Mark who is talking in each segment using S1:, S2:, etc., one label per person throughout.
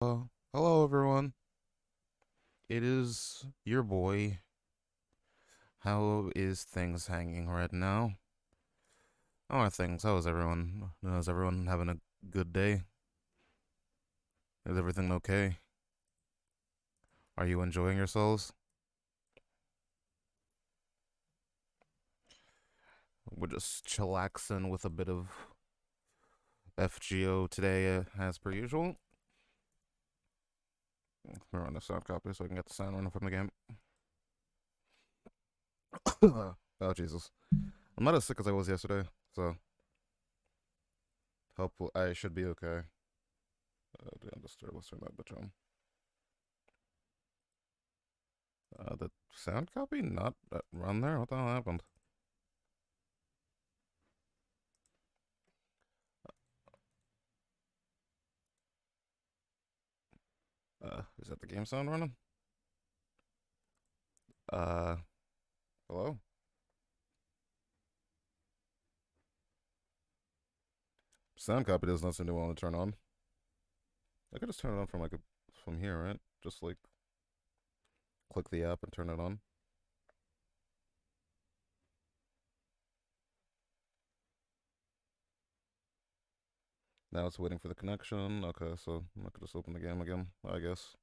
S1: Hello everyone. It is your boy. How is things hanging right now? How are things? How is everyone? Is everyone having a good day? Is everything okay? Are you enjoying yourselves? We're just chillaxing with a bit of FGO today, as per usual. Let me run the sound copy so I can get the sound running from the game. Oh Jesus! I'm not as sick as I was yesterday, so hopefully I should be okay. Do disturb. Let's turn that bitch on. The sound copy not run there? What the hell happened? Is that the game sound running? Uh, Hello? Sound copy does not seem to want to turn on. I could just turn it on from from here, right? Just like click the app and turn it on. Now it's waiting for the connection. Okay, so I could just open the game again, I guess.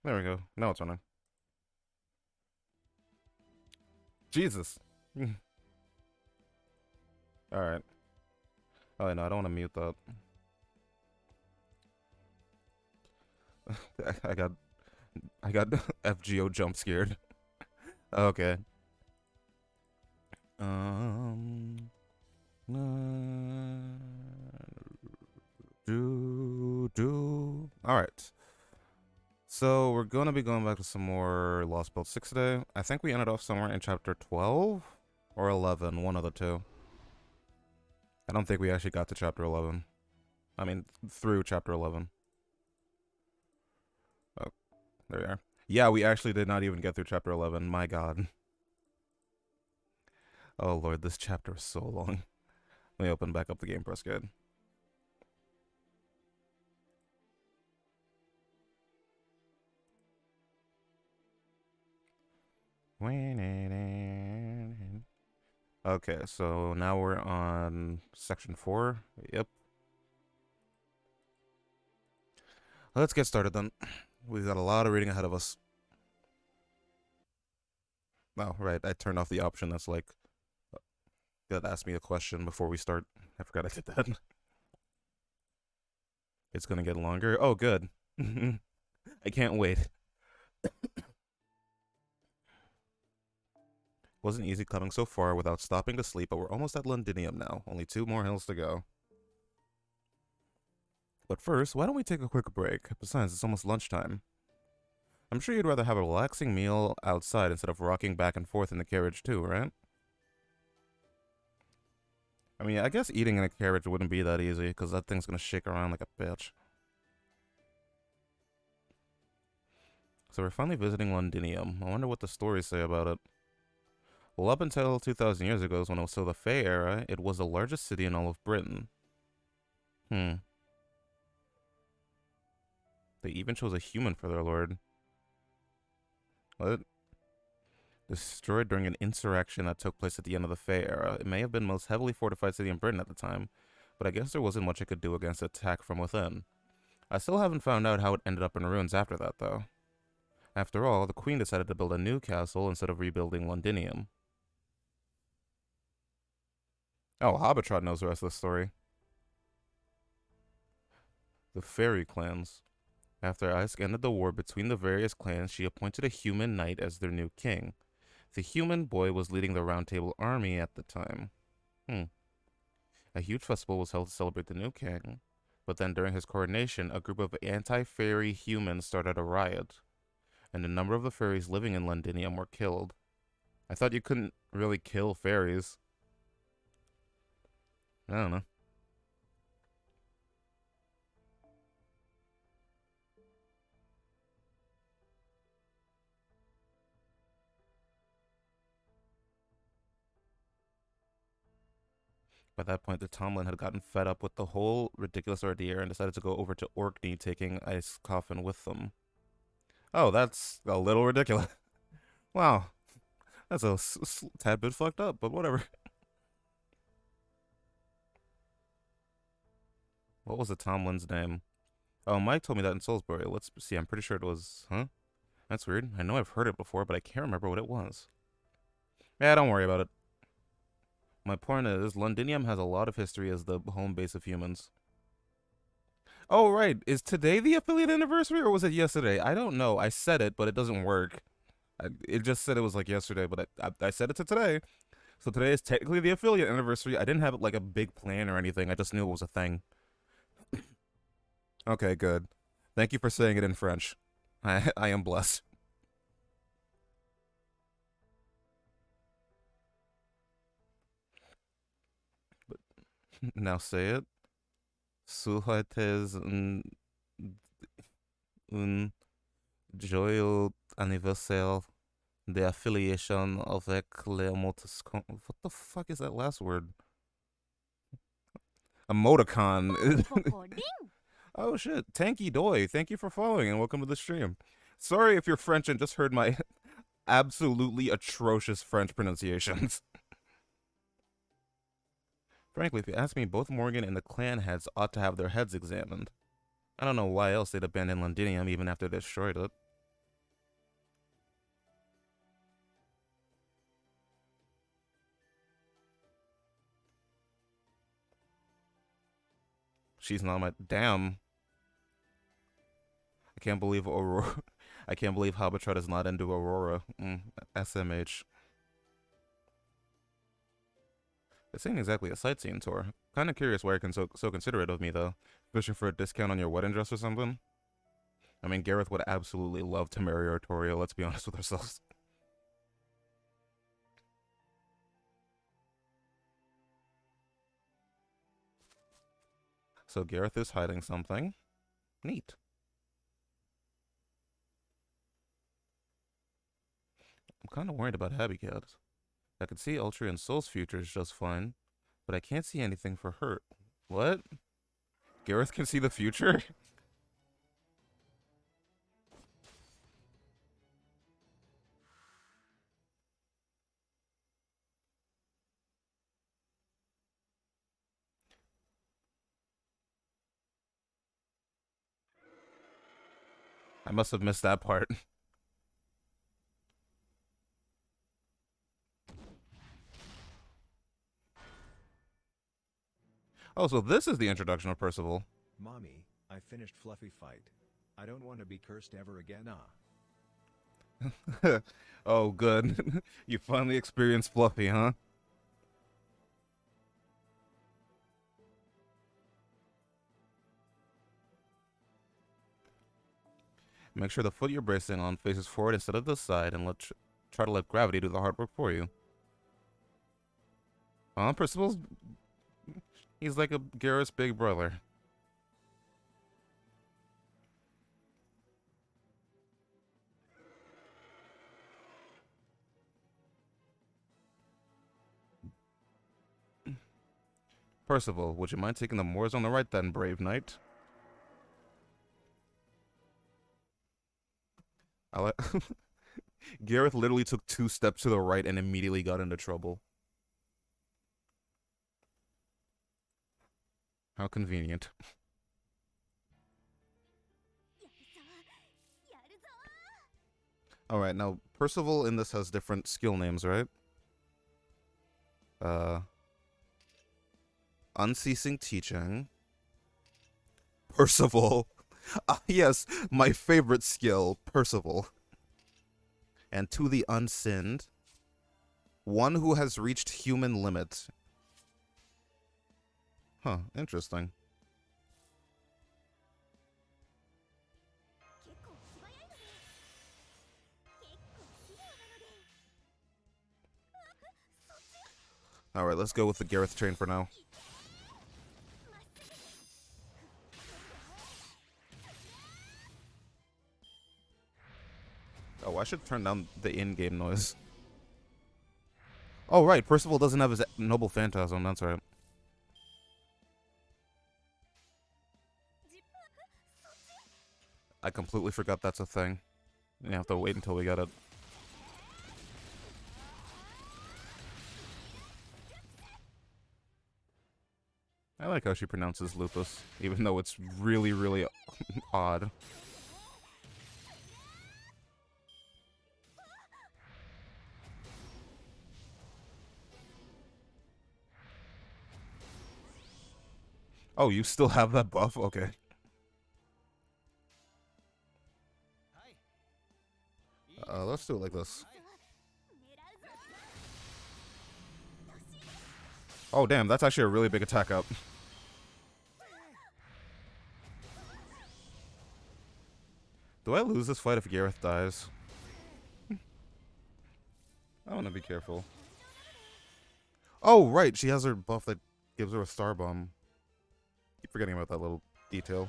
S1: There we go. Now it's running. Jesus. All right. Oh no, I don't want to mute that. I got I got FGO jump scared. Okay. Um. Do. All right. So we're gonna be going back to some more Lost Build 6 today. I think we ended off somewhere in chapter 12 or 11, one of the two. I don't think we actually got to chapter 11. I mean, through chapter 11. Oh, there we are. Yeah, we actually did not even get through chapter 11. My god. Oh lord, this chapter is so long. Let me open back up the Game Press Guide. Okay, so now we're on section 4. Yep. Let's get started then. We've got a lot of reading ahead of us. Oh, right. I turned off the option that's like, that asked me a question before we start. I forgot I did that. It's gonna get longer. Oh, good. I can't wait. Wasn't easy coming so far without stopping to sleep, but we're almost at Londinium now. Only 2 more hills to go. But first, why don't we take a quick break? Besides, it's almost lunchtime. I'm sure you'd rather have a relaxing meal outside instead of rocking back and forth in the carriage too, right? I mean, I guess eating in a carriage wouldn't be that easy, because that thing's gonna shake around like a bitch. So we're finally visiting Londinium. I wonder what the stories say about it. Well, up until 2,000 years ago, when it was still the Fey era, it was the largest city in all of Britain. Hmm. They even chose a human for their lord. What? Destroyed during an insurrection that took place at the end of the Fey era. It may have been the most heavily fortified city in Britain at the time, but I guess there wasn't much it could do against attack from within. I still haven't found out how it ended up in ruins after that, though. After all, the Queen decided to build a new castle instead of rebuilding Londinium. Oh, Hobbitrot knows the rest of the story. The Fairy clans. After Isk ended the war between the various clans, she appointed a human knight as their new king. The human boy was leading the Round Table army at the time. Hmm. A huge festival was held to celebrate the new king, but then during his coronation, a group of anti-fairy humans started a riot, and a number of the fairies living in Londinium were killed. I thought you couldn't really kill fairies. I don't know. By that point, the Tomlin had gotten fed up with the whole ridiculous ordeal and decided to go over to Orkney, taking Ice Coffin with them. Oh, that's a little ridiculous. Wow, that's a tad bit fucked up, but whatever. What was the Tomlin's name? Oh, Mike told me that in Salisbury. Let's see, I'm pretty sure it was... Huh? That's weird. I know I've heard it before, but I can't remember what it was. Yeah, don't worry about it. My point is, Londinium has a lot of history as the home base of humans. Oh, right. Is today the affiliate anniversary, or was it yesterday? I don't know. I said it, but it doesn't work. It just said it was like yesterday, but I said it to today. So today is technically the affiliate anniversary. I didn't have like a big plan or anything. I just knew it was a thing. Okay, good. Thank you for saying it in French. I am blessed. But now say it. Souhaites un joyeux anniversaire de affiliation avec les emoticons. What the fuck is that last word? Emoticon. Oh shit. Tanky Doy, thank you for following and welcome to the stream. Sorry if you're French and just heard my absolutely atrocious French pronunciations. Frankly, if you ask me, both Morgan and the clan heads ought to have their heads examined. I don't know why else they'd abandon Londinium even after they destroyed it. She's not my... Damn. I can't believe Aurora... I can't believe Habitat does not into Aurora. SMH. This ain't exactly a sightseeing tour. Kinda curious why you're so considerate of me, though. Fishing for a discount on your wedding dress or something? I mean, Gareth would absolutely love to marry Artoria, let's be honest with ourselves. So Gareth is hiding something. Neat. I'm kind of worried about Habitat. I can see Ultra and Soul's futures just fine, but I can't see anything for her. What? Gareth can see the future? I must have missed that part. Oh, so this is the introduction of Percival.
S2: Mommy, I finished Fluffy fight. I don't want to be cursed ever again,
S1: Oh, good. You finally experienced Fluffy, huh? Make sure the foot you're bracing on faces forward instead of the side, and try to let gravity do the hard work for you. Percival's... He's like a Garrus big brother. Percival, would you mind taking the moors on the right then, brave knight? Gareth literally took 2 steps to the right and immediately got into trouble. How convenient. Alright, now, Percival in this has different skill names, right? Unceasing Teaching. Percival. Yes, my favorite skill, Percival. And To the Unsinned. One who has reached human limit. Huh, interesting. Alright, let's go with the Gareth train for now. Oh, I should turn down the in-game noise. Oh, right, Percival doesn't have his Noble Phantasm, that's right. I completely forgot that's a thing. You have to wait until we get it. I like how she pronounces lupus, even though it's really, really odd. Oh, you still have that buff? Okay. Let's do it like this. Oh, damn, that's actually a really big attack up. Do I lose this fight if Gareth dies? I want to be careful. Oh, right, she has her buff that gives her a star bomb. Keep forgetting about that little detail.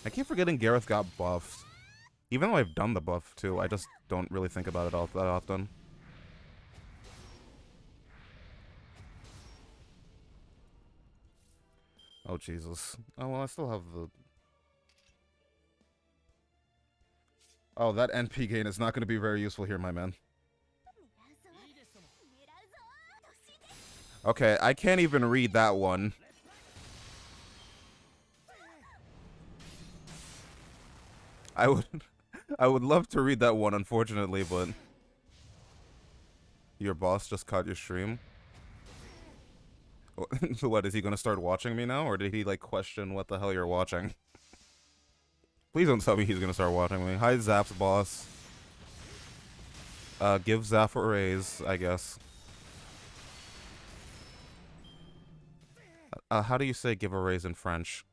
S1: I keep forgetting Gareth got buffed. Even though I've done the buff too, I just don't really think about it all that often. Oh, Jesus. Oh, well, I still have the... Oh, that NP gain is not going to be very useful here, my man. Okay, I can't even read that one. I would love to read that one, unfortunately, but... Your boss just caught your stream? What, is he gonna start watching me now? Or did he, like, question what the hell you're watching? Please don't tell me he's gonna start watching me. Hi, Zap's boss. Give Zap a raise, I guess. How do you say give a raise in French?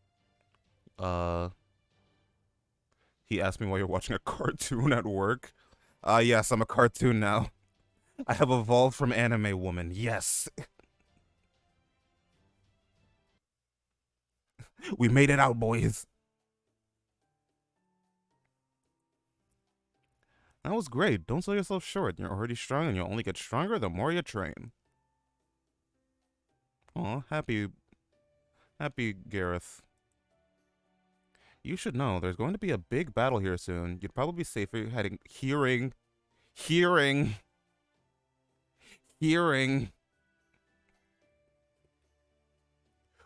S1: He asked me why you're watching a cartoon at work. Yes, I'm a cartoon now. I have evolved from anime woman, yes. We made it out, boys. That was great. Don't sell yourself short. You're already strong and you'll only get stronger the more you train. Aw, happy Gareth. You should know, there's going to be a big battle here soon. You'd probably be safer hearing.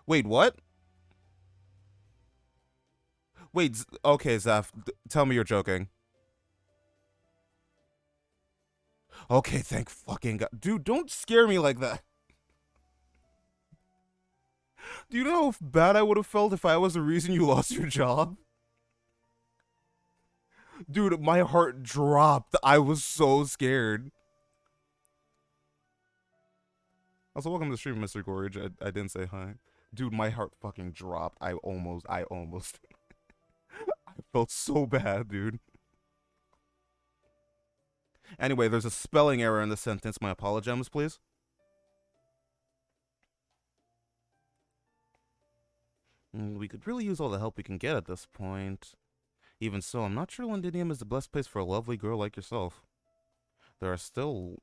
S1: Wait, what? Wait, okay, Zaf, tell me you're joking. Okay, thank fucking God. Dude, don't scare me like that. Do you know how bad I would have felt if I was the reason you lost your job? Dude, my heart dropped. I was so scared. Also, welcome to the stream, Mr. Gorge. I didn't say hi. Dude, my heart fucking dropped. I almost. I felt so bad, dude. Anyway, there's a spelling error in the sentence. My apologies, please. We could really use all the help we can get at this point. Even so, I'm not sure Londinium is the best place for a lovely girl like yourself. There are still...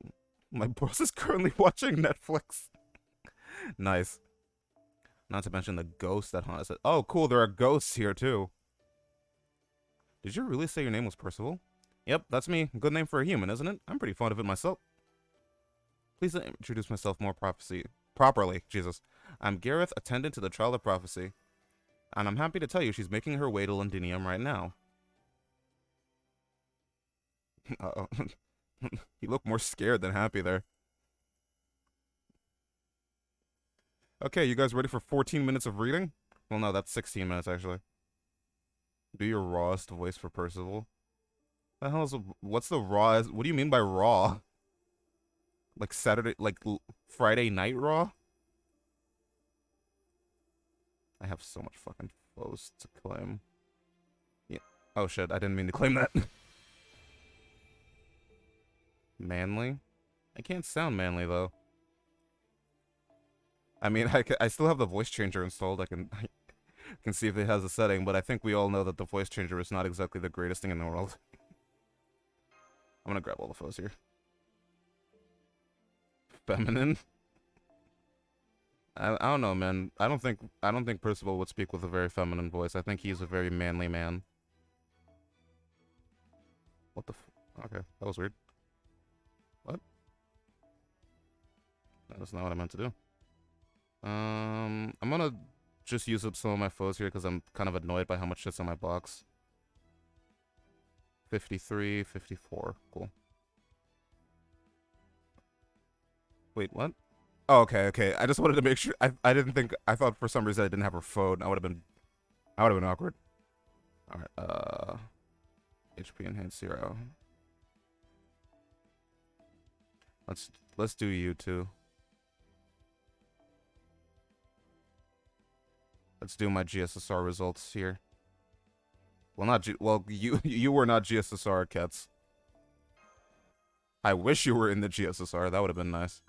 S1: My boss is currently watching Netflix. Nice. Not to mention the ghost that haunts it. Oh, cool, there are ghosts here, too. Did you really say your name was Percival? Yep, that's me. Good name for a human, isn't it? I'm pretty fond of it myself. Please let me introduce myself more properly. Jesus. I'm Gareth, attendant to the Child of Prophecy. And I'm happy to tell you she's making her way to Londinium right now. Uh-oh. You look more scared than happy there. Okay, you guys ready for 14 minutes of reading? Well, no, that's 16 minutes, actually. Do your rawest voice for Percival. The hell is what's the raw? What do you mean by raw? Like Saturday, like Friday night raw? I have so much fucking foes to claim. Yeah. Oh shit, I didn't mean to claim that. Manly? I can't sound manly though. I mean, I still have the voice changer installed. I can see if it has a setting, but I think we all know that the voice changer is not exactly the greatest thing in the world. I'm gonna grab all the foes here. Feminine? I don't know, man. I don't think Percival would speak with a very feminine voice. I think he's a very manly man. What the okay, that was weird. What? That's not what I meant to do. I'm gonna just use up some of my foes here because I'm kind of annoyed by how much shit's in my box. 53, 54. Cool. Wait, what? Oh, okay. I just wanted to make sure. I didn't think. I thought for some reason I didn't have her phone. I would have been awkward. All right. HP enhanced 0. Let's do you too. Let's do my GSSR results here. Well, you were not GSSR, Kets. I wish you were in the GSSR. That would have been nice.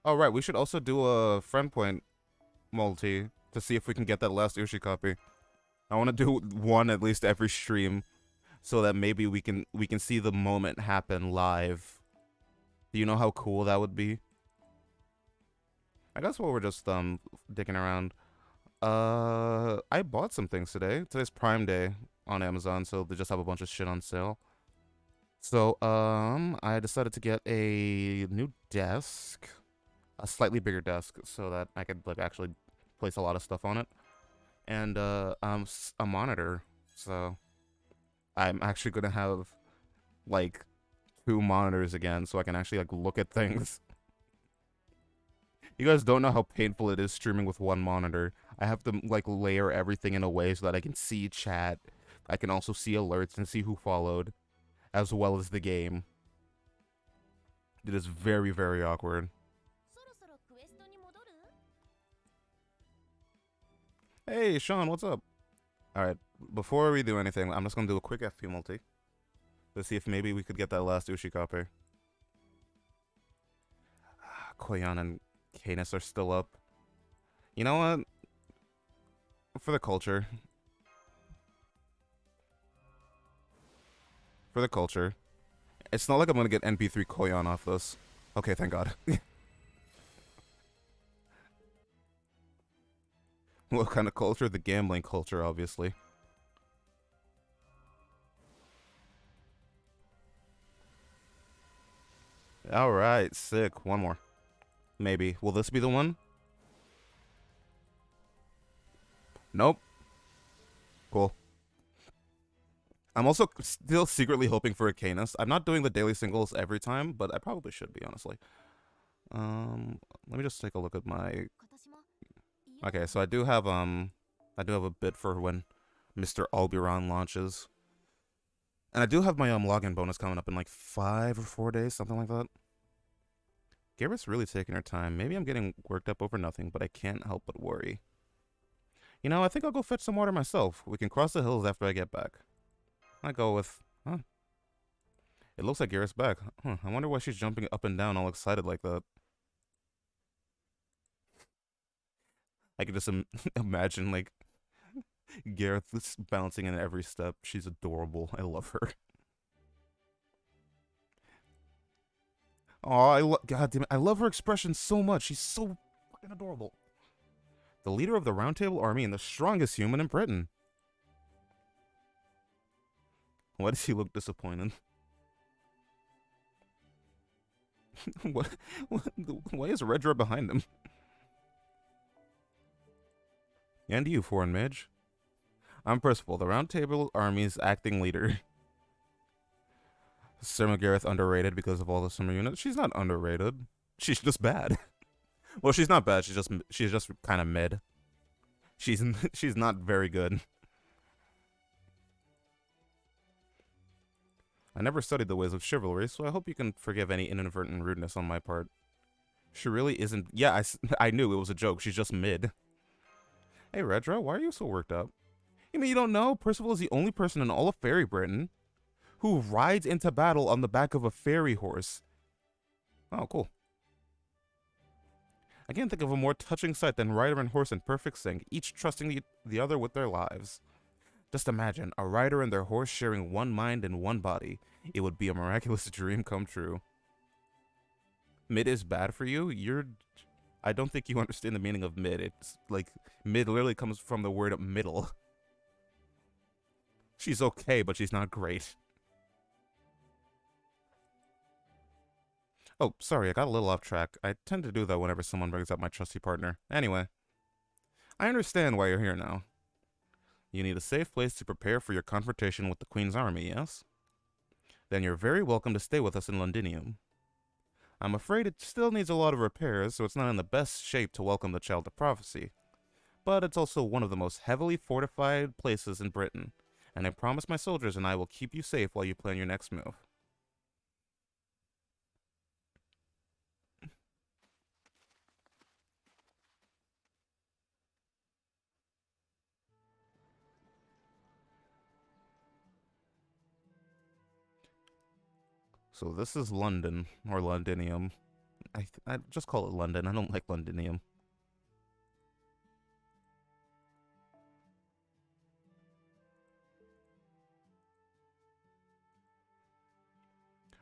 S1: All right, we should also do a friend point multi to see if we can get that last Ushi copy. I want to do one at least every stream, so that maybe we can see the moment happen live. Do you know how cool that would be? I guess while we're just dicking around, I bought some things today. Today's Prime Day on Amazon, so they just have a bunch of shit on sale. So I decided to get a new desk, a slightly bigger desk, so that I could like actually place a lot of stuff on it, and a monitor. So I'm actually gonna have like 2 monitors again, so I can actually like look at things. You guys don't know how painful it is streaming with one monitor. I have to like layer everything in a way so that I can see chat. I can also see alerts and see who followed, as well as the game. It is very, very awkward. Hey, Sean, what's up? Alright, before we do anything, I'm just gonna do a quick FP multi. Let's see if maybe we could get that last Ushi copy. Koyan and Canis are still up. You know what? For the culture. For the culture. It's not like I'm gonna get NP3 Koyan off this. Okay, thank God. What kind of culture? The gambling culture, obviously. Alright, sick. One more. Maybe. Will this be the one? Nope. Cool. I'm also still secretly hoping for a Canis. I'm not doing the daily singles every time, but I probably should be, honestly. Let me just take a look at my... Okay, so I do have a bid for when Mr. Albiron launches. And I do have my login bonus coming up in like 5 or 4 days, something like that. Garrett's really taking her time. Maybe I'm getting worked up over nothing, but I can't help but worry. You know, I think I'll go fetch some water myself. We can cross the hills after I get back. I go with, huh. It looks like Garrett's back. Huh, I wonder why she's jumping up and down all excited like that. I can just imagine, like, Gareth bouncing in every step. She's adorable. I love her. Oh, God damn it. I love her expression so much. She's so fucking adorable. The leader of the Round Table Army and the strongest human in Britain. Why does he look disappointed? What? Why is Redra behind him? And you, foreign mage. I'm Percival, the Round Table Army's acting leader. Sir McGareth underrated because of all the summer units. She's not underrated. She's just bad. Well, she's not bad. She's just kind of mid. She's not very good. I never studied the ways of chivalry, so I hope you can forgive any inadvertent rudeness on my part. She really isn't. Yeah, I knew it was a joke. She's just mid. Hey, Redra, why are you so worked up? You mean you don't know? Percival is the only person in all of Fairy Britain who rides into battle on the back of a fairy horse. Oh, cool. I can't think of a more touching sight than rider and horse in perfect sync, each trusting the other with their lives. Just imagine, a rider and their horse sharing one mind and one body. It would be a miraculous dream come true. Mid is bad for you? I don't think you understand the meaning of mid. It's like, mid literally comes from the word middle. She's okay, but she's not great. Oh, sorry, I got a little off track. I tend to do that whenever someone brings up my trusty partner. Anyway, I understand why you're here now. You need a safe place to prepare for your confrontation with the Queen's army, yes? Then you're very welcome to stay with us in Londinium. I'm afraid it still needs a lot of repairs, so it's not in the best shape to welcome the Child of Prophecy. But it's also one of the most heavily fortified places in Britain, and I promise my soldiers and I will keep you safe while you plan your next move. So this is London, or Londinium. I just call it London. I don't like Londinium.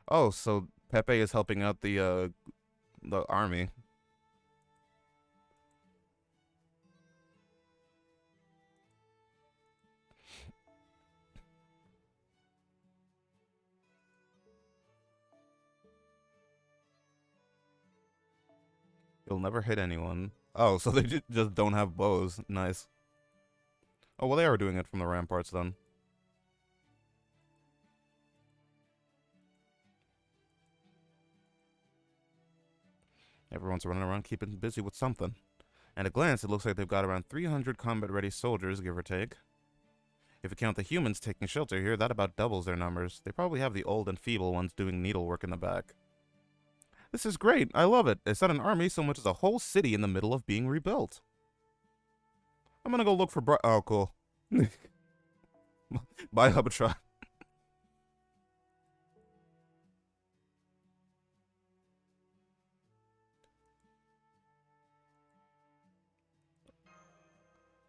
S1: Oh, so Pepe is helping out the army. You'll never hit anyone. Oh, so they just don't have bows. Nice. Oh, well, they are doing it from the ramparts then. Everyone's running around keeping busy with something. At a glance, it looks like they've got around 300 combat-ready soldiers, give or take. If you count the humans taking shelter here, that about doubles their numbers. They probably have the old and feeble ones doing needlework in the back. This is great. I love it. It's not an army so much as a whole city in the middle of being rebuilt. I'm gonna go look for oh, cool. Bye, Hubbatron.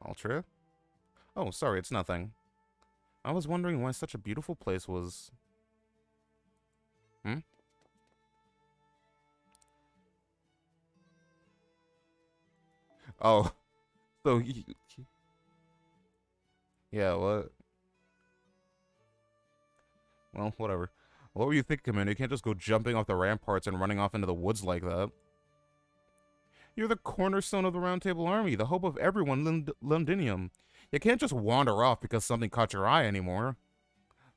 S1: All true? Oh, sorry, it's nothing. I was wondering why such a beautiful place was... Hmm? Oh, so yeah, what? Well, whatever. What were you thinking, man? You can't just go jumping off the ramparts and running off into the woods like that. You're the cornerstone of the Round Table Army, the hope of everyone Londinium. You can't just wander off because something caught your eye anymore.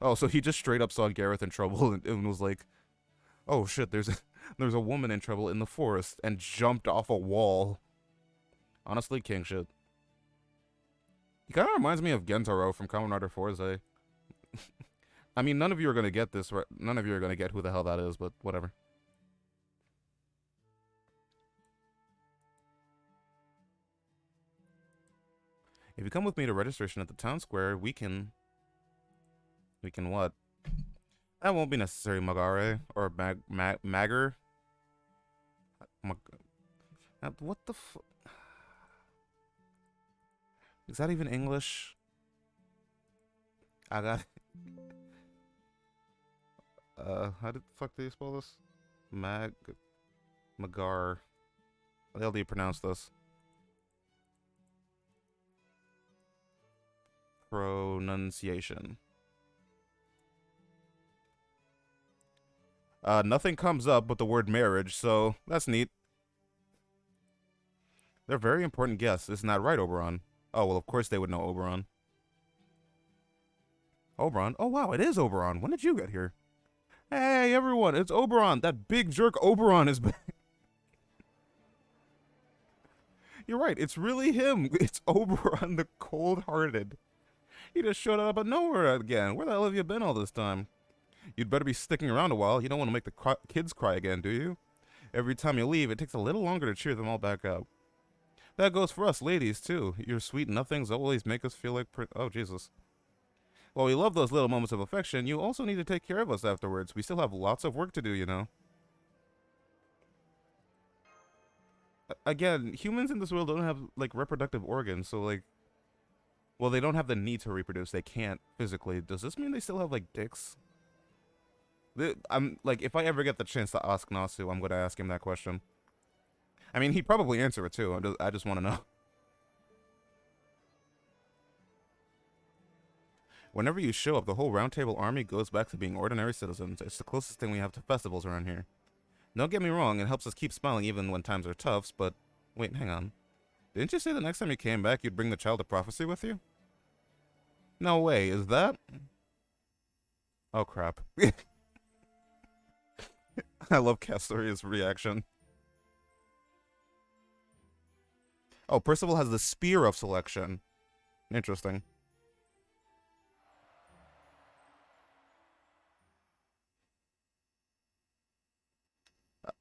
S1: Oh, so he just straight up saw Gareth in trouble and was like, oh shit, there's a woman in trouble in the forest, and jumped off a wall. Honestly, king shit. He kind of reminds me of Gentaro from Kamen Rider Forza. I mean, none of you are gonna get this, right? None of you are gonna get who the hell that is, but whatever. If you come with me to registration at the town square, we can what? That won't be necessary, Magare or Magger. What the is that even English? I got. How the fuck do you spell this? Magar. How the hell do you pronounce this? Pronunciation. Nothing comes up but the word marriage, so that's neat. They're very important guests, isn't that right, Oberon? Oh, well, of course they would know Oberon. Oberon? Oh, wow, it is Oberon. When did you get here? Hey, everyone, it's Oberon. That big jerk Oberon is back. You're right, it's really him. It's Oberon the Cold-Hearted. He just showed up out of nowhere again. Where the hell have you been all this time? You'd better be sticking around a while. You don't want to make the kids cry again, do you? Every time you leave, it takes a little longer to cheer them all back up. That goes for us ladies, too. Your sweet nothings always make us feel like... Oh, Jesus. While we love those little moments of affection, you also need to take care of us afterwards. We still have lots of work to do, you know. again, humans in this world don't have like reproductive organs, so like, well, they don't have the need to reproduce. They can't physically. Does this mean they still have like dicks? I'm like, if I ever get the chance to ask Nasu, I'm gonna ask him that question. I mean, he'd probably answer it too. I just want to know. Whenever you show up, the whole Round Table army goes back to being ordinary citizens. It's the closest thing we have to festivals around here. Don't get me wrong, it helps us keep smiling even when times are tough, but... Wait, hang on. Didn't you say the next time you came back you'd bring the Child of Prophecy with you? No way, is that... Oh, crap. I love Castoria's reaction. Oh, Percival has the Spear of Selection. Interesting.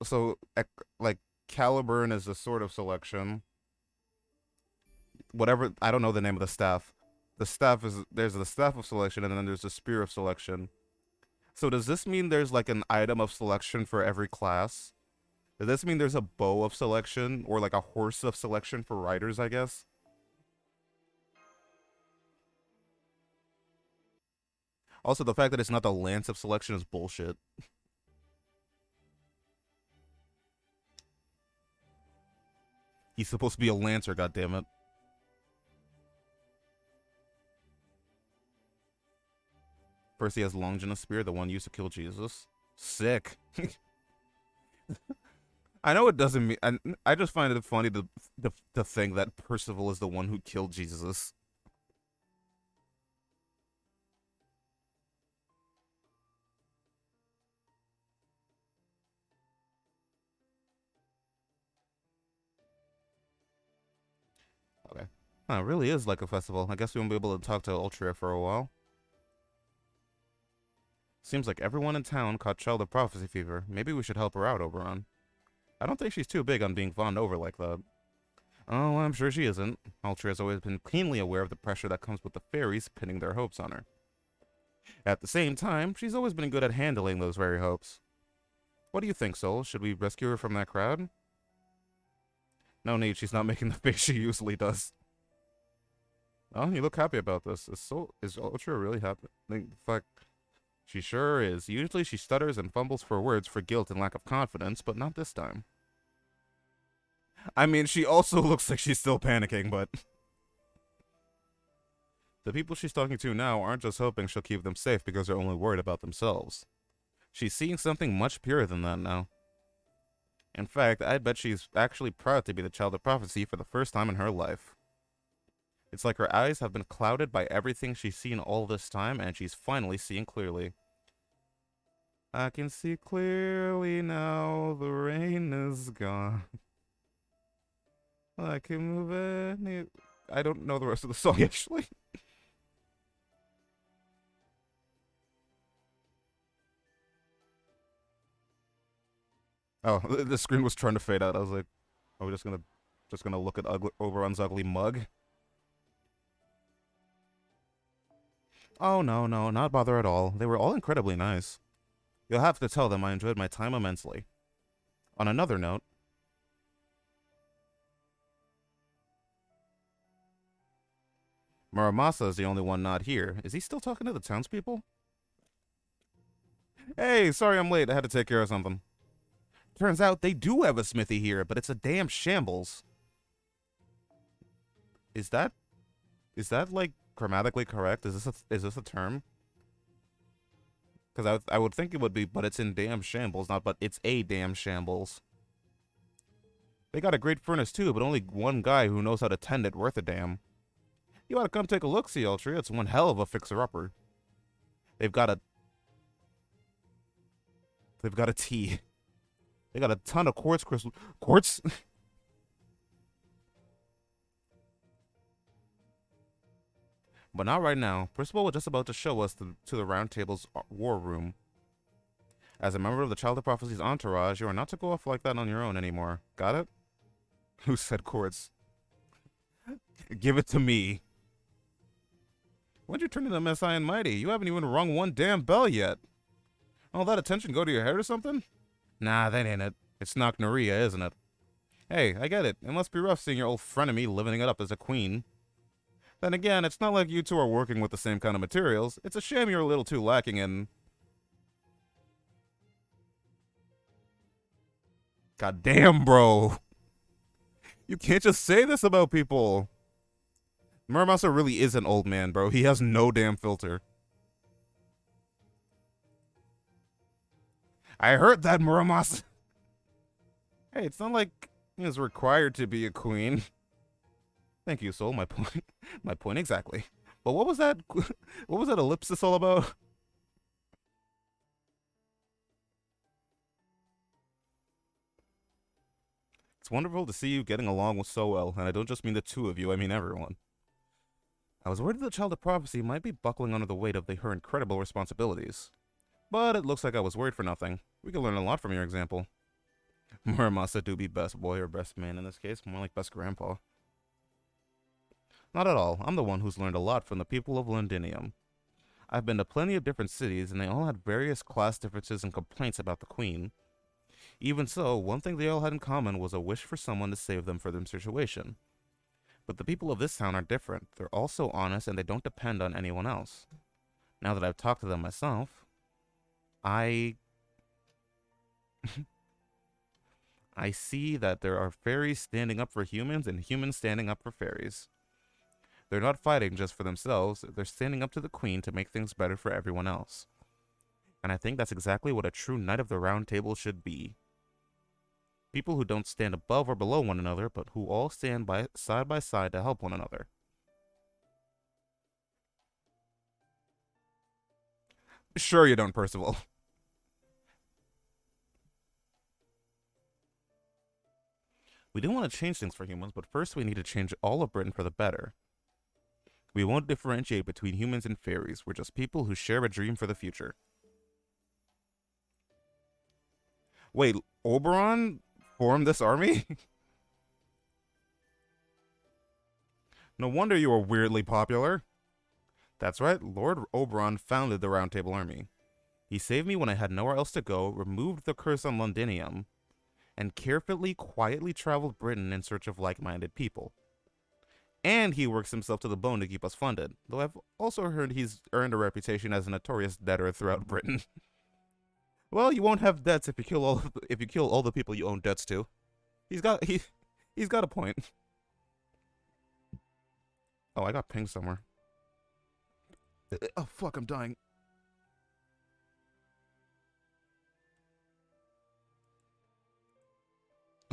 S1: So, like, Caliburn is the Sword of Selection. Whatever, I don't know the name of the staff. The staff is, there's the Staff of Selection, and then there's the Spear of Selection. So does this mean there's like an item of selection for every class? Does this mean there's a bow of selection, or like a horse of selection for riders, I guess? Also, the fact that it's not the Lance of Selection is bullshit. He's supposed to be a Lancer, goddammit. First he has Longinus Spear, the one used to kill Jesus. Sick. I know it doesn't mean... I just find it funny to think that Percival is the one who killed Jesus. Okay. Huh, it really is like a festival. I guess we won't be able to talk to Ultria for a while. Seems like everyone in town caught Child of Prophecy fever. Maybe we should help her out, Oberon. I don't think she's too big on being fawned over like that. Oh, I'm sure she isn't. Ultria has always been keenly aware of the pressure that comes with the fairies pinning their hopes on her. At the same time, she's always been good at handling those very hopes. What do you think, Sol? Should we rescue her from that crowd? No need, she's not making the face she usually does. Oh, you look happy about this. Is Ultria really happy? Fuck. She sure is. Usually she stutters and fumbles for words for guilt and lack of confidence, but not this time. I mean, she also looks like she's still panicking, but... The people she's talking to now aren't just hoping she'll keep them safe because they're only worried about themselves. She's seeing something much purer than that now. In fact, I bet she's actually proud to be the Child of Prophecy for the first time in her life. It's like her eyes have been clouded by everything she's seen all this time, and she's finally seeing clearly. I can see clearly now, the rain is gone. I can move any... I don't know the rest of the song, actually. Oh, the screen was trying to fade out. I was like, are we just gonna look at Oberon's ugly mug? Oh, no, not bother at all. They were all incredibly nice. You'll have to tell them I enjoyed my time immensely. On another note... Muramasa is the only one not here. Is he still talking to the townspeople? Hey, sorry I'm late. I had to take care of something. Turns out they do have a smithy here, but it's a damn shambles. Is that like grammatically correct? Is this a term? Because I would think it would be, but it's in damn shambles, not but it's a damn shambles. They got a great furnace too, but only one guy who knows how to tend it worth a damn. You ought to come take a look, see, Ultria. It's one hell of a fixer-upper. They've got a tea. They got a ton of quartz crystal... Quartz? But not right now. Percival was just about to show us to the Round Table's war room. As a member of the Child of Prophecy's entourage, you are not to go off like that on your own anymore. Got it? Who said quartz? Give it to me. When'd you turn into Messiah and Mighty? You haven't even rung one damn bell yet. All that attention go to your head or something? Nah, that ain't it. It's Knocknaria, isn't it? Hey, I get it. It must be rough seeing your old frenemy living it up as a queen. Then again, it's not like you two are working with the same kind of materials. It's a shame you're a little too lacking in... God damn, bro. You can't just say this about people. Muramasa really is an old man, bro. He has no damn filter. I heard that, Muramasa. Hey, it's not like he's required to be a queen. Thank you, Soul. My point. My point exactly. But what was that? What was that ellipsis all about? It's wonderful to see you getting along with so well, and I don't just mean the two of you, I mean everyone. I was worried the child of prophecy might be buckling under the weight of her incredible responsibilities. But it looks like I was worried for nothing. We could learn a lot from your example. Muramasa do be best boy or best man in this case, more like best grandpa. Not at all. I'm the one who's learned a lot from the people of Londinium. I've been to plenty of different cities, and they all had various class differences and complaints about the queen. Even so, one thing they all had in common was a wish for someone to save them from their situation. But the people of this town are different. They're also honest, and they don't depend on anyone else. Now that I've talked to them myself, I see that there are fairies standing up for humans and humans standing up for fairies. They're not fighting just for themselves, they're standing up to the queen to make things better for everyone else. And I think that's exactly what a true Knight of the Round Table should be. People who don't stand above or below one another, but who all stand by side to help one another. Sure you don't, Percival. We do want to change things for humans, but first we need to change all of Britain for the better. We won't differentiate between humans and fairies. We're just people who share a dream for the future. Wait, Oberon formed this army? No wonder you were weirdly popular. That's right, Lord Oberon founded the Round Table Army. He saved me when I had nowhere else to go, removed the curse on Londinium, and carefully, quietly traveled Britain in search of like-minded people. And he works himself to the bone to keep us funded, though I've also heard he's earned a reputation as a notorious debtor throughout Britain. Well, you won't have debts if you kill all the people you own debts to. He's got a point. Oh, I got pinged somewhere. Oh fuck, I'm dying.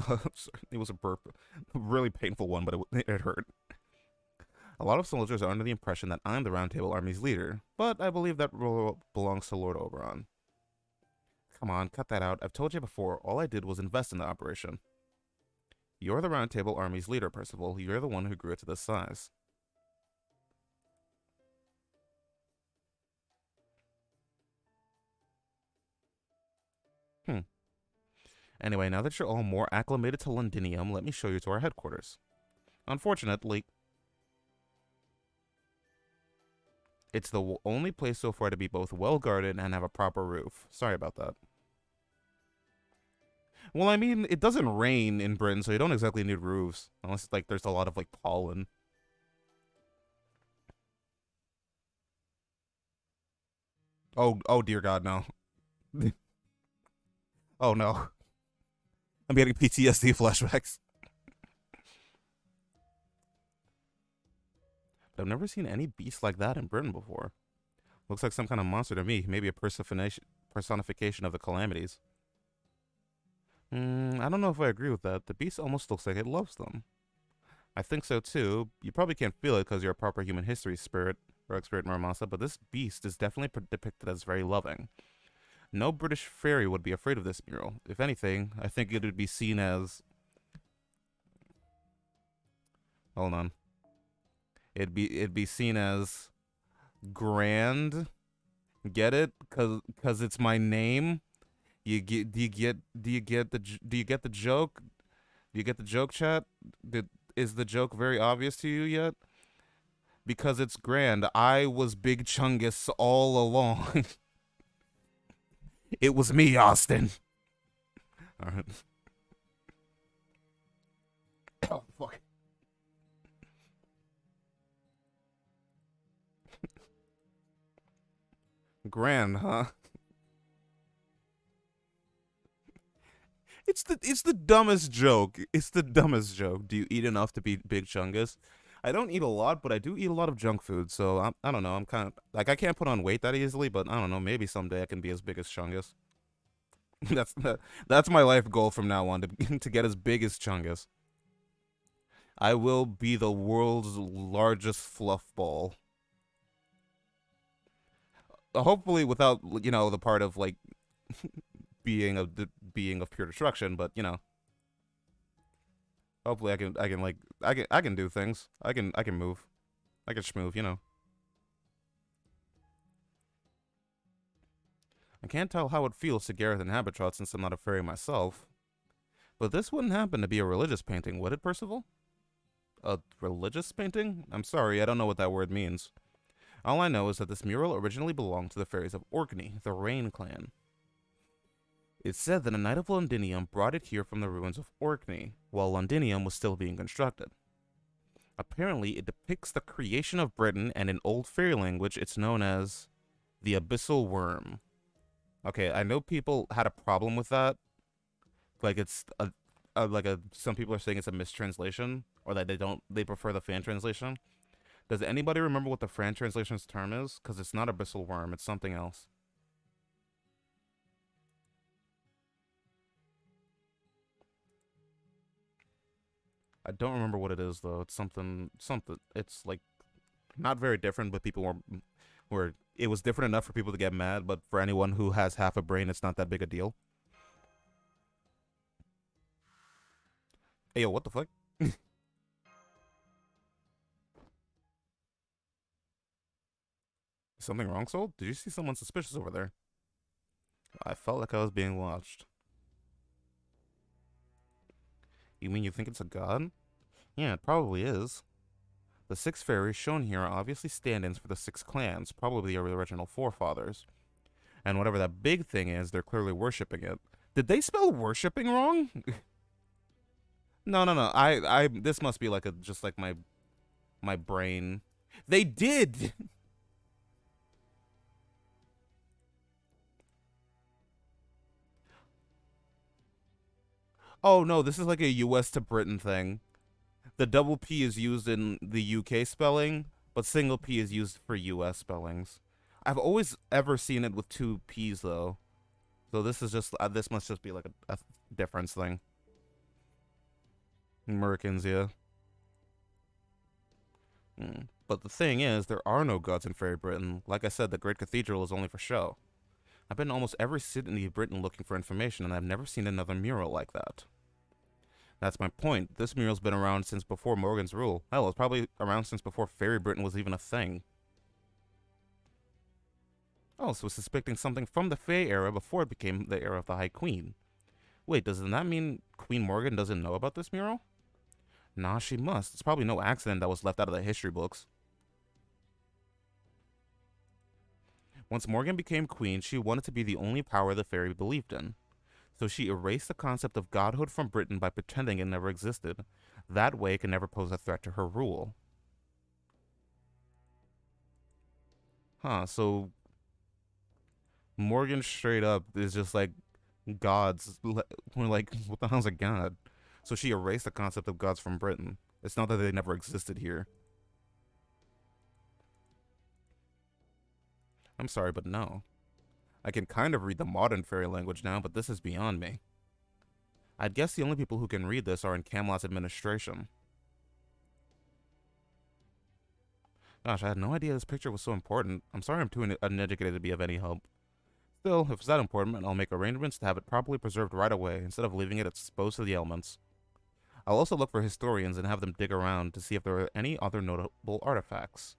S1: Sorry, it was a burp, a really painful one, but it hurt. A lot of soldiers are under the impression that I'm the Round Table Army's leader, but I believe that role belongs to Lord Oberon. Come on, cut that out. I've told you before, all I did was invest in the operation. You're the Round Table Army's leader, Percival. You're the one who grew it to this size. Anyway, now that you're all more acclimated to Londinium, let me show you to our headquarters. Unfortunately, it's the only place so far to be both well-guarded and have a proper roof. Sorry about that. Well, I mean, it doesn't rain in Britain, so you don't exactly need roofs. Unless, like, there's a lot of, like, pollen. Oh dear God, no. Oh, no. I'm getting PTSD flashbacks. I've never seen any beast like that in Britain before. Looks like some kind of monster to me. Maybe a personification of the calamities. I don't know if I agree with that. The beast almost looks like it loves them. I think so too. You probably can't feel it because you're a proper human history spirit, or expert Muramasa, but this beast is definitely depicted as very loving. No British fairy would be afraid of this mural. If anything, I think it would be seen as... Hold on. It'd be seen as grand. Get it? Cause it's my name. Do you get the joke? Do you get the joke, chat? Is the joke very obvious to you yet? Because it's grand. I was Big Chungus all along. It was me, Austin. All right. Oh, fuck. Grand, huh? It's the dumbest joke. It's the dumbest joke. Do you eat enough to be Big Chungus? I don't eat a lot, but I do eat a lot of junk food. So I don't know. I'm kind of like I can't put on weight that easily, but I don't know. Maybe someday I can be as big as Chungus. That's my life goal from now on to to get as big as Chungus. I will be the world's largest fluff ball. Hopefully, without the part of like being of pure destruction, but hopefully I can do things. I can move. I can schmove. I can't tell how it feels to Gareth and Habitrot since I'm not a fairy myself. But this wouldn't happen to be a religious painting, would it, Percival? A religious painting? I'm sorry, I don't know what that word means. All I know is that this mural originally belonged to the fairies of Orkney, the Rain Clan. It's said that a knight of Londinium brought it here from the ruins of Orkney, while Londinium was still being constructed. Apparently, it depicts the creation of Britain, and in old fairy language, it's known as the Abyssal Worm. Okay, I know people had a problem with that. Like it's some people are saying it's a mistranslation, or that they prefer the fan translation. Does anybody remember what the fan translation's term is? Because it's not Abyssal Worm, it's something else. I don't remember what it is though. It's something. It's like not very different, but people were it was different enough for people to get mad. But for anyone who has half a brain, it's not that big a deal. Hey yo, what the fuck? Is something wrong, Soul? Did you see someone suspicious over there? I felt like I was being watched. You mean you think it's a god? Yeah, it probably is. The six fairies shown here are obviously stand-ins for the six clans, probably the original forefathers. And whatever that big thing is, they're clearly worshipping it. Did they spell worshipping wrong? No, no, no. This must be like just like my brain. They did. Oh no, this is like a U.S. to Britain thing. The double P is used in the UK spelling, but single P is used for US spellings. I've always ever seen it with two P's though. So this must just be like a difference thing. Americans, yeah. But the thing is, there are no gods in Fairy Britain. Like I said, the Great Cathedral is only for show. I've been to almost every city in Britain looking for information, and I've never seen another mural like that. That's my point. This mural's been around since before Morgan's rule. Hell, it's probably around since before Fairy Britain was even a thing. Oh, so suspecting something from the Fae era before it became the era of the High Queen. Wait, doesn't that mean Queen Morgan doesn't know about this mural? Nah, she must. It's probably no accident that was left out of the history books. Once Morgan became queen, she wanted to be the only power the fairy believed in. So she erased the concept of godhood from Britain by pretending it never existed. That way it can never pose a threat to her rule. Huh, so Morgan straight up is just like gods. We're like, what the hell's a god? So she erased the concept of gods from Britain. It's not that they never existed here. I'm sorry, but no. I can kind of read the modern fairy language now, but this is beyond me. I'd guess the only people who can read this are in Camelot's administration. Gosh, I had no idea this picture was so important. I'm sorry I'm too uneducated to be of any help. Still, if it's that important, I'll make arrangements to have it properly preserved right away, instead of leaving it exposed to the elements. I'll also look for historians and have them dig around to see if there are any other notable artifacts.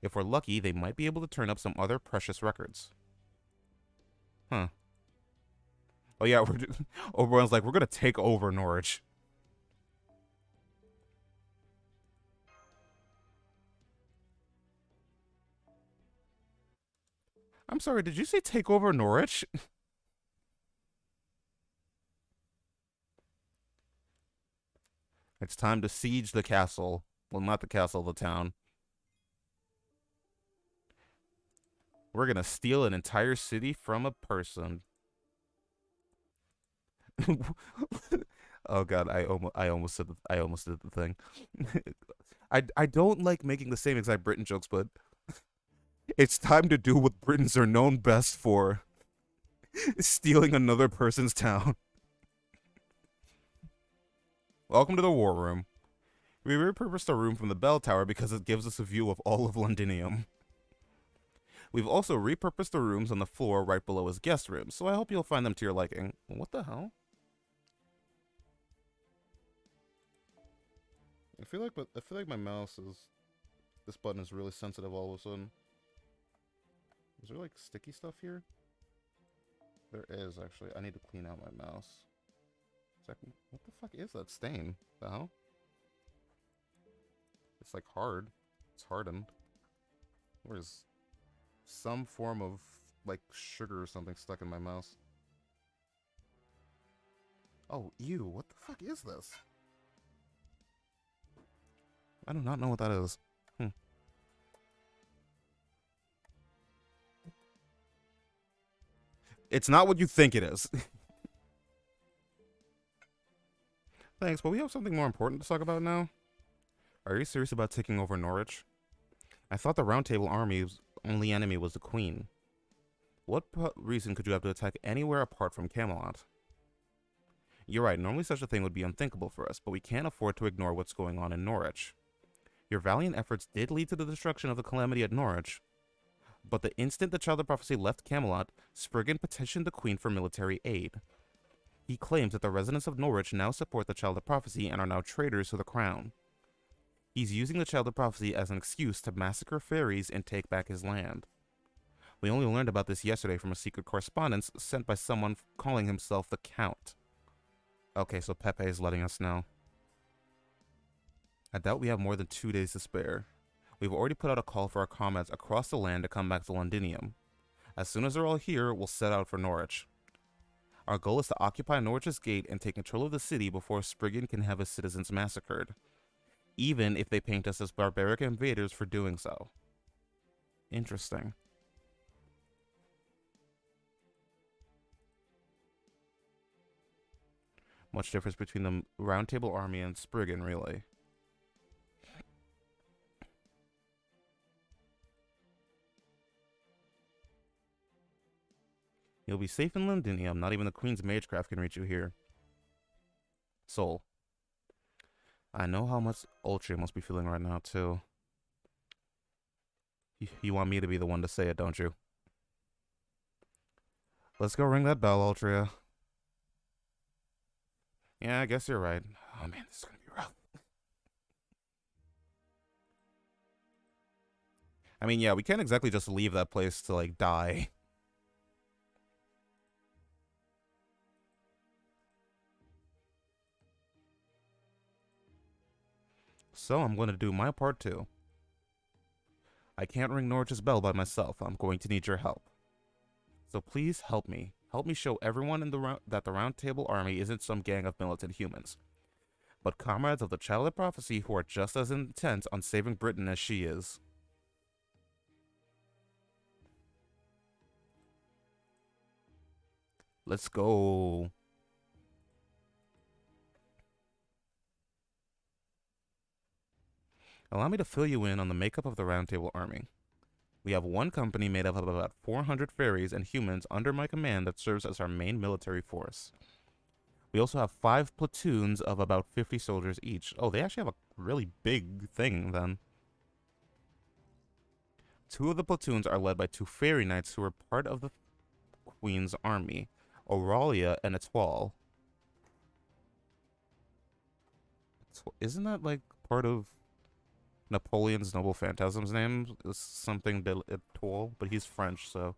S1: If we're lucky, they might be able to turn up some other precious records. Huh. Oh yeah, Oberon's like, we're gonna take over Norwich. I'm sorry, did you say take over Norwich? It's time to siege the castle. Well, not the castle, the town. We're gonna steal an entire city from a person. Oh god, I almost did the thing. I don't like making the same exact Britain jokes, but it's time to do what Britons are known best for. Stealing another person's town. Welcome to the war room. We repurposed a room from the bell tower because it gives us a view of all of Londinium. We've also repurposed the rooms on the floor right below his guest rooms, so I hope you'll find them to your liking. What the hell? I feel like my mouse is... This button is really sensitive all of a sudden. Is there like sticky stuff here? There is, actually. I need to clean out my mouse. What the fuck is that stain? The hell? It's like hard. It's hardened. There's some form of like sugar or something stuck in my mouse. Oh, ew. What the fuck is this? I do not know what that is. It's not what you think it is. Thanks, but we have something more important to talk about now. Are you serious about taking over Norwich? I thought the Round Table Army's only enemy was the Queen. What reason could you have to attack anywhere apart from Camelot? You're right, normally such a thing would be unthinkable for us, but we can't afford to ignore what's going on in Norwich. Your valiant efforts did lead to the destruction of the Calamity at Norwich, but the instant the Child of Prophecy left Camelot, Spriggan petitioned the Queen for military aid. He claims that the residents of Norwich now support the Child of Prophecy and are now traitors to the crown. He's using the Child of Prophecy as an excuse to massacre fairies and take back his land. We only learned about this yesterday from a secret correspondence sent by someone calling himself the Count. Okay, so Pepe is letting us know. I doubt we have more than 2 days to spare. We've already put out a call for our comrades across the land to come back to Londinium. As soon as they're all here, we'll set out for Norwich. Our goal is to occupy Norwich's gate and take control of the city before Spriggan can have his citizens massacred, even if they paint us as barbaric invaders for doing so. Interesting. Much difference between the Round Table Army and Spriggan, really. You'll be safe in Londinium. Not even the Queen's Magecraft can reach you here. Soul. I know how much Ultria must be feeling right now, too. You want me to be the one to say it, don't you? Let's go ring that bell, Ultria. Yeah, I guess you're right. Oh man, this is gonna be rough. I mean, yeah, we can't exactly just leave that place to, like, die. So I'm going to do my part too. I can't ring Norwich's bell by myself. I'm going to need your help. So please help me. Help me show everyone in that the Round Table Army isn't some gang of militant humans, but comrades of the Child of Prophecy who are just as intent on saving Britain as she is. Let's go. Allow me to fill you in on the makeup of the Round Table Army. We have one company made up of about 400 fairies and humans under my command that serves as our main military force. We also have 5 platoons of about 50 soldiers each. Oh, they actually have a really big thing then. 2 of the platoons are led by 2 fairy knights who are part of the Queen's army, Auralia and Etoile. Isn't that like part of Napoleon's Noble Phantasm's name? Is something de Etoile, but he's French, so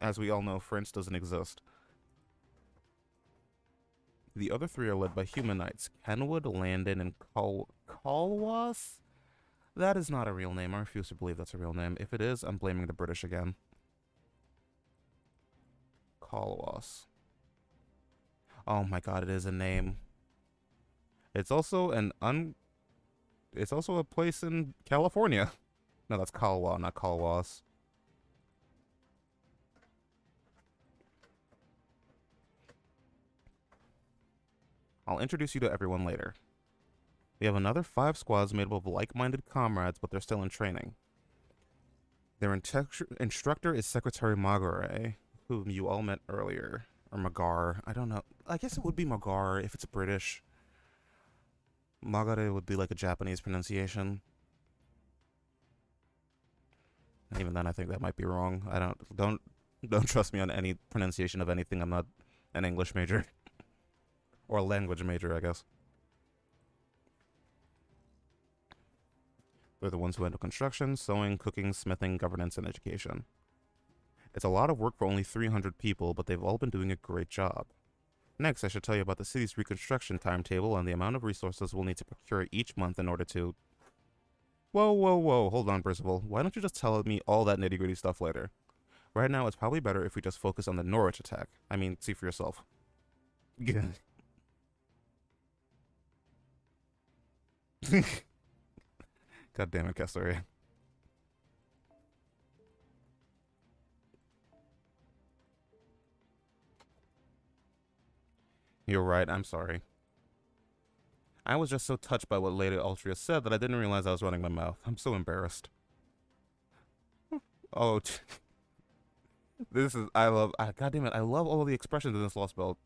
S1: as we all know, French doesn't exist. The other 3 are led by human knights, Kenwood, Landon, and Kalwas? That is not a real name. I refuse to believe that's a real name. If it is, I'm blaming the British again. Kalwas. Oh my god, it is a name. It's also it's also a place in California. No, that's Kalwa, not Kalwas. I'll introduce you to everyone later. We have another 5 squads made up of like-minded comrades, but they're still in training. Their instructor is Secretary Magare, whom you all met earlier. Or Magar. I don't know. I guess it would be Magar if it's British. Magare would be like a Japanese pronunciation. And even then, I think that might be wrong. Don't trust me on any pronunciation of anything. I'm not an English major. Or a language major, I guess. They're the ones who handle construction, sewing, cooking, smithing, governance, and education. It's a lot of work for only 300 people, but they've all been doing a great job. Next, I should tell you about the city's reconstruction timetable and the amount of resources we'll need to procure each month in order to... Whoa, hold on, Percival. Why don't you just tell me all that nitty-gritty stuff later? Right now, it's probably better if we just focus on the Norwich attack. I mean, see for yourself. God damn it, Kessler. You're right, I'm sorry. I was just so touched by what Lady Altria said that I didn't realize I was running my mouth. I'm so embarrassed. Oh, this is, God damn it, I love all of the expressions in this Lost Belt.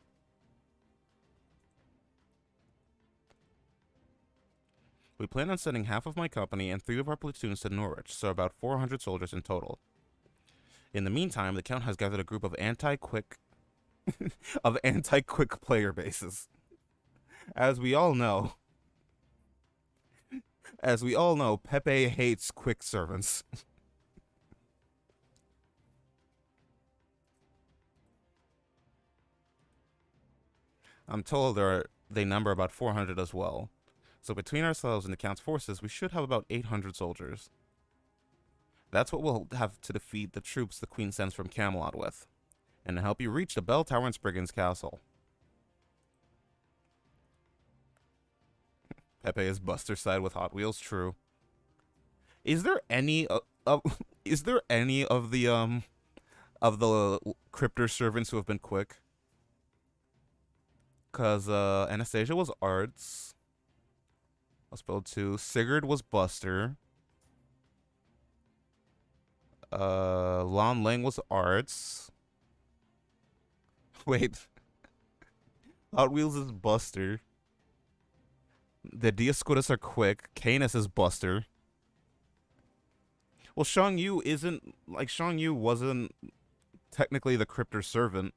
S1: We plan on sending half of my company and 3 of our platoons to Norwich, so about 400 soldiers in total. In the meantime, the Count has gathered a group of anti-quick player bases. As we all know, Pepe hates quick servants. I'm told they number about 400 as well. So between ourselves and the Count's forces, we should have about 800 soldiers. That's what we'll have to defeat the troops the Queen sends from Camelot with, and to help you reach the Bell Tower and Spriggan's Castle. Pepe is Buster's side with Hot Wheels, true. Is there any is there any of the Cryptor servants who have been quick? Cause Anastasia was Arts. I spelled 2. Sigurd was Buster. Lon Lang was Arts. Wait. Hot Wheels is Buster. The Dioscuras are quick. Canis is Buster. Well, Shang Yu isn't... Like, Shang Yu wasn't technically the Cryptor servant.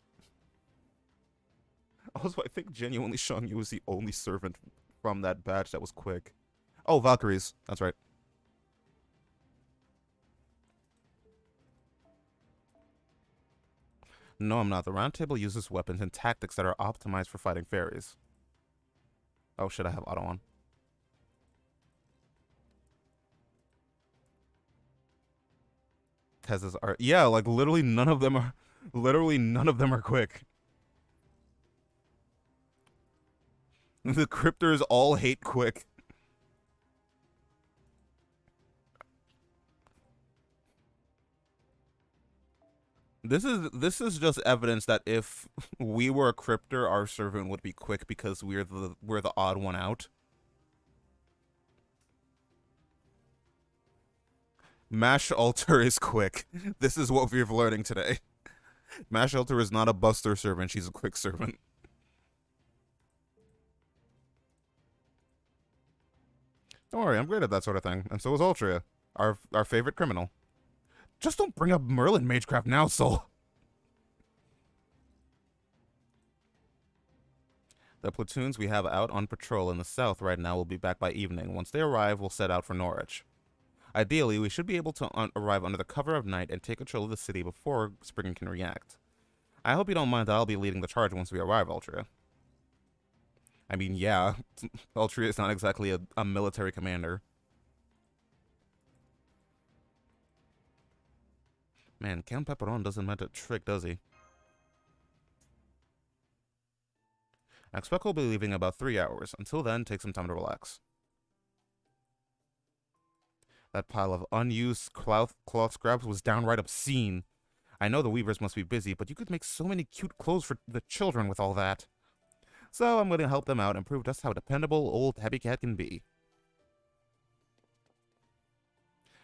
S1: Also, I think genuinely Shang Yu was the only servant from that batch that was quick. Oh, Valkyries. That's right. No, I'm not. The Round Table uses weapons and tactics that are optimized for fighting fairies. Oh, shit, I have auto on. Tez's are... Yeah, like, literally none of them are... Literally none of them are quick. The Cryptors all hate quick. This is just evidence that if we were a Cryptor, our servant would be quick because we're the odd one out. Mash Alter is quick. This is what we're learning today. Mash Alter is not a Buster servant, she's a quick servant. Don't worry, I'm great at that sort of thing, and so is Altria, our favorite criminal. Just don't bring up Merlin Magecraft now, Soul. The platoons we have out on patrol in the south right now will be back by evening. Once they arrive, we'll set out for Norwich. Ideally, we should be able to arrive under the cover of night and take control of the city before Spriggan can react. I hope you don't mind that I'll be leading the charge once we arrive, Altria. I mean, yeah, Altria is not exactly a military commander. Man, Count Pepperon doesn't meant a trick, does he? I expect we'll be leaving in about 3 hours. Until then, take some time to relax. That pile of unused cloth scraps was downright obscene. I know the weavers must be busy, but you could make so many cute clothes for the children with all that. So I'm going to help them out and prove just how dependable old Tabby Cat can be.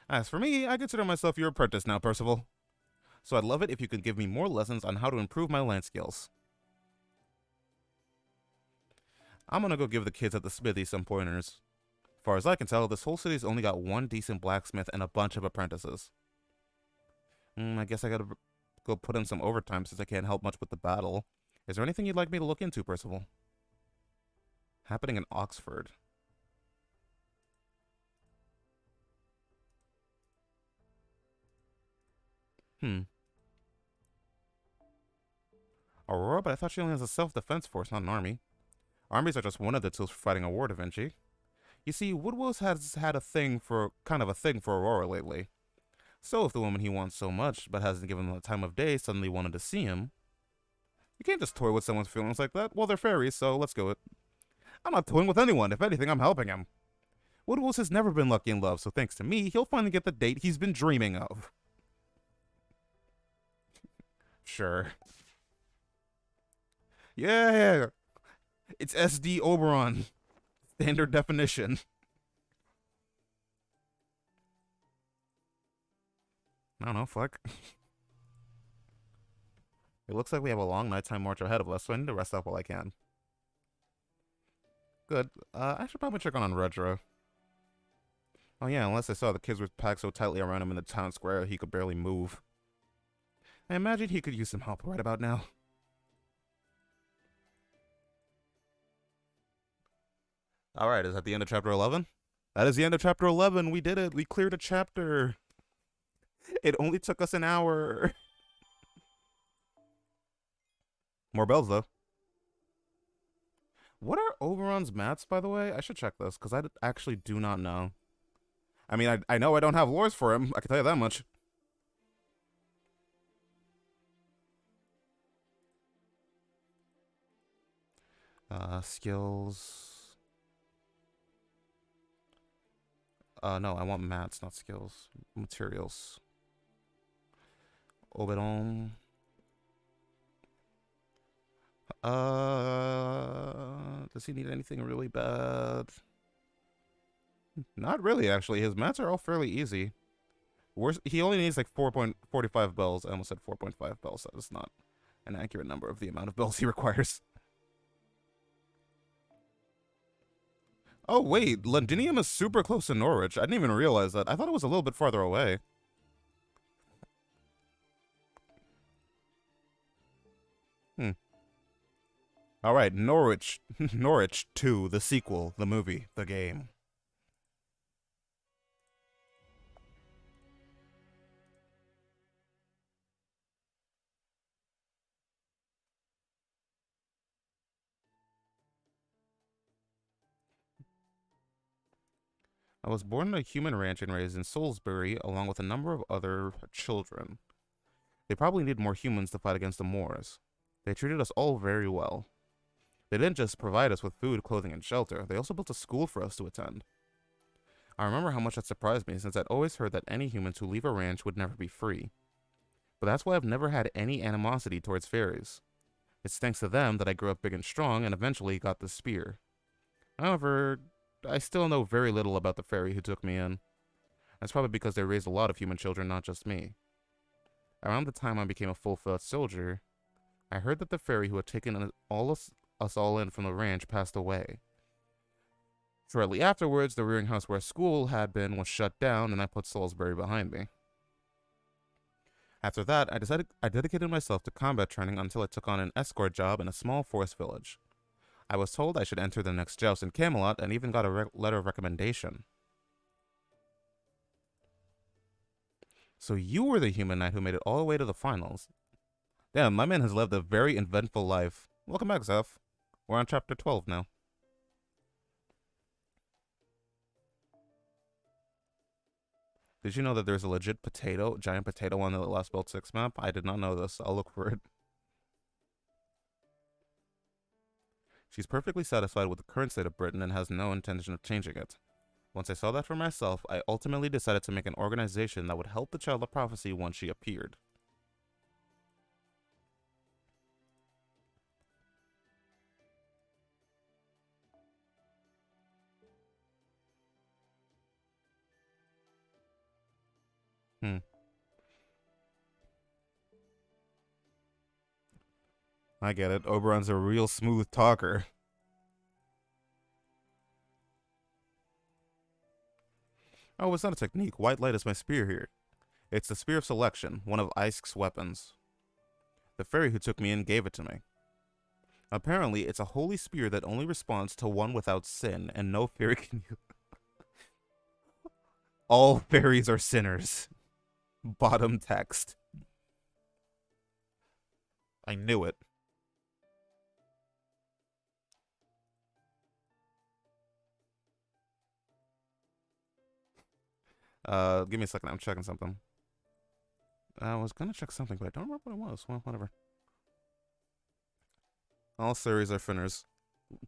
S1: As for me, I consider myself your apprentice now, Percival. So I'd love it if you could give me more lessons on how to improve my land skills. I'm gonna go give the kids at the smithy some pointers. As far as I can tell, this whole city's only got one decent blacksmith and a bunch of apprentices. I guess I gotta go put in some overtime since I can't help much with the battle. Is there anything you'd like me to look into, Percival? Happening in Oxford. Aurora, but I thought she only has a self-defense force, not an army. Armies are just one of the tools for fighting a war, Da Vinci. You see, Woodwills has had kind of a thing for Aurora lately. So if the woman he wants so much, but hasn't given him the time of day, suddenly wanted to see him, you can't just toy with someone's feelings like that. Well, they're fairies, so let's go. I'm not toying with anyone. If anything, I'm helping him. Woodwills has never been lucky in love, so thanks to me, he'll finally get the date he's been dreaming of. Sure. Yeah. It's SD Oberon. Standard definition. I don't know, fuck. It looks like we have a long nighttime march ahead of us, so I need to rest up while I can. Good. I should probably check on Rudra. Oh yeah, unless I saw the kids were packed so tightly around him in the town square he could barely move. I imagine he could use some help right about now. Alright, is that the end of chapter 11? That is the end of chapter 11. We did it. We cleared a chapter. It only took us an hour. More bells, though. What are Oberon's mats, by the way? I should check this, because I actually do not know. I mean, I know I don't have lores for him. I can tell you that much. Skills. No, I want mats, not skills. Materials. Oberon. Does he need anything really bad? Not really, actually. His mats are all fairly easy. He only needs like 4.45 bells. I almost said 4.5 bells. That is not an accurate number of the amount of bells he requires. Oh, wait. Londinium is super close to Norwich. I didn't even realize that. I thought it was a little bit farther away. All right, Norwich 2, the sequel, the movie, the game. I was born in a human ranch and raised in Salisbury, along with a number of other children. They probably need more humans to fight against the Moors. They treated us all very well. They didn't just provide us with food, clothing, and shelter, they also built a school for us to attend. I remember how much that surprised me, since I'd always heard that any humans who leave a ranch would never be free. But that's why I've never had any animosity towards fairies. It's thanks to them that I grew up big and strong and eventually got the spear. However, I still know very little about the fairy who took me in. That's probably because they raised a lot of human children, not just me. Around the time I became a full-fledged soldier, I heard that the fairy who had taken us all in from the ranch passed away. Shortly afterwards, the rearing house where school had been was shut down, and I put Salisbury behind me. After that, I dedicated myself to combat training until I took on an escort job in a small forest village. I was told I should enter the next joust in Camelot, and even got a letter of recommendation. So you were the human knight who made it all the way to the finals. Damn, my man has lived a very eventful life. Welcome back, Zeph. We're on chapter 12 now. Did you know that there's a legit giant potato on the Lost Belt 6 map? I did not know this. I'll look for it. She's perfectly satisfied with the current state of Britain and has no intention of changing it. Once I saw that for myself, I ultimately decided to make an organization that would help the Child of Prophecy once she appeared. Hmm. I get it. Oberon's a real smooth talker. Oh, it's not a technique. White light is my spear here. It's the Spear of Selection, one of Isk's weapons. The fairy who took me in gave it to me. Apparently, it's a holy spear that only responds to one without sin, and no fairy can use. All fairies are sinners. Bottom text. I knew it. Give me a second. I'm checking something. I was gonna check something, but I don't remember what it was. Well, whatever. All fairies are finners.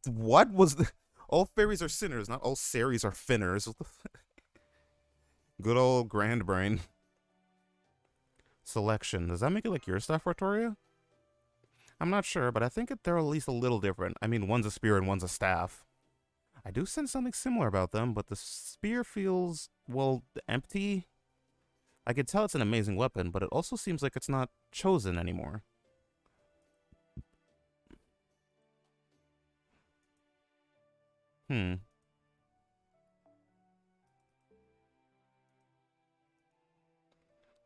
S1: What was the... All fairies are sinners, not all fairies are finners. Good old grand brain. Selection. Does that make it like your stuff, Artoria? I'm not sure, but I think they're at least a little different. I mean, one's a spear and one's a staff. I do sense something similar about them, but the spear feels, well, empty. I could tell it's an amazing weapon, but it also seems like it's not chosen anymore. Hmm.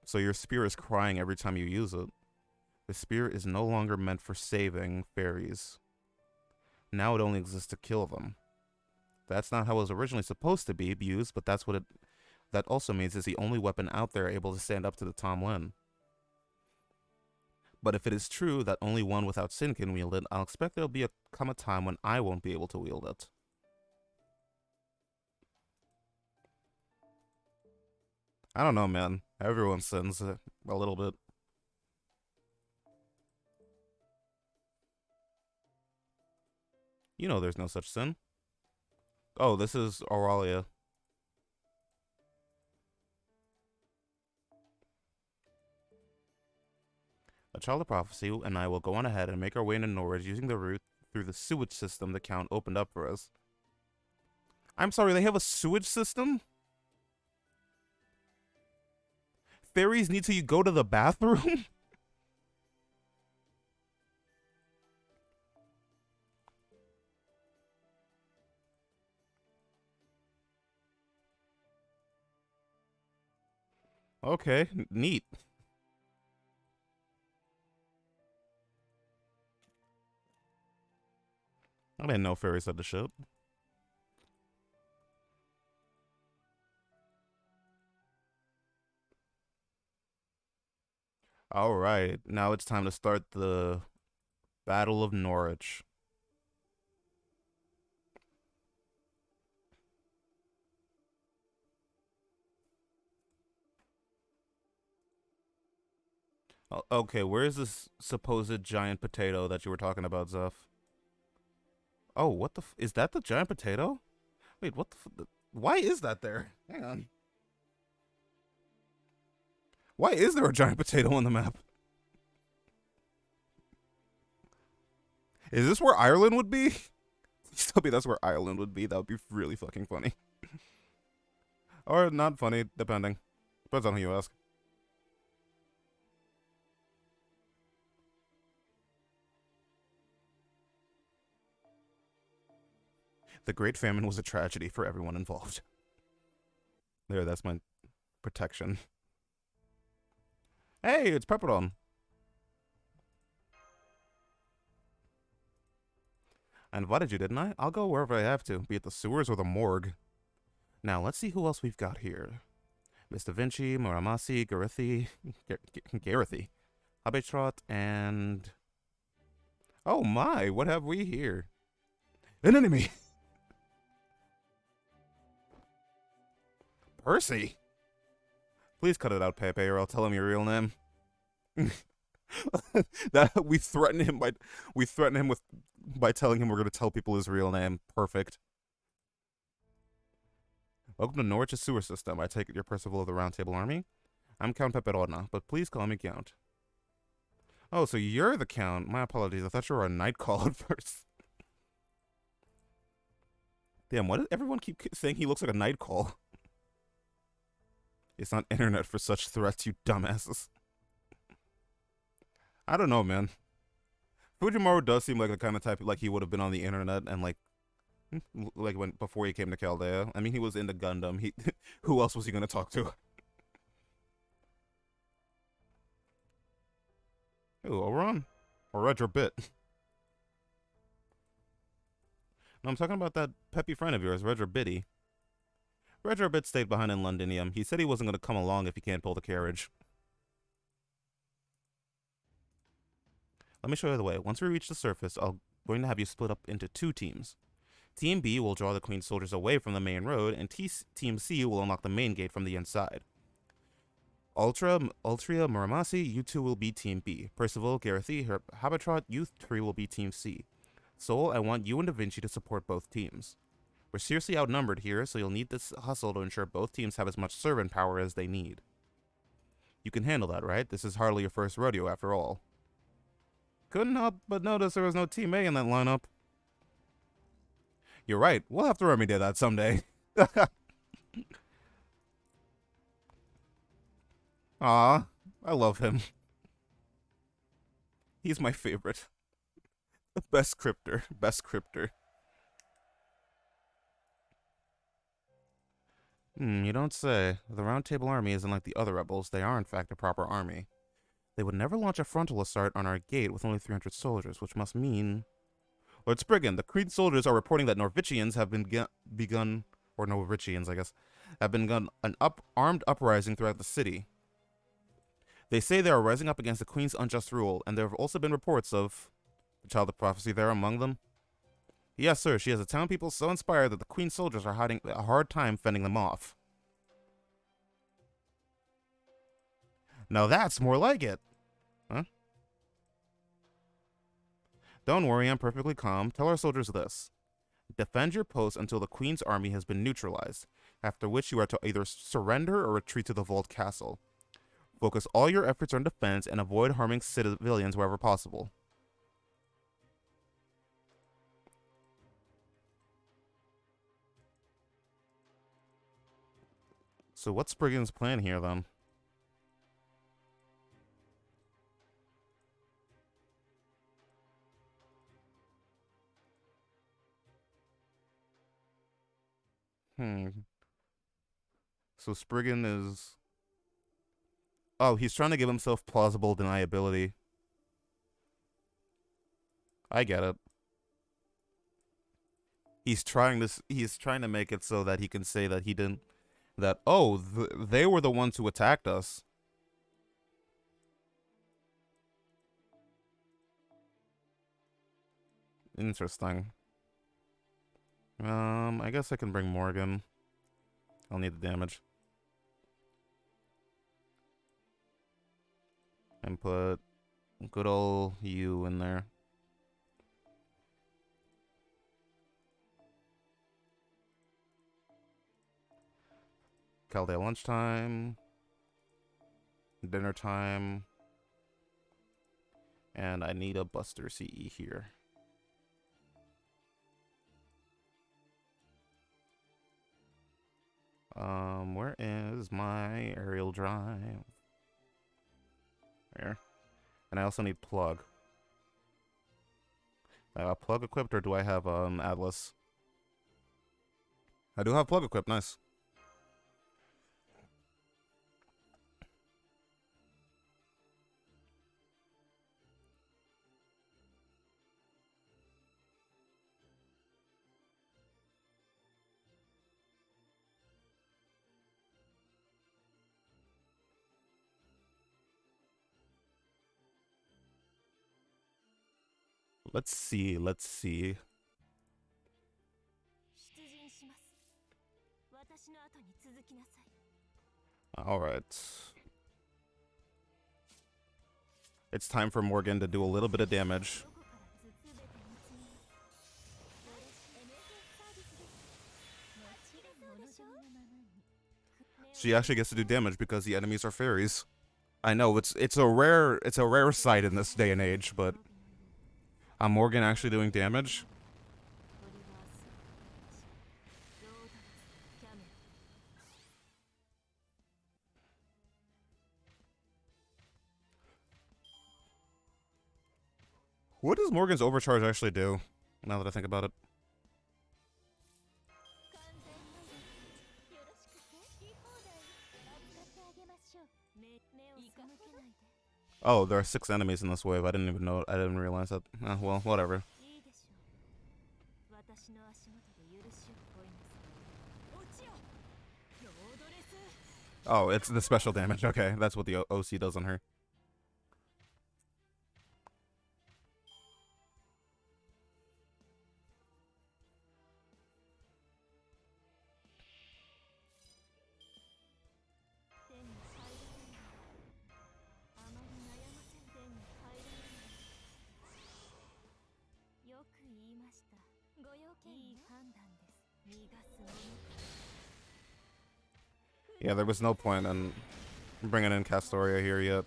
S1: So your spear is crying every time you use it. The spear is no longer meant for saving fairies. Now it only exists to kill them. That's not how it was originally supposed to be used, but that's what it... That also means it's the only weapon out there able to stand up to the Tom Lin. But if it is true that only one without sin can wield it, I'll expect there'll come a time when I won't be able to wield it. I don't know, man. Everyone sins a little bit. You know there's no such sin. Oh, this is Auralia. A Child of Prophecy and I will go on ahead and make our way into Norwich using the route through the sewage system the Count opened up for us. I'm sorry, they have a sewage system? Fairies need to go to the bathroom? Okay, neat. I didn't know fairies had the ship. Alright, now it's time to start the Battle of Norwich. Okay, where's this supposed giant potato that you were talking about, Zuff? Oh, what the is that the giant potato? Wait, what the why is that there? Hang on. Why is there a giant potato on the map? Is this where Ireland would be? Please tell me that's where Ireland would be. That would be really fucking funny. Or not funny, depending. Depends on who you ask. The Great Famine was a tragedy for everyone involved. There, that's my protection. Hey, it's Pepperon. I invited you, didn't I? I'll go wherever I have to, be it the sewers or the morgue. Now, let's see who else we've got here. Mr. Vinci, Muramasi, Garethi, Garethi, Habetrot, and... Oh my, what have we here? An enemy! Percy! Please cut it out, Pepe, or I'll tell him your real name. That we threaten him with by telling him we're going to tell people his real name. Perfect. Welcome to Norwich's sewer system. I take it you're Percival of the Round Table Army? I'm Count Peperona, but please call me Count. Oh, so you're the Count. My apologies. I thought you were a night call at first. Damn, why does everyone keep saying he looks like a night call? It's not internet for such threats, you dumbasses. I don't know, man. Fujimaru does seem like the kind of type like he would have been on the internet and like when before he came to Chaldea. I mean, he was into Gundam. He who else was he gonna talk to? Ooh, Oron or Redra Bit. No, I'm talking about that peppy friend of yours, Redra Bitty. Redra Bit stayed behind in Londinium. He said he wasn't gonna come along if he can't pull the carriage. Let me show you the way. Once we reach the surface, I'm going to have you split up into 2 teams. Team B will draw the Queen's soldiers away from the main road, and Team C will unlock the main gate from the inside. Ultria, Muramasi, you 2 will be Team B. Percival, Garethy, Habitrot, you 3 will be Team C. Soul, I want you and Da Vinci to support both teams. We're seriously outnumbered here, so you'll need this hustle to ensure both teams have as much servant power as they need. You can handle that, right? This is hardly your first rodeo after all. Couldn't help but notice there was no Team A in that lineup. You're right. We'll have to remedy that someday. Aw, I love him. He's my favorite. The best crypter. Best crypter. You don't say. The Round Table Army isn't like the other rebels. They are, in fact, a proper army. They would never launch a frontal assault on our gate with only 300 soldiers, which must mean... Lord Spriggan, the Creed soldiers are reporting that Norvichians have begun, or Norvichians, I guess, have begun an armed uprising throughout the city. They say they are rising up against the Queen's unjust rule, and there have also been reports of the Child of Prophecy there among them. Yes, sir, she has the town people so inspired that the Queen's soldiers are having a hard time fending them off. Now that's more like it. Huh? Don't worry, I'm perfectly calm. Tell our soldiers this. Defend your post until the Queen's army has been neutralized, after which you are to either surrender or retreat to the Vault Castle. Focus all your efforts on defense and avoid harming civilians wherever possible. So what's Spriggan's plan here, then? So Spriggan is... Oh, he's trying to give himself plausible deniability. I get it. He's trying to make it so that he can say that he didn't... That, oh, they were the ones who attacked us. Interesting. I guess I can bring Morgan. I'll need the damage. And put good old you in there. Chaldea lunchtime. Dinner time. And I need a Buster CE here. Where is my aerial drive? There. And I also need plug. Plug equipped, or do I have Atlas? I do have plug equipped, nice. Let's see, let's see. Alright. It's time for Morgan to do a little bit of damage. she actually gets to do damage because the enemies are fairies. I know it's a rare sight in this day and age, but Morgan actually doing damage. What does Morgan's overcharge actually do? Now that I think about it. Oh, there are 6 enemies in this wave. I didn't even know. I didn't realize that. Well, whatever. Oh, it's the special damage. Okay, that's what the OC does on her. Yeah, there was no point in bringing in Castoria here yet.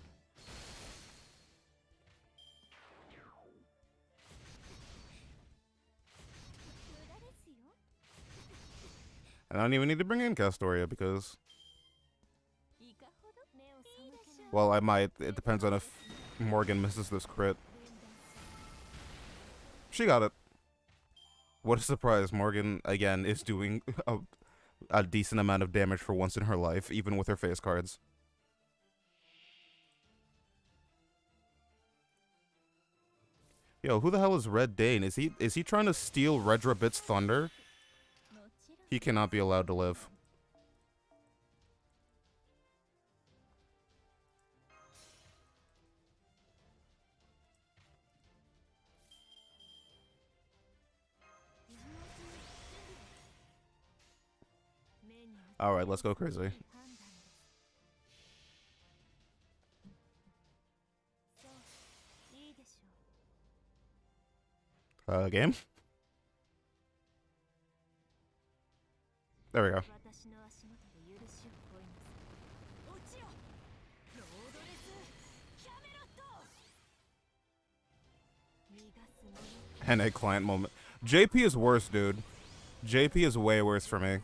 S1: And I don't even need to bring in Castoria because... Well, I might. It depends on if Morgan misses this crit. She got it. What a surprise. Morgan, again, is doing a decent amount of damage for once in her life, even with her face cards. Yo, who the hell is Red Dane? Is he trying to steal Redrabit's thunder? He cannot be allowed to live. Alright, let's go crazy. Game? There we go. And a client moment. JP is worse, dude. JP is way worse for me.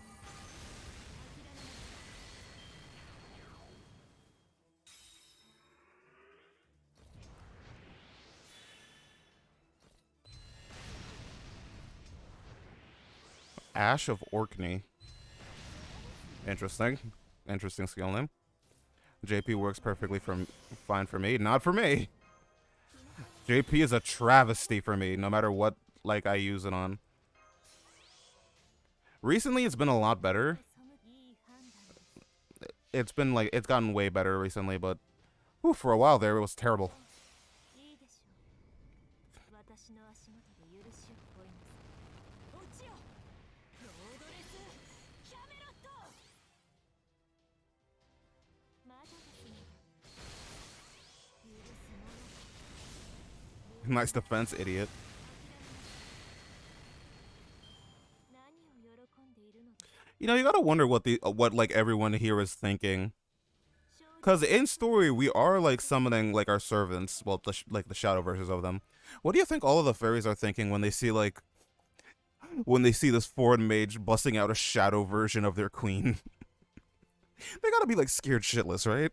S1: Ash of Orkney. Interesting. Interesting skill name. JP works perfectly fine for me. Not for me. JP is a travesty for me, no matter what I use it on. Recently, it's been a lot better. It's been it's gotten way better recently, but whew, for a while there, it was terrible. Nice defense, idiot. You know, you gotta wonder what everyone here is thinking. Cause in story, we are summoning our servants, well, the shadow versions of them. What do you think all of the fairies are thinking when they see this foreign mage busting out a shadow version of their queen? They gotta be scared shitless, right?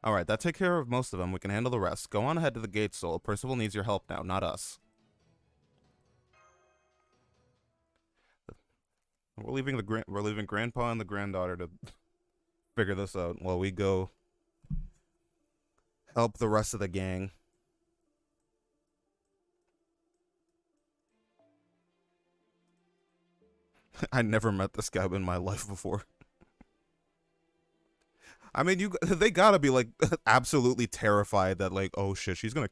S1: Alright, that take care of most of them. We can handle the rest. Go on ahead to the gate, Soul. Percival needs your help now, not us. We're leaving Grandpa and the granddaughter to figure this out while we go help the rest of the gang. I never met this guy in my life before. I mean, they gotta be absolutely terrified that oh shit, she's gonna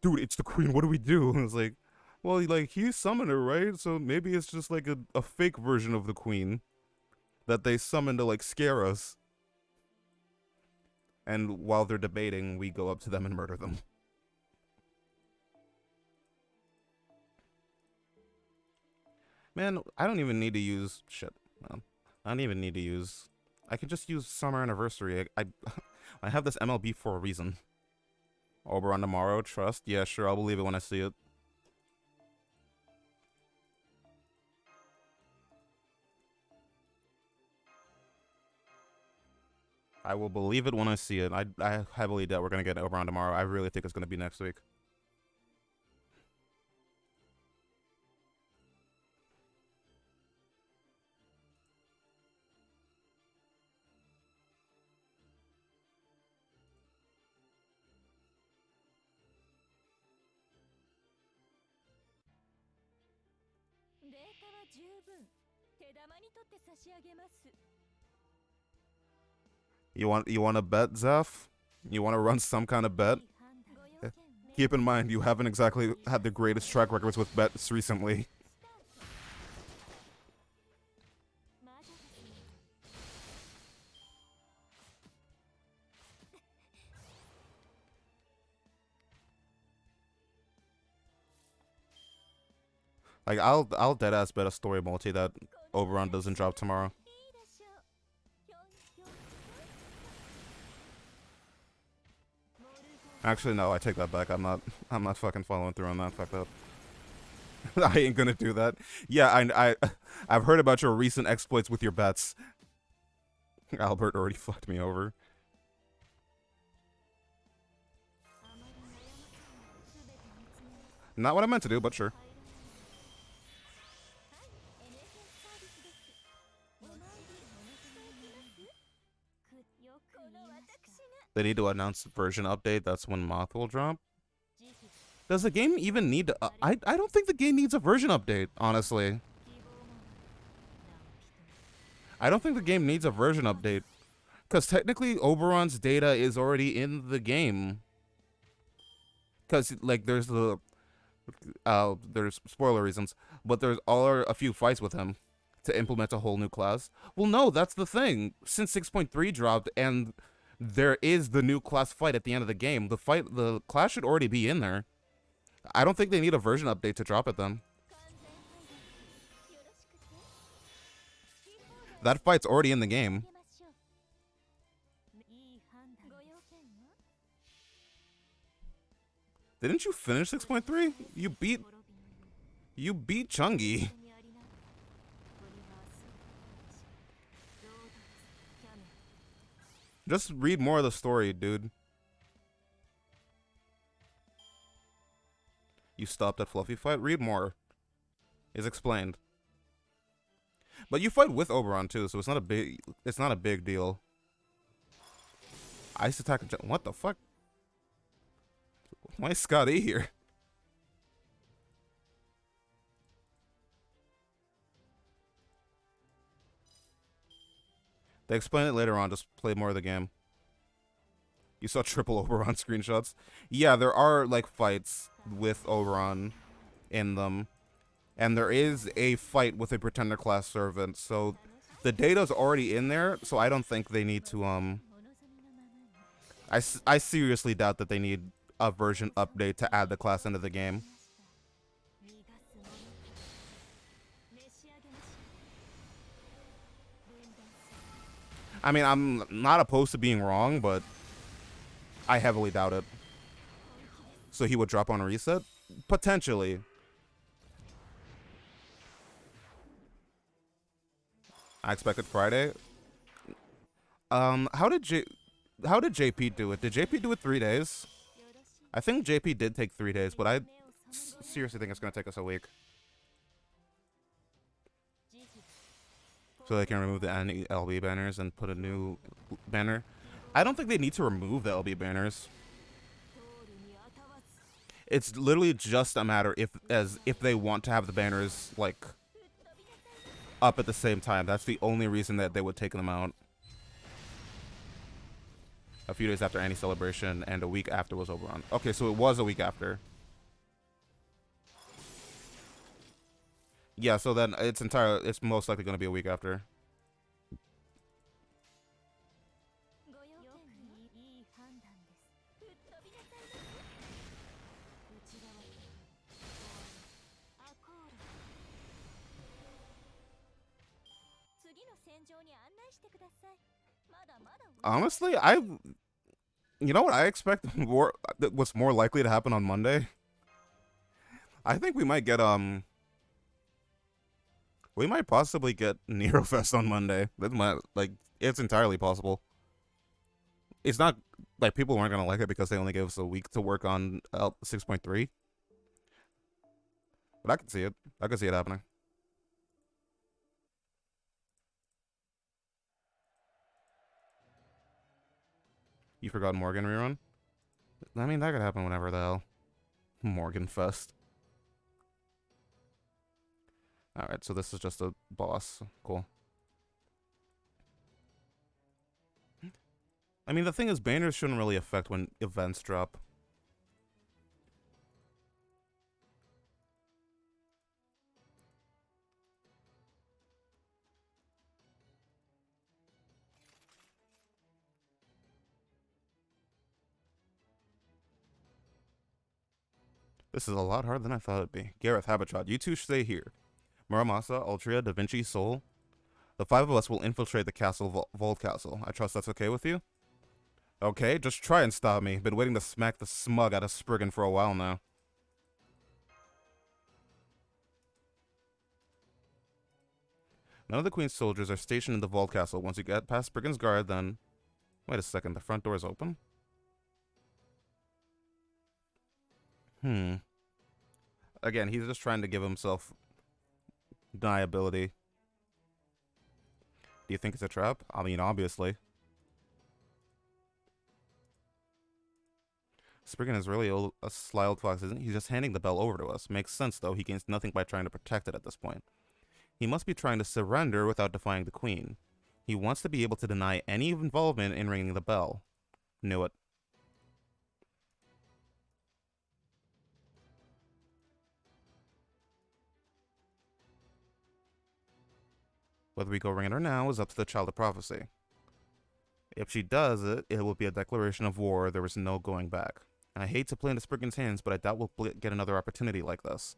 S1: dude, it's the queen, what do we do? And it's well, he summoned her, right? So maybe it's just a fake version of the queen that they summoned to scare us. And while they're debating, we go up to them and murder them. Man, I don't even need to use shit. Man. I don't even need to use. I can just use Summer Anniversary. I have this MLB for a reason. Oberon tomorrow, trust. Yeah, sure, I'll believe it when I see it. I will believe it when I see it. I heavily doubt we're gonna get Oberon tomorrow. I really think it's gonna be next week. You want to bet, Zeph? You want to run some kind of bet? Keep in mind, you haven't exactly had the greatest track records with bets recently. Like, I'll deadass bet a story multi that Oberon doesn't drop tomorrow. Actually, no, I take that back. I'm not fucking following through on that. Fuck that. I ain't gonna do that. Yeah, I've heard about your recent exploits with your bets. Albert already fucked me over. Not what I meant to do, but sure. They need to announce the version update. That's when Moth will drop. Does the game even need to... I don't think the game needs a version update, honestly. I don't think the game needs a version update. Because technically, Oberon's data is already in the game. Because, like, there's the... there's spoiler reasons. But there's a few fights with him to implement a whole new class. Well, no, that's the thing. Since 6.3 dropped and there is the new class fight at the end of the game, the class should already be in there. I don't think they need a version update to drop it then. That fight's already in the game. Didn't you finish 6.3? You beat Chungi. Just read more of the story, dude. You stopped at Fluffy fight? Read more. It's explained. But you fight with Oberon too, so it's not a big deal. Ice attack. What the fuck? Why is Scott E here? They explain it later on. Just play more of the game. You saw triple Oberon screenshots. Yeah, there are like fights with Oberon in them. And there is a fight with a Pretender class servant. So the data's already in there, so I don't think they need to I seriously doubt that they need a version update to add the class into the game. I mean, I'm not opposed to being wrong, but I heavily doubt it. So he would drop on a reset? Potentially. I expected Friday. How did JP do it? Did JP do it 3 days? I think JP did take 3 days, but I seriously think it's gonna take us a week. So they can remove the LB banners and put a new banner. I don't think they need to remove the LB banners. It's literally just a matter if they want to have the banners like up at the same time. That's the only reason that they would take them out. A few days after any celebration and a week after was Oberon. Okay, so it was a week after. Yeah, so then it's most likely going to be a week after. Honestly, you know what I expect what's more likely to happen on Monday? I think we might possibly get Nerofest on Monday. That might, like, it's entirely possible. It's not like people weren't gonna like it because they only gave us a week to work on 6.3. But I can see it. I can see it happening. You forgot Morgan rerun? I mean, that could happen whenever the hell. Morgan Fest. Alright, so this is just a boss. Cool. I mean, the thing is, banners shouldn't really affect when events drop. This is a lot harder than I thought it'd be. Gareth, Habitrod, you two stay here. Muramasa, Altria, Da Vinci, Soul. The five of us will infiltrate the castle, Vault Castle. I trust that's okay with you? Okay, just try and stop me. Been waiting to smack the smug out of Spriggan for a while now. None of the Queen's soldiers are stationed in the Vault Castle. Once you get past Spriggan's guard, then... Wait a second, the front door is open? Again, he's just trying to give himself deniability. Do you think it's a trap? I mean, obviously. Spriggan is really a sly old fox, isn't he? He's just handing the bell over to us. Makes sense, though. He gains nothing by trying to protect it at this point. He must be trying to surrender without defying the Queen. He wants to be able to deny any involvement in ringing the bell. Knew it. Whether we go ring it or now is up to the Child of Prophecy. If she does it, it will be a declaration of war. There is no going back. I hate to play into Spriggan's hands, but I doubt we'll get another opportunity like this.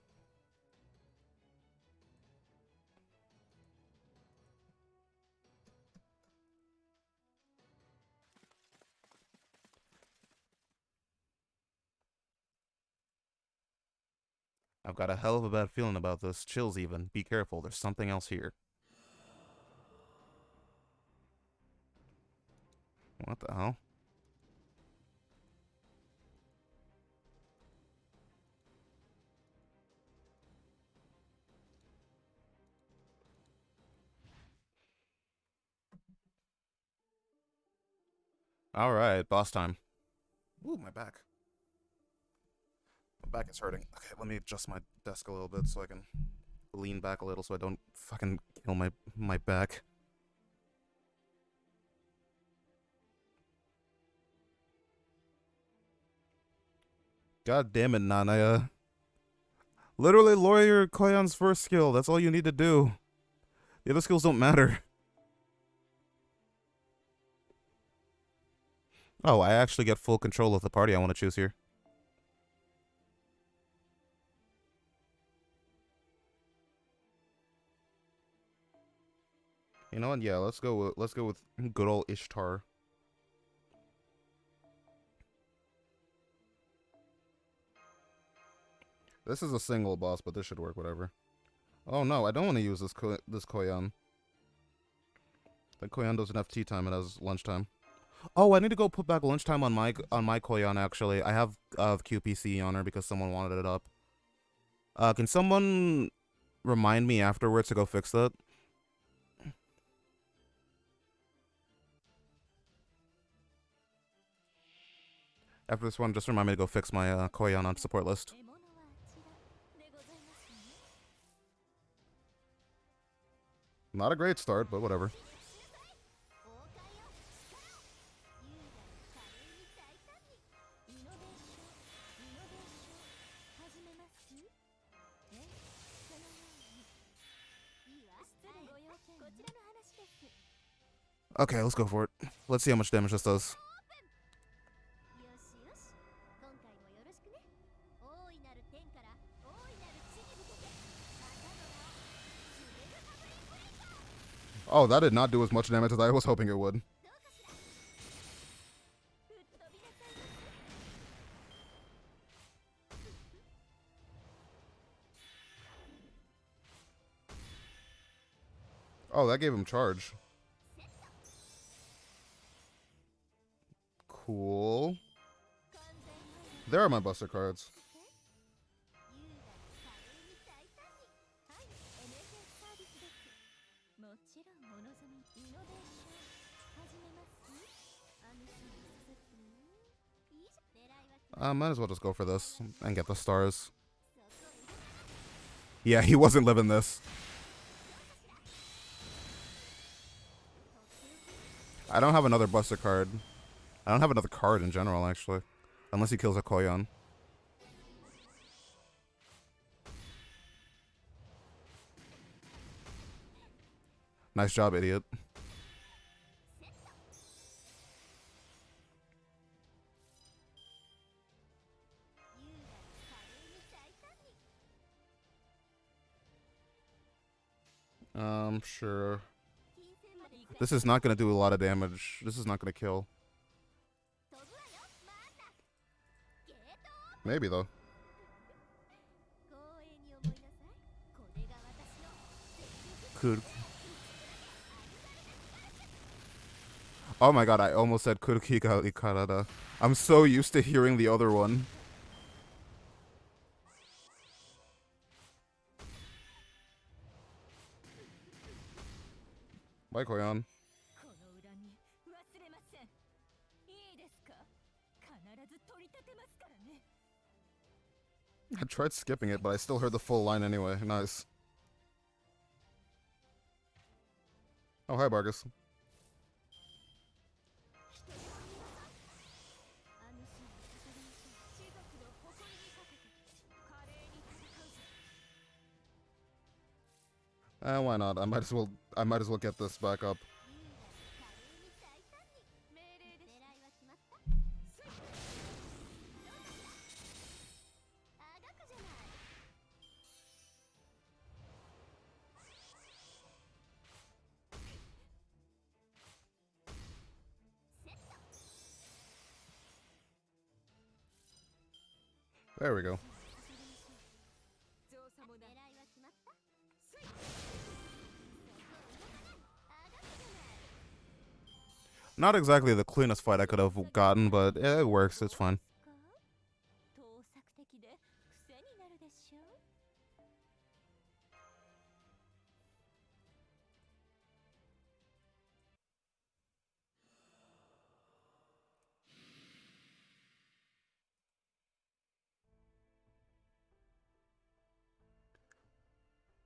S1: I've got a hell of a bad feeling about this. Chills even. Be careful, there's something else here. What the hell? Alright, boss time. Ooh, my back. My back is hurting. Okay, let me adjust my desk a little bit so I can lean back a little so I don't fucking kill my back. God damn it, Nanaya. Literally Lawyer Koyan's first skill. That's all you need to do. The other skills don't matter. Oh, I actually get full control of the party I want to choose here. You know what? Yeah, let's go with good old Ishtar. This is a single boss, but this should work, whatever. Oh no, I don't want to use this Koyan. That Koyan doesn't have tea time, it has lunchtime. Oh, I need to go put back lunchtime on my Koyan, actually. I have QPC on her because someone wanted it up. Can someone remind me afterwards to go fix that? After this one, just remind me to go fix my Koyan on support list. Not a great start, but whatever. Okay, let's go for it. Let's see how much damage this does. Oh, that did not do as much damage as I was hoping it would. Oh, that gave him charge. Cool. There are my buster cards. Might as well just go for this and get the stars. Yeah, he wasn't living this. I don't have another buster card. I don't have another card in general, actually. Unless he kills a Koyon. Nice job, idiot. Sure. This is not going to do a lot of damage. This is not going to kill. Maybe, though. Could. Oh my god, I almost said Kurukika Ikarada. I'm so used to hearing the other one. Bye, Koyon. I tried skipping it, but I still heard the full line anyway. Nice. Oh, hi, Bargus. Why not? I might as well get this back up. There we go. Not exactly the cleanest fight I could have gotten, but it works. It's fine.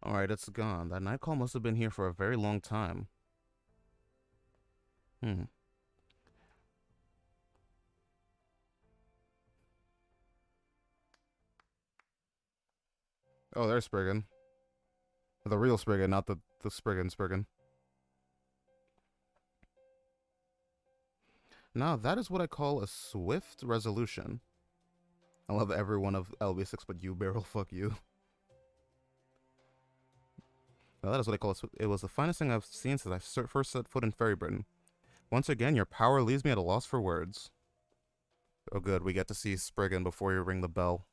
S1: Alright, it's gone. That Nightcall must have been here for a very long time. Oh, there's Spriggan. The real Spriggan, not the Spriggan. Now, that is what I call a swift resolution. I love every one of LB6 but you, Beryl. Fuck you. Now, that is what I call it. It was the finest thing I've seen since I first set foot in Fairy Britain. Once again, your power leaves me at a loss for words. Oh good, we get to see Spriggan before you ring the bell.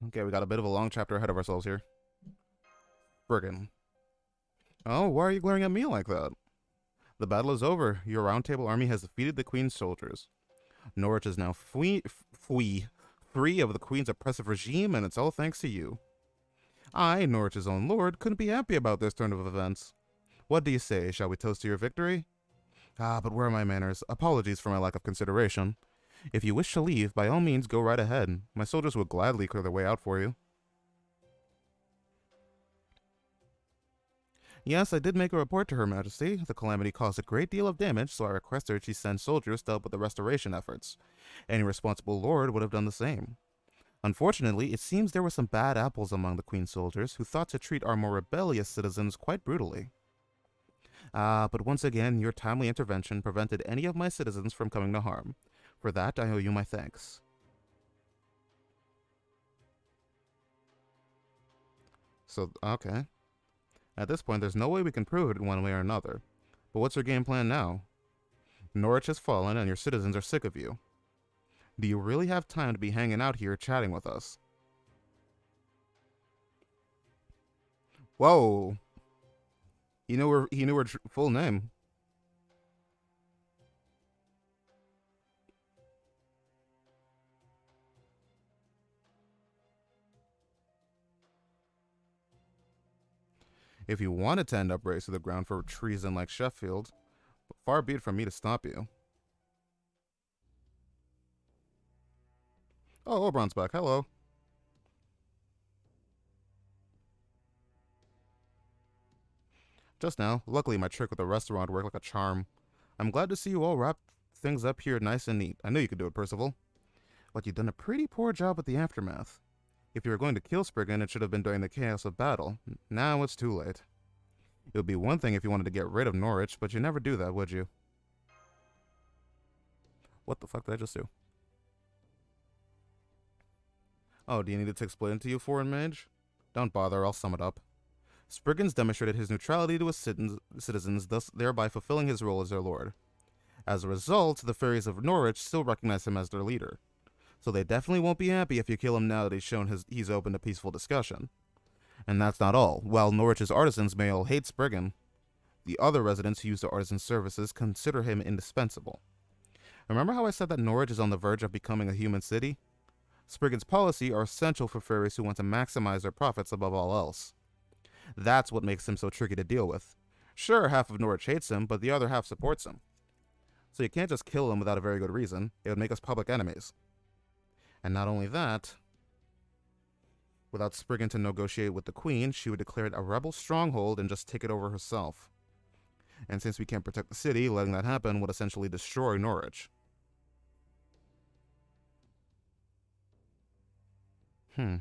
S1: Okay, we got a bit of a long chapter ahead of ourselves here. Spriggan. Oh, why are you glaring at me like that? The battle is over. Your Round Table army has defeated the Queen's soldiers. Norwich is now free of the Queen's oppressive regime, and it's all thanks to you. I, Norwich's own lord, couldn't be happy about this turn of events. What do you say? Shall we toast to your victory? Ah, but where are my manners? Apologies for my lack of consideration. If you wish to leave, by all means go right ahead. My soldiers will gladly clear their way out for you. Yes, I did make a report to Her Majesty. The calamity caused a great deal of damage, so I requested she send soldiers to help with the restoration efforts. Any responsible lord would have done the same. Unfortunately, it seems there were some bad apples among the Queen's soldiers who thought to treat our more rebellious citizens quite brutally. But once again, your timely intervention prevented any of my citizens from coming to harm. For that, I owe you my thanks. So, okay. At this point, there's no way we can prove it one way or another. But what's your game plan now? Norwich has fallen and your citizens are sick of you. Do you really have time to be hanging out here chatting with us? Whoa! He knew her full name. If you wanted to end up raised to the ground for treason like Sheffield, far be it from me to stop you. Oh, Oberon's back. Hello. Just now, luckily my trick with the restaurant worked like a charm. I'm glad to see you all wrap things up here nice and neat. I knew you could do it, Percival. But you've done a pretty poor job with the aftermath. If you were going to kill Spriggan, it should have been during the chaos of battle. Now it's too late. It would be one thing if you wanted to get rid of Norwich, but you never do that, would you? What the fuck did I just do? Oh, do you need it to explain it to you, foreign mage? Don't bother, I'll sum it up. Spriggan's demonstrated his neutrality to his citizens, thus thereby fulfilling his role as their lord. As a result, the fairies of Norwich still recognize him as their leader. So they definitely won't be happy if you kill him now that he's open to peaceful discussion. And that's not all. While Norwich's artisans may all hate Spriggan, the other residents who use the artisan's services consider him indispensable. Remember how I said that Norwich is on the verge of becoming a human city? Spriggan's policy are essential for fairies who want to maximize their profits above all else. That's what makes him so tricky to deal with. Sure, half of Norwich hates him, but the other half supports him. So you can't just kill him without a very good reason. It would make us public enemies. And not only that, without Spriggan to negotiate with the Queen, she would declare it a rebel stronghold and just take it over herself. And since we can't protect the city, letting that happen would essentially destroy Norwich. You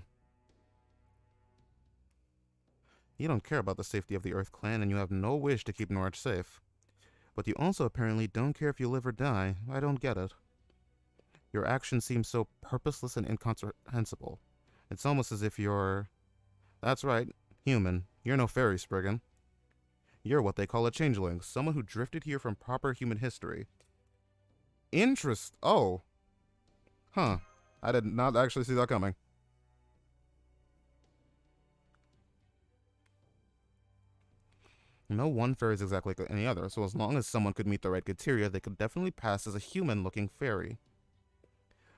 S1: don't care about the safety of the Earth Clan, and you have no wish to keep Norwich safe. But you also apparently don't care if you live or die. I don't get it. Your actions seem so purposeless and incomprehensible. It's almost as if you're... That's right, human. You're no fairy, Spriggan. You're what they call a changeling, someone who drifted here from proper human history. Oh. Huh. I did not actually see that coming. No one fairy is exactly like any other, so as long as someone could meet the right criteria, they could definitely pass as a human-looking fairy.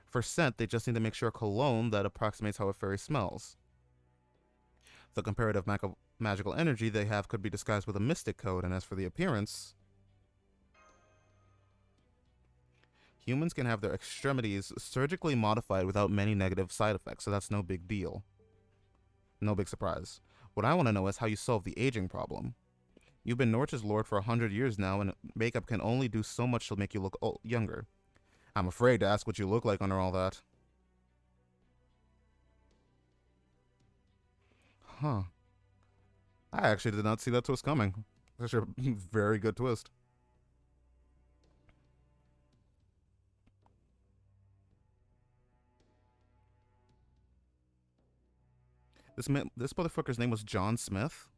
S1: For scent, they just need to make sure a cologne that approximates how a fairy smells. The comparative magical energy they have could be disguised with a mystic code, and as for the appearance... Humans can have their extremities surgically modified without many negative side effects, so that's no big deal. No big surprise. What I want to know is how you solve the aging problem. You've been Norwich's lord for 100 years now, and makeup can only do so much to make you look younger. I'm afraid to ask what you look like under all that. Huh. I actually did not see that twist coming. That's a very good twist. This motherfucker's name was John Smith?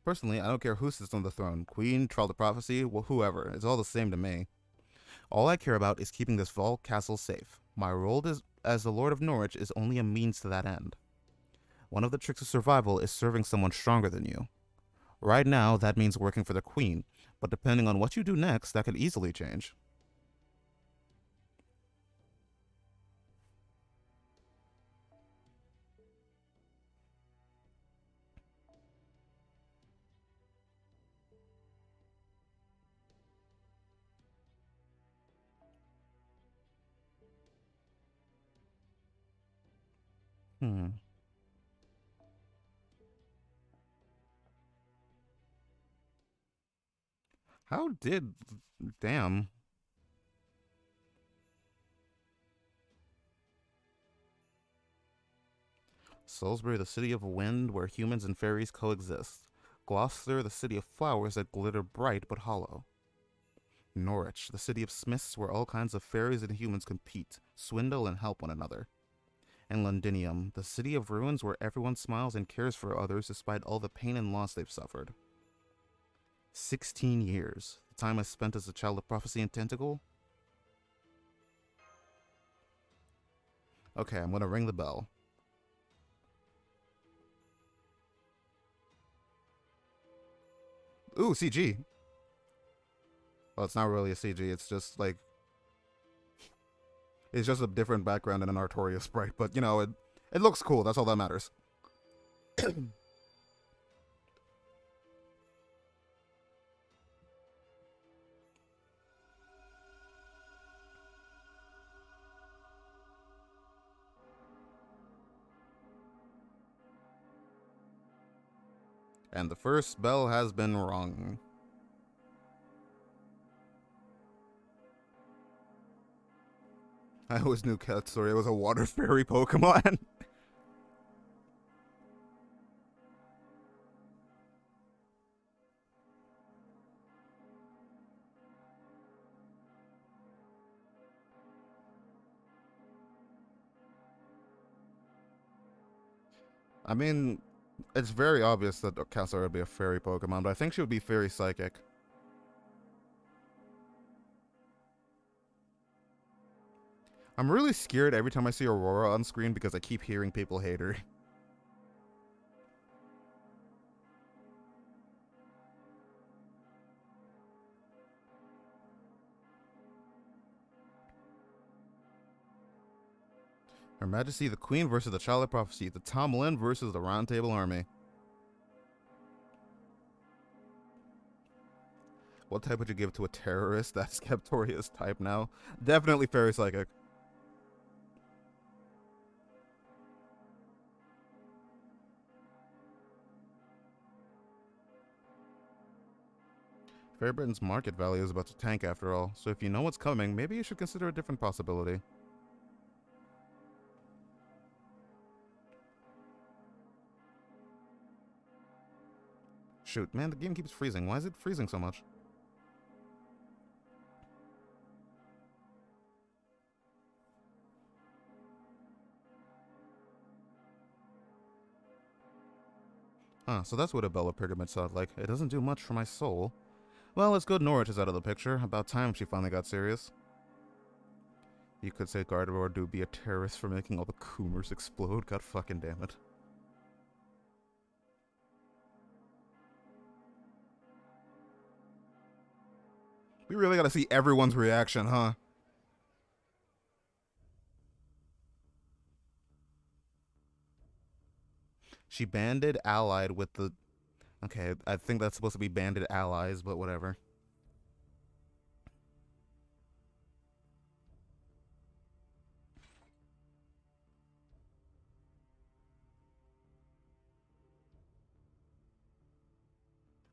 S1: Personally, I don't care who sits on the throne. Queen, Trial of Prophecy, well, whoever. It's all the same to me. All I care about is keeping this Vault Castle safe. My role as the Lord of Norwich is only a means to that end. One of the tricks of survival is serving someone stronger than you. Right now, that means working for the Queen, but depending on what you do next, that could easily change. Hmm. How did... Damn. Salisbury, the city of wind where humans and fairies coexist. Gloucester, the city of flowers that glitter bright but hollow. Norwich, the city of smiths where all kinds of fairies and humans compete, swindle, and help one another. And Londinium, the city of ruins where everyone smiles and cares for others despite all the pain and loss they've suffered. 16 years, the time I spent as a child of prophecy and tentacle. Okay, I'm gonna ring the bell. Ooh, CG. Well, it's not really a CG, it's just like... It's just a different background and an Artorias sprite, but you know, it looks cool, that's all that matters. And the first bell has been rung. I always knew Katsuri was a water fairy Pokemon. I mean, it's very obvious that Katsuri would be a fairy Pokemon, but I think she would be fairy psychic. I'm really scared every time I see Aurora on screen because I keep hearing people hate her. Her Majesty the Queen versus the Child of Prophecy, the Tom Lin versus the Round Table Army. What type would you give to a terrorist? That's Skeptoria's type now. Definitely fairy psychic. Fairbritain's market value is about to tank after all, so if you know what's coming, maybe you should consider a different possibility. Shoot, man, the game keeps freezing. Why is it freezing so much? Huh, so that's what a Bella Pyramid sounded like. It doesn't do much for my soul. Well, it's good Norwich is out of the picture. About time she finally got serious. You could say Gardevoir would be a terrorist for making all the Coomers explode. God fucking damn it. We really gotta see everyone's reaction, huh? She banded allied with the... Okay, I think that's supposed to be banded allies, but whatever.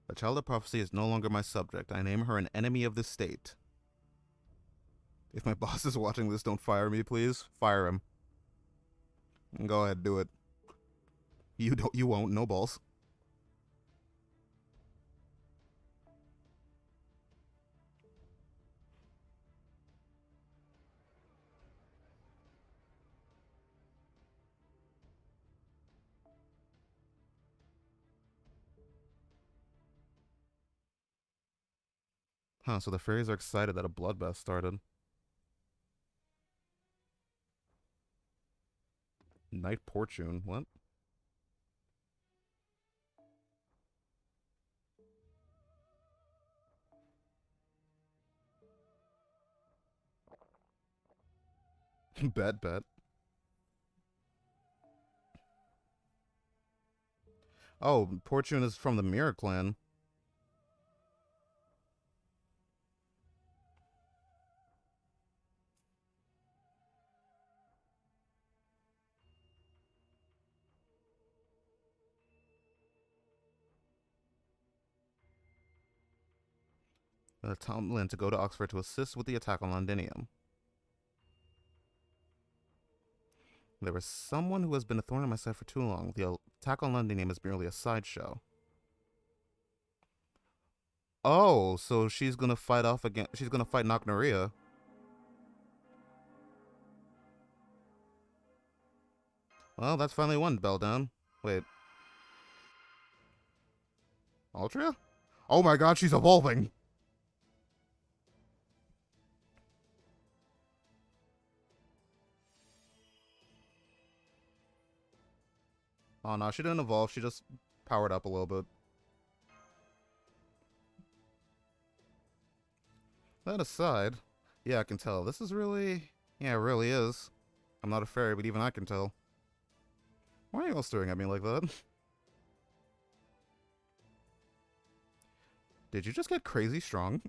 S1: The Child of Prophecy is no longer my subject. I name her an enemy of the state. If my boss is watching this, don't fire me, please. Fire him. Go ahead, do it. You won't, no balls. Huh, so the fairies are excited that a bloodbath started. Night Fortune, what? Bet. Oh, Fortune is from the Mirror Clan. Tom Lynn to go to Oxford to assist with the attack on Londinium. There is someone who has been a thorn in my side for too long. The attack on Londinium is merely a sideshow. Oh, so she's gonna fight off again. She's gonna fight Knocknaria. Well, that's finally one bell down. Wait. Altria? Oh my god, she's evolving! Oh no, she didn't evolve. She just powered up a little bit. That aside, yeah, I can tell. This is really... Yeah, it really is. I'm not a fairy, but even I can tell. Why are you all staring at me like that? Did you just get crazy strong?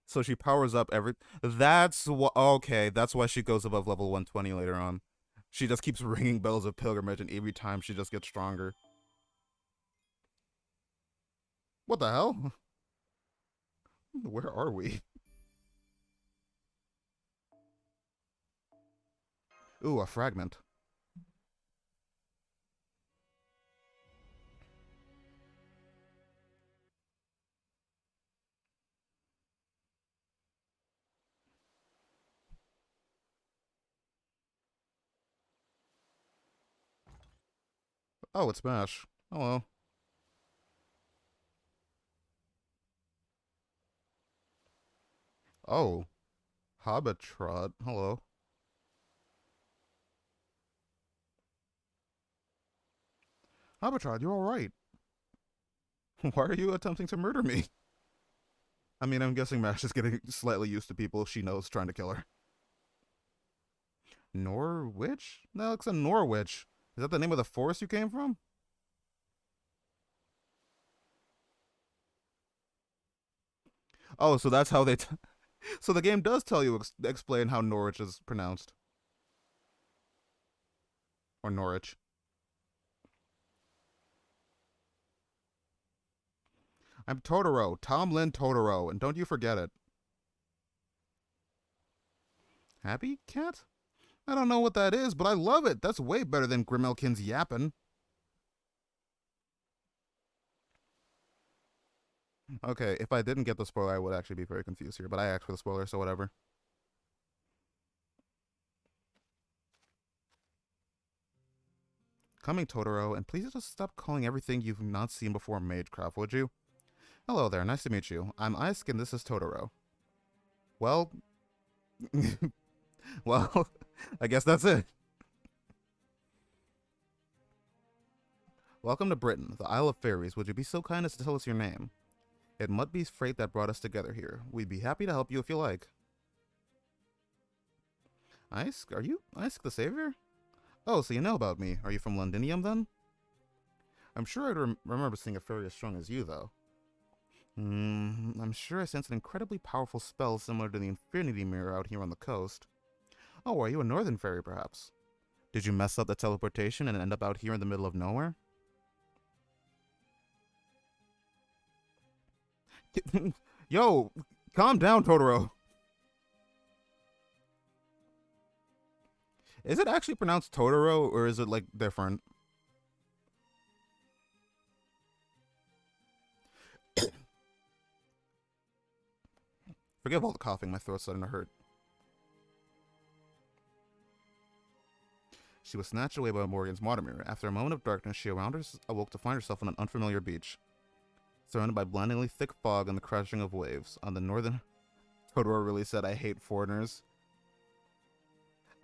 S1: So she powers up every... That's what... Okay, that's why she goes above level 120 later on. She just keeps ringing bells of pilgrimage, and every time she just gets stronger. What the hell? Where are we? Ooh, a fragment. Oh, it's Mash. Hello. Oh. Hobbitrot. Hello. Hobbitrot, you're alright. Why are you attempting to murder me? I mean, I'm guessing Mash is getting slightly used to people she knows trying to kill her. Norwich? No, it's a Norwich. Is that the name of the forest you came from? Oh, so that's how they... So the game does tell you, explain how Norwich is pronounced. Or Norwich. I'm Totoro, Tom Lynn Totoro, and don't you forget it. Happy Cat? I don't know what that is, but I love it. That's way better than Grimelkin's yappin'. Okay, if I didn't get the spoiler, I would actually be very confused here, but I asked for the spoiler, so whatever. Coming, Totoro, and please just stop calling everything you've not seen before Magecraft, would you? Hello there, nice to meet you. I'm Ike, and this is Totoro. Well... well, I guess that's it. Welcome to Britain, the Isle of Fairies. Would you be so kind as to tell us your name? It must be fate that brought us together here. We'd be happy to help you if you like. Ike? Are you Ike the Savior? Oh, so you know about me. Are you from Londinium, then? I'm sure I'd remember seeing a fairy as strong as you, though. I'm sure I sense an incredibly powerful spell similar to the Infinity Mirror out here on the coast. Oh, are you a northern fairy, perhaps? Did you mess up the teleportation and end up out here in the middle of nowhere? Yo, calm down, Totoro. Is it actually pronounced Totoro, or is it, like, different? Forgive all the coughing, my throat's starting to hurt. She was snatched away by Morgan's water mirror. After a moment of darkness, she awoke to find herself on an unfamiliar beach, surrounded by blindingly thick fog and the crashing of waves. On the northern... Totoro really said, I hate foreigners.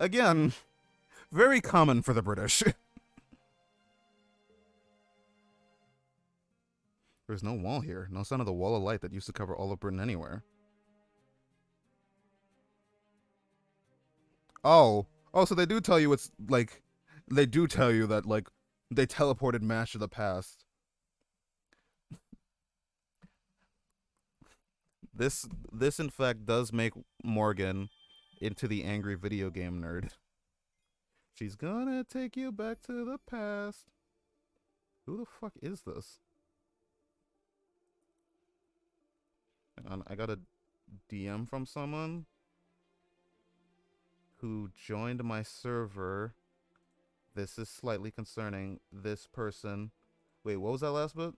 S1: Again, very common for the British. There's no wall here. No sign of the wall of light that used to cover all of Britain anywhere. Oh. Oh, so they do tell you it's, like... They do tell you that, like, they teleported Mash to the past. This, in fact, does make Morgan into the angry video game nerd. She's gonna take you back to the past. Who the fuck is this? I got a DM from someone who joined my server. This is slightly concerning. This person. Wait, what was that last bit?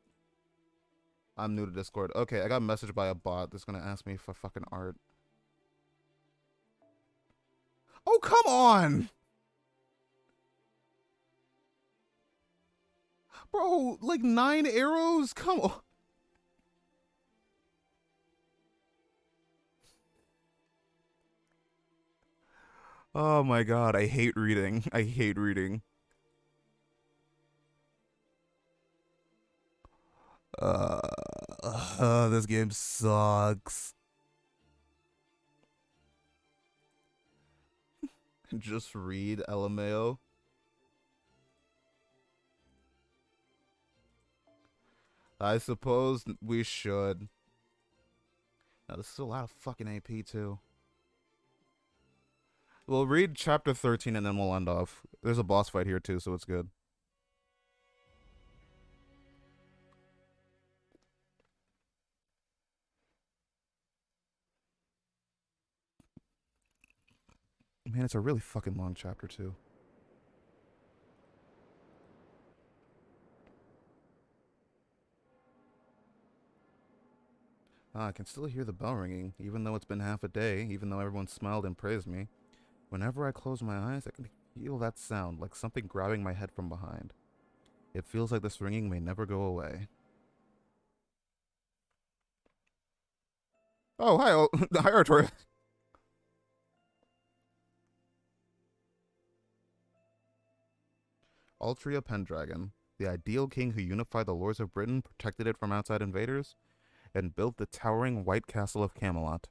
S1: I'm new to Discord. Okay, I got messaged by a bot that's gonna ask me for fucking art. Oh, come on! Bro, like 9 arrows? Come on. Oh my god, I hate reading. I hate reading. This game sucks. Just read LMAO. I suppose we should. Now, this is a lot of fucking AP, too. We'll read chapter 13 and then we'll end off. There's a boss fight here, too, so it's good. Man, it's a really fucking long chapter, too. I can still hear the bell ringing, even though it's been half a day, even though everyone smiled and praised me. Whenever I close my eyes, I can feel that sound, like something grabbing my head from behind. It feels like this ringing may never go away. Oh, hi, hi, Artorias. Altria Pendragon, the ideal king who unified the lords of Britain, protected it from outside invaders, and built the towering White Castle of Camelot.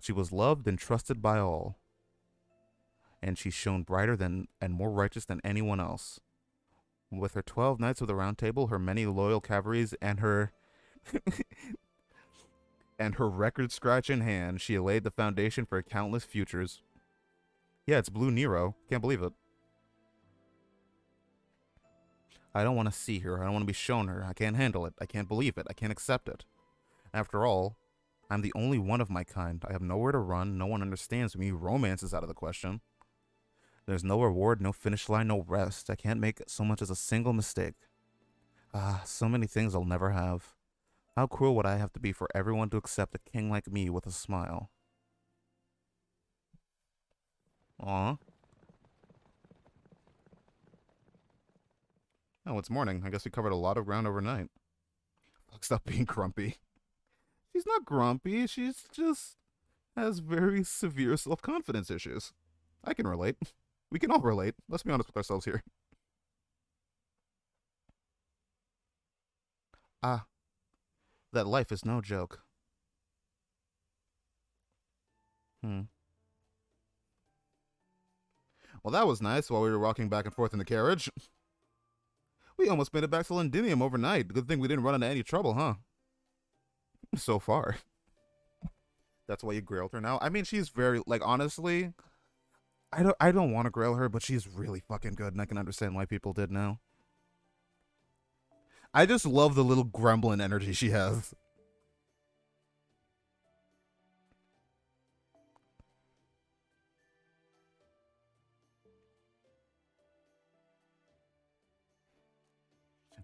S1: She was loved and trusted by all, and she shone brighter than and more righteous than anyone else. With her 12 knights of the Round Table, her many loyal cavalries, and her and her record scratch in hand, she laid the foundation for countless futures. Yeah, it's Blue Nero. Can't believe it. I don't want to see her. I don't want to be shown her. I can't handle it. I can't believe it. I can't accept it. After all, I'm the only one of my kind. I have nowhere to run. No one understands me. Romance is out of the question. There's no reward, no finish line, no rest. I can't make so much as a single mistake. So many things I'll never have. How cruel would I have to be for everyone to accept a king like me with a smile? Aw. Oh, it's morning. I guess we covered a lot of ground overnight. Fuck, stop being grumpy. She's not grumpy. She's just has very severe self-confidence issues. I can relate. We can all relate. Let's be honest with ourselves here. That life is no joke. Well, that was nice while we were rocking back and forth in the carriage. We almost made it back to Londinium overnight. Good thing we didn't run into any trouble, huh? So far. That's why you grailed her now? I mean, she's very, like, honestly, I don't want to grail her, but she's really fucking good, and I can understand why people did now. I just love the little gremlin energy she has.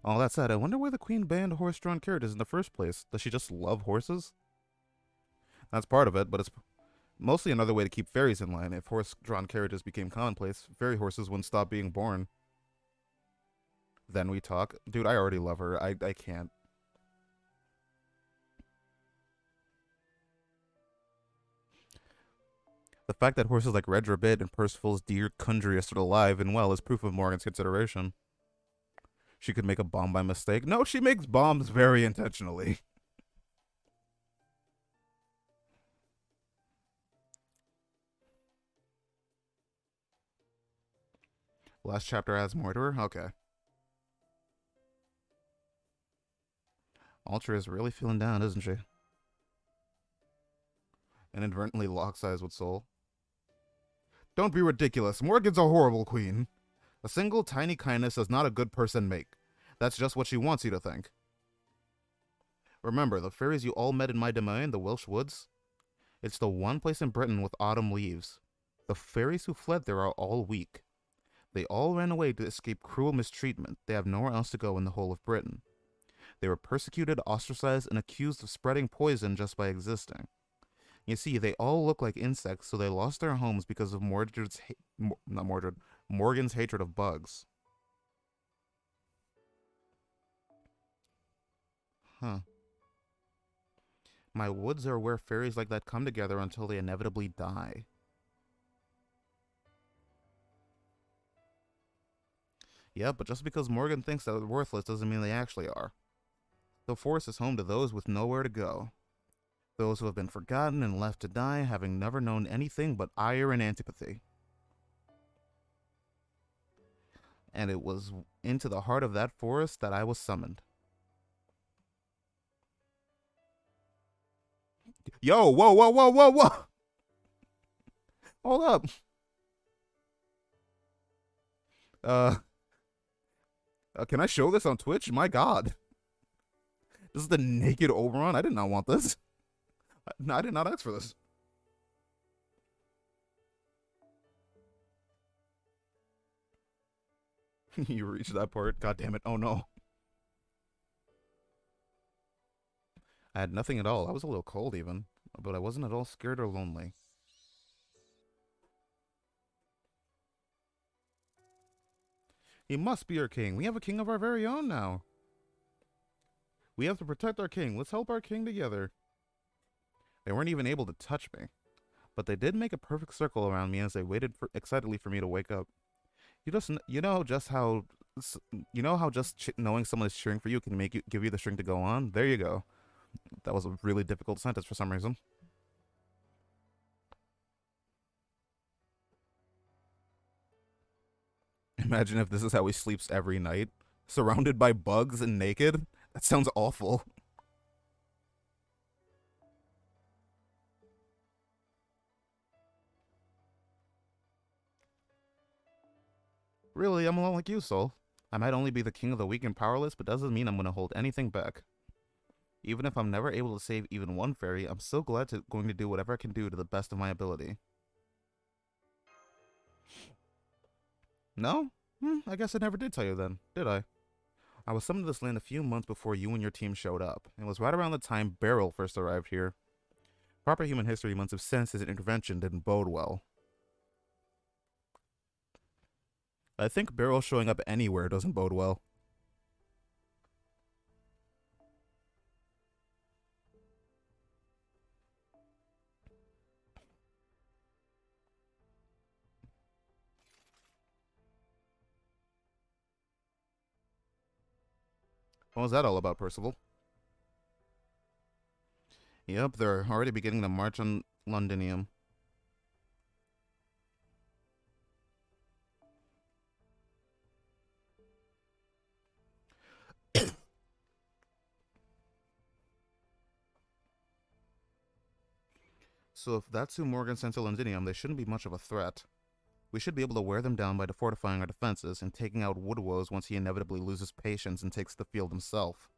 S1: All that said, I wonder why the queen banned horse-drawn carriages in the first place. Does she just love horses? That's part of it, but it's mostly another way to keep fairies in line. If horse-drawn carriages became commonplace, fairy horses wouldn't stop being born. Then we talk. Dude, I already love her. I can't. The fact that horses like Red Rabbit and Percival's dear Kundry are still alive and well is proof of Morgan's consideration. She could make a bomb by mistake. No, she makes bombs very intentionally. Last chapter has Mortar? Okay. Ultra is really feeling down, isn't she? Inadvertently locks eyes with Soul. Don't be ridiculous. Morgan's a horrible queen. A single tiny kindness does not a good person make. That's just what she wants you to think. Remember, the fairies you all met in my domain, the Welsh Woods? It's the one place in Britain with autumn leaves. The fairies who fled there are all weak. They all ran away to escape cruel mistreatment. They have nowhere else to go in the whole of Britain. They were persecuted, ostracized, and accused of spreading poison just by existing. You see, they all look like insects, so they lost their homes because of Morgan's hatred of bugs. Huh. My woods are where fairies like that come together until they inevitably die. Yeah, but just because Morgan thinks that they're worthless doesn't mean they actually are. The forest is home to those with nowhere to go. Those who have been forgotten and left to die, having never known anything but ire and antipathy. And it was into the heart of that forest that I was summoned. Yo, whoa, whoa, whoa, whoa, whoa! Hold up. Can I show this on Twitch? My god. This is the naked Oberon? I did not want this. No, I did not ask for this. You reached that part? God damn it. Oh no. I had nothing at all. I was a little cold even, but I wasn't at all scared or lonely. He must be our king. We have a king of our very own now. We have to protect our king. Let's help our king together. They weren't even able to touch me, but they did make a perfect circle around me as they waited excitedly for me to wake up. You know how just knowing someone is cheering for you can give you the strength to go on. There you go. That was a really difficult sentence for some reason. Imagine if this is how he sleeps every night, surrounded by bugs and naked. That sounds awful. Really, I'm a lot like you, Soul. I might only be the king of the weak and powerless, but doesn't mean I'm going to hold anything back. Even if I'm never able to save even one fairy, I'm still going to do whatever I can do to the best of my ability. No? I guess I never did tell you then, did I? I was summoned to this land a few months before you and your team showed up. It was right around the time Beryl first arrived here. Proper human history must have sensed his intervention didn't bode well. I think Beryl showing up anywhere doesn't bode well. What was that all about, Percival? Yep, they're already beginning to march on Londinium. So if that's who Morgan sent to Londinium, they shouldn't be much of a threat. We should be able to wear them down by fortifying our defenses and taking out Woodwoes once he inevitably loses patience and takes the field himself.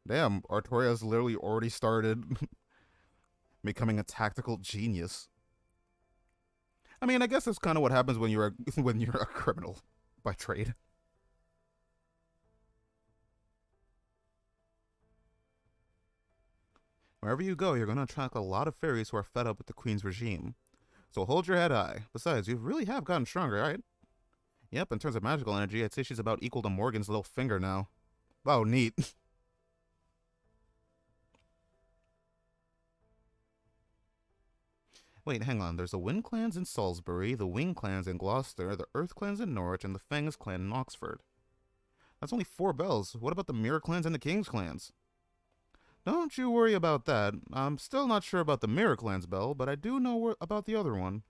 S1: Damn, Artorias literally already started becoming a tactical genius. I mean, I guess that's kind of what happens when you're a criminal by trade. Wherever you go, you're going to attract a lot of fairies who are fed up with the Queen's regime. So hold your head high. Besides, you really have gotten stronger, right? Yep, in terms of magical energy, I'd say she's about equal to Morgan's little finger now. Wow, neat. Wait, hang on. There's the Wind clans in Salisbury, the Wing clans in Gloucester, the Earth clans in Norwich, and the Fangs clan in Oxford. That's only 4 bells. What about the Mirror clans and the King's clans? Don't you worry about that. I'm still not sure about the Mirror clan's bell, but I do know about the other one.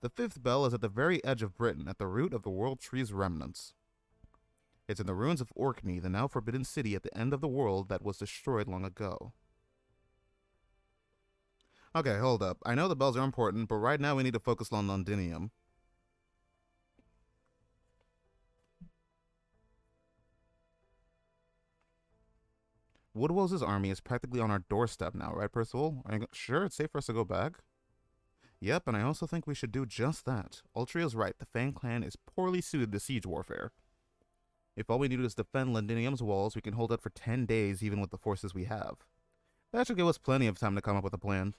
S1: The 5th bell is at the very edge of Britain, at the root of the World Tree's remnants. It's in the ruins of Orkney, the now forbidden city at the end of the world that was destroyed long ago. Okay, hold up. I know the bells are important, but right now we need to focus on Londinium. Woodwell's army is practically on our doorstep now, right, Percival? Are you sure it's safe for us to go back? Yep, and I also think we should do just that. Ultria's right, the Fang clan is poorly suited to siege warfare. If all we need is defend Londinium's walls, we can hold out for 10 days even with the forces we have. That should give us plenty of time to come up with a plan.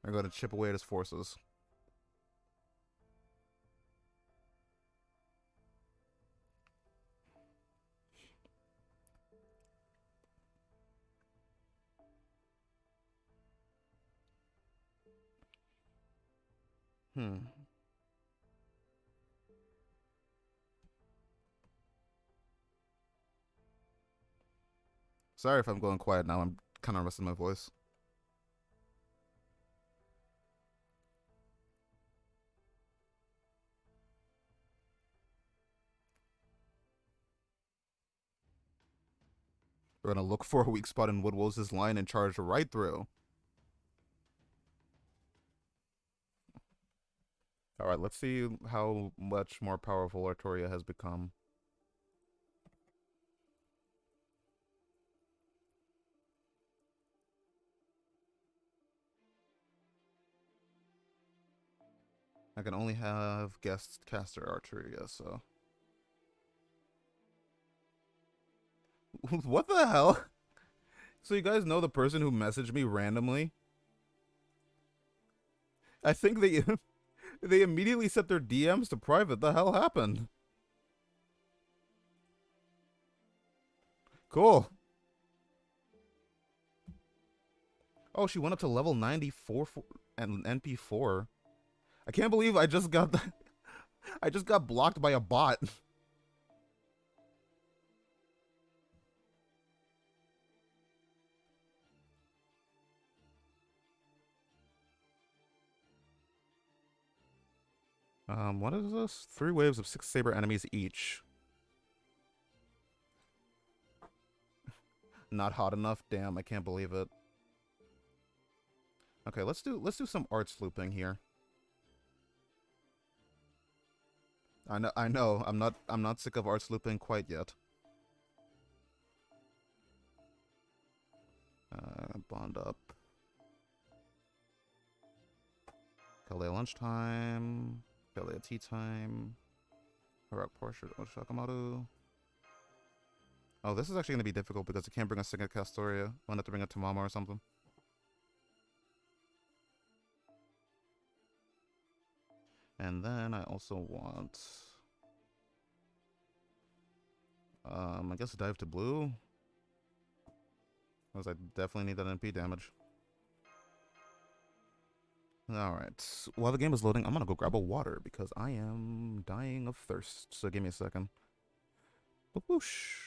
S1: We're going to chip away at his forces. Sorry if I'm going quiet now. I'm kind of resting my voice. We're going to look for a weak spot in Woodwell's line and charge right through. Alright, let's see how much more powerful Artoria has become. I can only have guest caster Arturia, so... What the hell? So you guys know the person who messaged me randomly? I think they they immediately set their DMs to private. The hell happened? Cool. Oh, she went up to level 94 and NP4. I can't believe I just got I just got blocked by a bot. What is this? 3 waves of 6 saber enemies each. Not hot enough? Damn, I can't believe it. Okay, let's do some art slooping here. I know. I'm not sick of art slooping quite yet. Bond up. Kalea lunchtime. Kalea tea time. Harak Porsche Shakamaru. Oh, this is actually going to be difficult because I can't bring a second Castoria. I'm going to have to bring a Tamama or something. And then I also want... I guess dive to blue. Because I definitely need that NP damage. Alright. While the game is loading, I'm going to go grab a water because I am dying of thirst. So give me a second. Whoosh.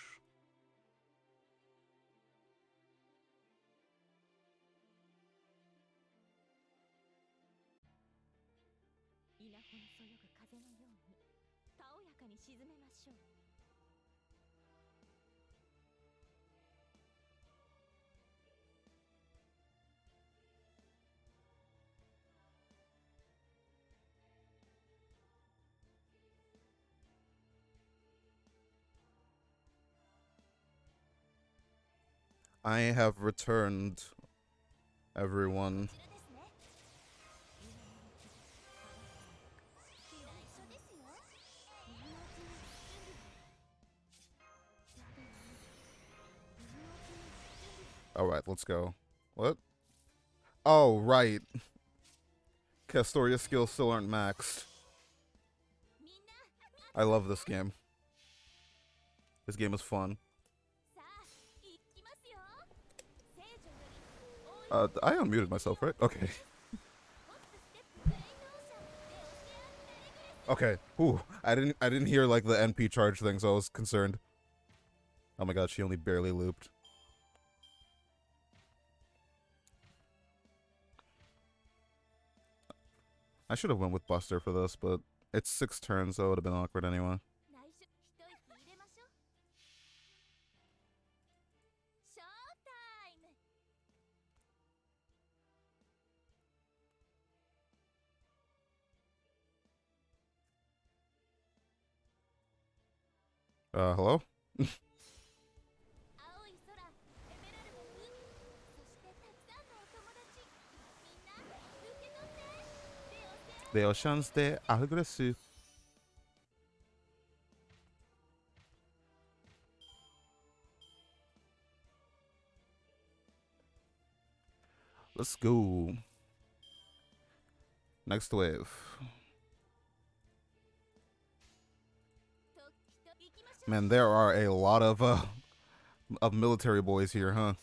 S1: I have returned, everyone. Alright, let's go. What? Oh, right. Castoria skills still aren't maxed. I love this game. This game is fun. I unmuted myself, right? Okay. Okay. Ooh, I didn't hear like the NP charge thing, so I was concerned. Oh my god, she only barely looped. I should have went with Buster for this, but it's 6 turns, so it would have been awkward anyway. Hello? The oceans de agresu. Let's go. Next wave. Man, there are a lot of military boys here, huh?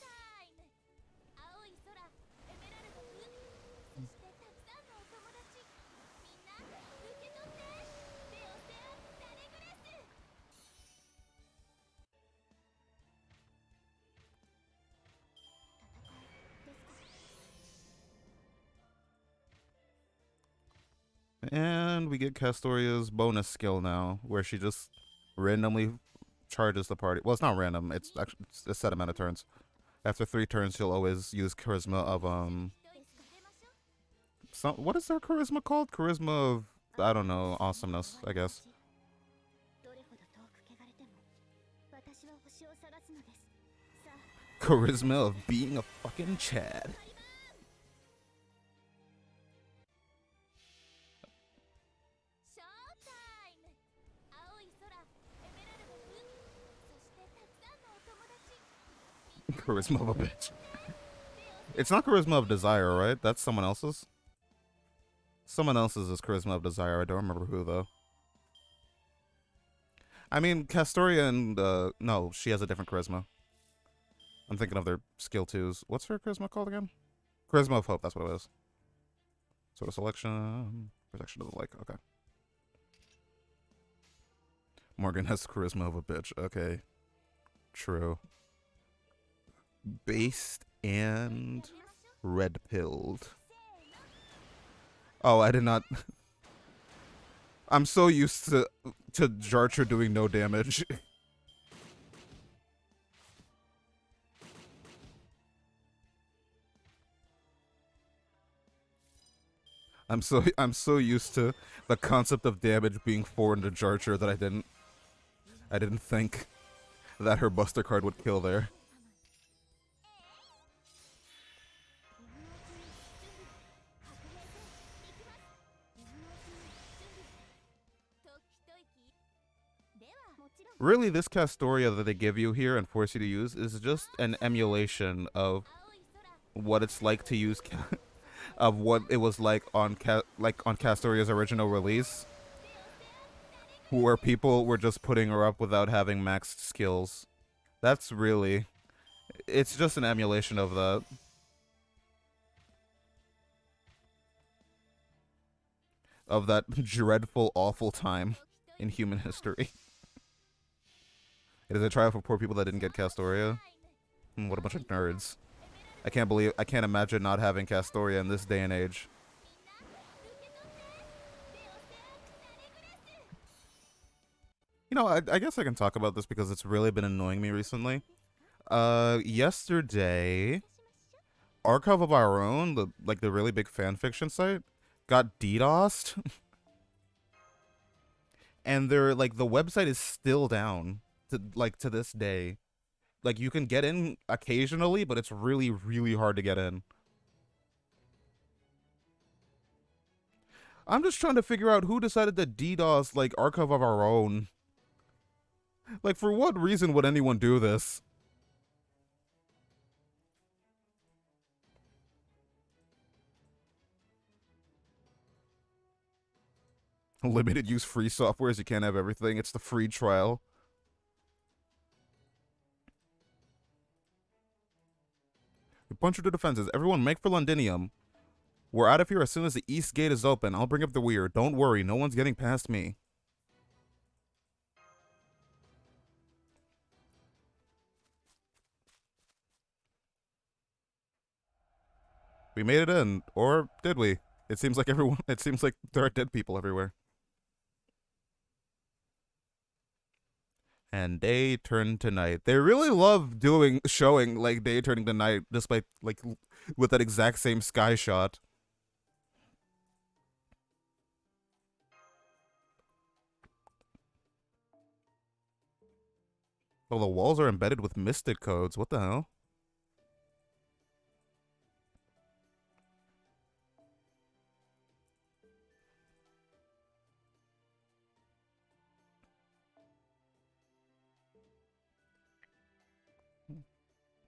S1: And we get Castoria's bonus skill now, where she just randomly charges the party. Well, it's not random. It's actually a set amount of turns. After 3 turns, she'll always use charisma of what is their charisma called? Charisma of, I don't know, awesomeness, I guess. Charisma of being a fucking Chad. Charisma of a bitch. It's not charisma of desire, right? That's someone else's. Someone else's is charisma of desire. I don't remember who though. I mean, Castoria and no, she has a different charisma. I'm thinking of their skill 2s. What's her charisma called again? Charisma of hope. That's what it is. Sort of selection. Protection of the like. Okay. Morgan has charisma of a bitch. Okay. True. Based and red pilled. Oh, I did not. I'm so used to Jarcher doing no damage. I'm so used to the concept of damage being foreign to Jarcher that I didn't think that her Buster card would kill there. Really, this Castoria that they give you here and force you to use is just an emulation of what it's like to use, of what it was like on Castoria's original release, where people were just putting her up without having maxed skills. That's really, it's just an emulation of that. Of that dreadful, awful time in human history. It is a trial for poor people that didn't get Castoria. What a bunch of nerds. I can't imagine not having Castoria in this day and age. You know, I guess I can talk about this because it's really been annoying me recently. Yesterday, Archive of Our Own, the really big fanfiction site, got DDoSed. And they're the website is still down to this day. Like, you can get in occasionally, but it's really, really hard to get in. I'm just trying to figure out who decided to DDoS, Archive of Our Own. For what reason would anyone do this? Limited use free softwares, you can't have everything. It's the free trial. A bunch of the defenses. Everyone make for Londinium. We're out of here as soon as the east gate is open. I'll bring up the rear. Don't worry, no one's getting past me. We made it in, or did we? It seems like there are dead people everywhere. And day turned to night. They really love showing day turning to night, despite with that exact same sky shot. Oh, the walls are embedded with mystic codes. What the hell?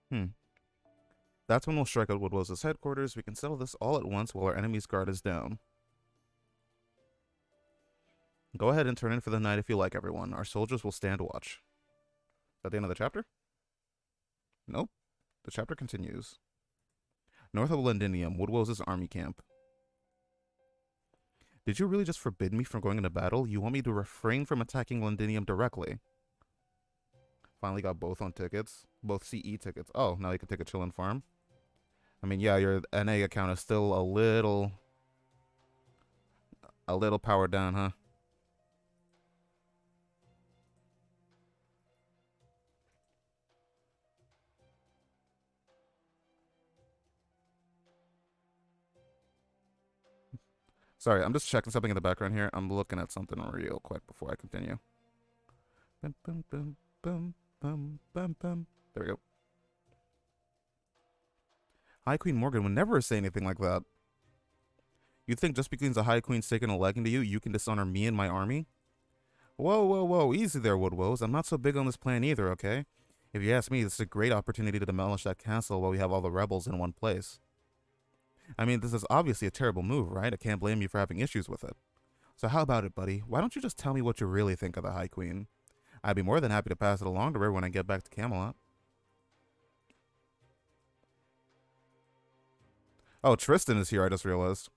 S1: Hmm. That's when we'll strike out Woodwell's headquarters. We can settle this all at once while our enemy's guard is down. Go ahead and turn in for the night if you like, everyone. Our soldiers will stand watch. Is that the end of the chapter? Nope. The chapter continues. North of Londinium, Woodwell's army camp. Did you really just forbid me from going into battle? You want me to refrain from attacking Londinium directly? Finally got both on tickets. Both CE tickets. Oh, now you can take a chill and farm. I mean, yeah, your NA account is still a little powered down, huh? Sorry, I'm just checking something in the background here. I'm looking at something real quick before I continue. Bum, bum, bum, bum, bum, bum, bum. There we go. High Queen Morgan would never say anything like that. You think just because the High Queen's taken a liking to you, you can dishonor me and my army? Whoa, whoa, whoa. Easy there, Woodwoes. I'm not so big on this plan either, okay? If you ask me, this is a great opportunity to demolish that castle while we have all the rebels in one place. I mean, this is obviously a terrible move, right? I can't blame you for having issues with it. So how about it, buddy? Why don't you just tell me what you really think of the High Queen? I'd be more than happy to pass it along to her when I get back to Camelot. Oh, Tristan is here, I just realized.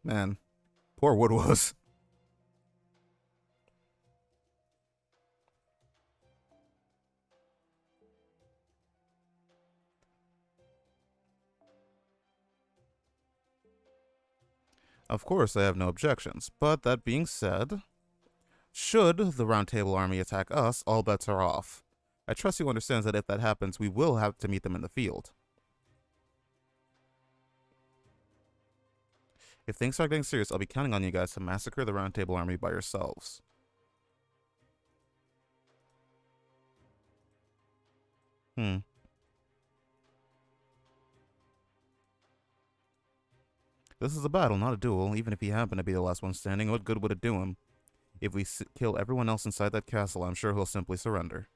S1: Man, poor Woodwose. Of course, I have no objections, but that being said, should the Round Table army attack us, all bets are off. I trust you understands that if that happens, we will have to meet them in the field. If things start getting serious, I'll be counting on you guys to massacre the Round Table army by yourselves. Hmm. This is a battle, not a duel. Even if he happened to be the last one standing, what good would it do him? If we kill everyone else inside that castle, I'm sure he'll simply surrender.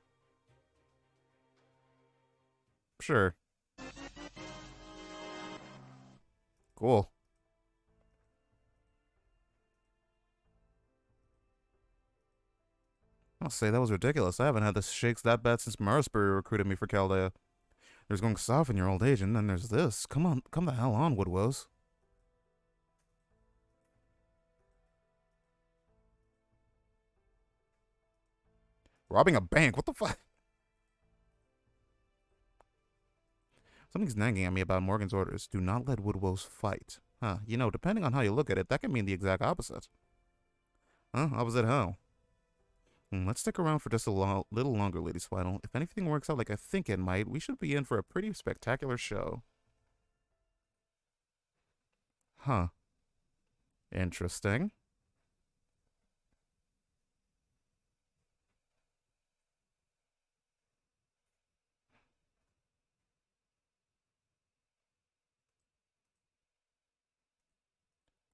S1: Sure. Cool. I'll say that was ridiculous. I haven't had the shakes that bad since Marisbury recruited me for Chaldea. There's going south in your old age, and then there's this. Come on, come the hell on, Woodwose. Robbing a bank? What the fuck? Something's nagging at me about Morgan's orders. Do not let Woodwose fight. Huh, you know, depending on how you look at it, that can mean the exact opposite. Huh? Opposite how? Let's stick around for just a little longer, Lady Swidle. If anything works out like I think it might, we should be in for a pretty spectacular show. Huh. Interesting.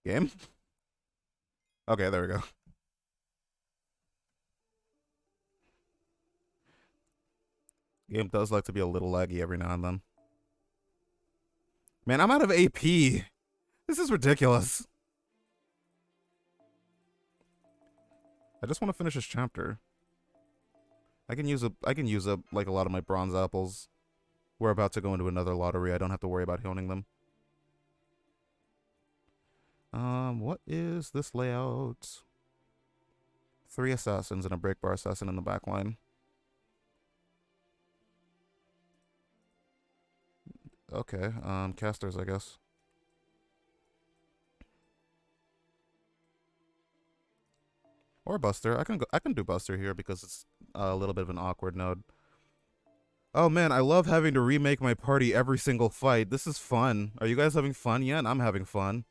S1: Game? Okay, there we go. Game does like to be a little laggy every now and then. Man, I'm out of AP. This is ridiculous. I just want to finish this chapter. I can use up like a lot of my bronze apples. We're about to go into another lottery. I don't have to worry about honing them. What is this layout? 3 assassins and a break bar assassin in the back line. Okay, casters, I guess. Or Buster. I can do Buster here because it's a little bit of an awkward node. Oh man, I love having to remake my party every single fight. This is fun. Are you guys having fun yet? I'm having fun.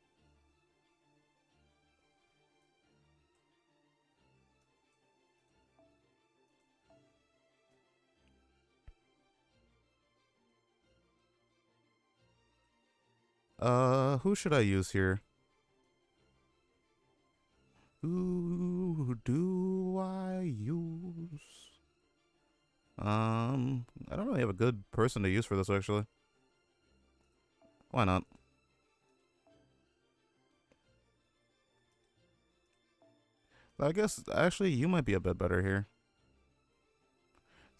S1: Who should I use here? Who do I use? I don't really have a good person to use for this, actually. Why not? I guess, actually, you might be a bit better here.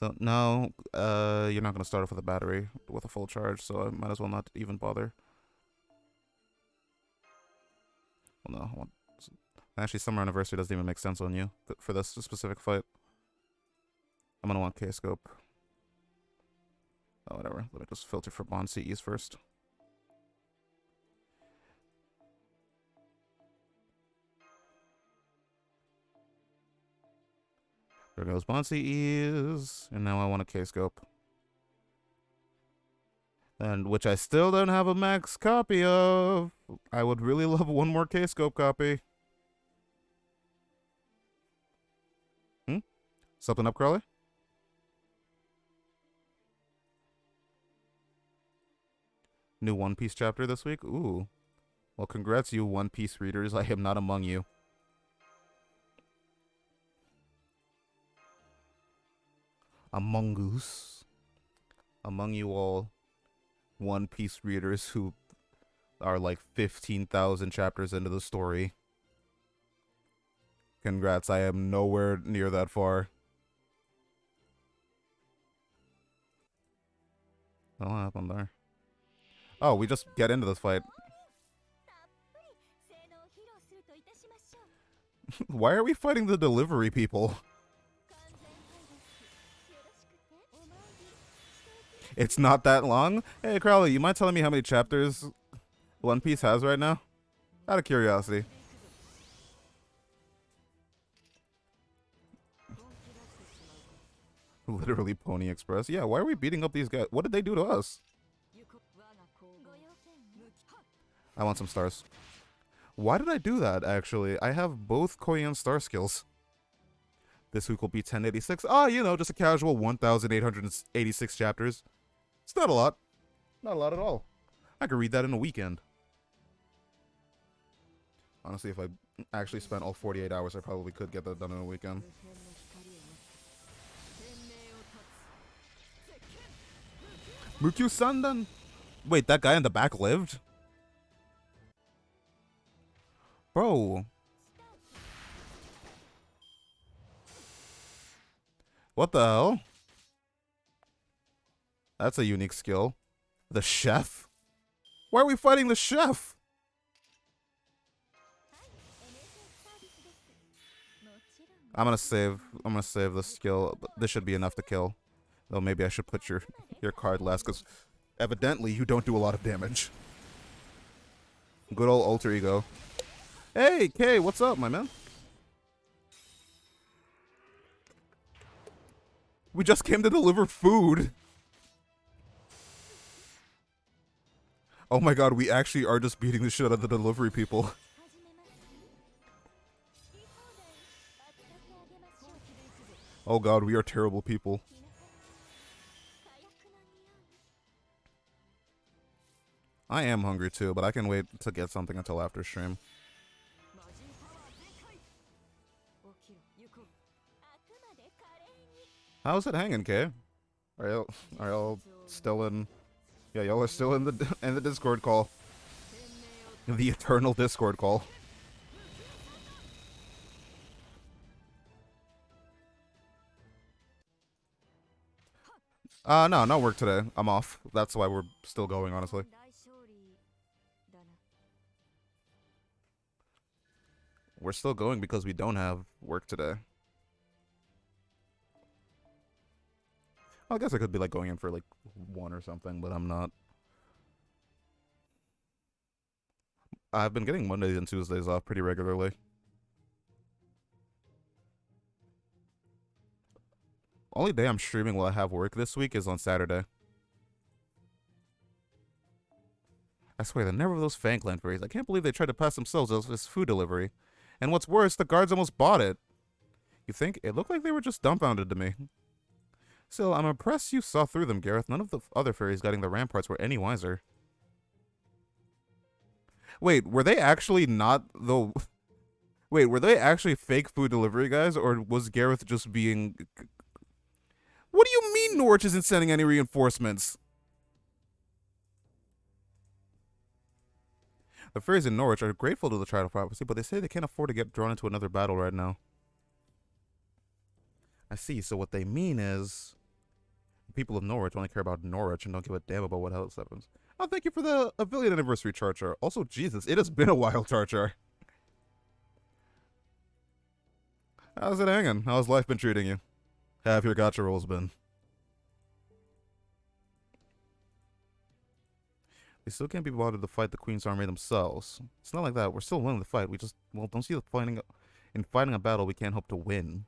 S1: So, no, you're not going to start off with a battery with a full charge, so I might as well not even bother. Well, no, I want... Actually, Summer Anniversary doesn't even make sense on you for this specific fight. I'm going to want K-Scope. Oh, whatever. Let me just filter for Bond CEs first. There goes Bond CEs. And now I want a K-Scope. And which I still don't have a max copy of. I would really love one more K-Scope copy. Something up, Crawley? New One Piece chapter this week? Ooh. Well, congrats, you One Piece readers. I am not among you. Among us. Among you all One Piece readers who are like 15,000 chapters into the story. Congrats, I am nowhere near that far. What happened there? Oh, we just get into this fight. Why are we fighting the delivery people? It's not that long? Hey, Crowley, you mind telling me how many chapters One Piece has right now? Out of curiosity. Literally Pony Express. Yeah, why are we beating up these guys? What did they do to us? I want some stars. Why did I do that, actually? I have both Koyan star skills. This week will be 1086. Ah, you know, just a casual 1,886 chapters. It's not a lot. Not a lot at all. I could read that in a weekend. Honestly, if I actually spent all 48 hours, I probably could get that done in a weekend. Mukyu Sandan! Wait, that guy in the back lived? Bro. What the hell? That's a unique skill. The chef? Why are we fighting the chef? I'm gonna save this skill. This should be enough to kill. Though maybe I should put your card last, because evidently you don't do a lot of damage. Good old alter ego. Hey, Kay, what's up, my man? We just came to deliver food. Oh my god, we actually are just beating the shit out of the delivery people. Oh god, we are terrible people. I am hungry too, but I can wait to get something until after stream. How's it hanging, Kay? Are y'all still in? Yeah, y'all are still in the Discord call. The eternal Discord call. No, no work today. I'm off. That's why we're still going, honestly. We're still going because we don't have work today. I guess I could be like going in for like 1 or something, but I'm not. I've been getting Mondays and Tuesdays off pretty regularly. only day I'm streaming while I have work this week is on Saturday. I swear, the nerve of those Fangland fairies. I can't believe they tried to pass themselves as food delivery. And what's worse, the guards almost bought it. You think? It looked like they were just dumbfounded to me. Still, I'm impressed you saw through them, Gareth. None of the other fairies guarding the ramparts were any wiser. Wait, were they actually not the... Wait, were they actually fake food delivery guys, or was Gareth just being... What do you mean Norwich isn't sending any reinforcements? The fairies in Norwich are grateful to the Trial Prophecy, but they say they can't afford to get drawn into another battle right now. I see, so what they mean is... The people of Norwich only care about Norwich and don't give a damn about what else happens. Oh, thank you for the affiliate anniversary, Char Char. Also, Jesus, it has been a while, Char Char. How's it hanging? How's life been treating you? How have your gacha rolls been? They still can't be bothered to fight the Queen's army themselves. It's not like that. We're still willing to fight. We just, well, don't see the fighting. In fighting a battle, we can't hope to win.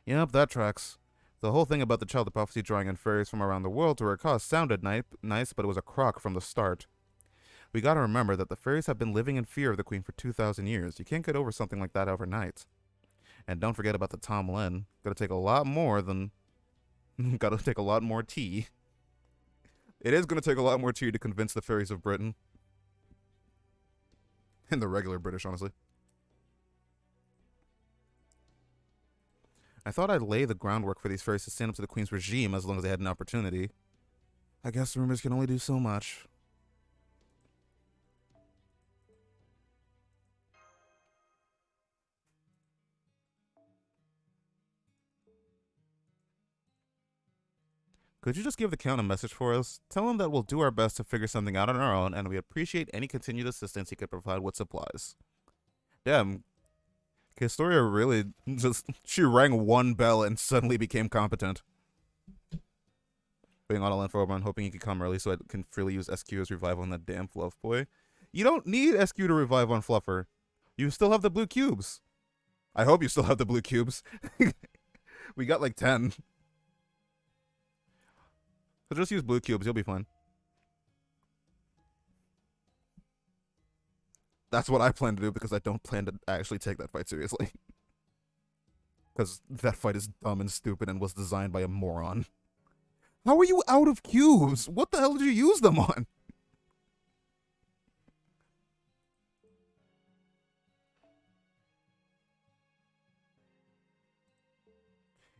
S1: Yep, that tracks. The whole thing about the Child of Prophecy drawing in fairies from around the world to her cause sounded nice, but it was a crock from the start. We gotta remember that the fairies have been living in fear of the Queen for 2,000 years. You can't get over something like that overnight. And don't forget about the Tom Lin. Gotta take a lot more than... gotta take a lot more tea. It is gonna take a lot more tea to convince the fairies of Britain. And the regular British, honestly. I thought I'd lay the groundwork for these fairies to stand up to the Queen's regime as long as they had an opportunity. I guess rumors can only do so much. Could you just give the Count a message for us? Tell him that we'll do our best to figure something out on our own, and we appreciate any continued assistance he could provide with supplies. Damn. Historia really just... She rang one bell and suddenly became competent. Being on a land for Oberon, hoping he could come early so I can freely use SQ as revive on that damn Fluff Boy. You don't need SQ to revive on Fluffer. You still have the blue cubes. I hope you still have the blue cubes. We got like 10. So just use blue cubes, you'll be fine. That's what I plan to do because I don't plan to actually take that fight seriously. Because that fight is dumb and stupid and was designed by a moron. How are you out of cubes? What the hell did you use them on?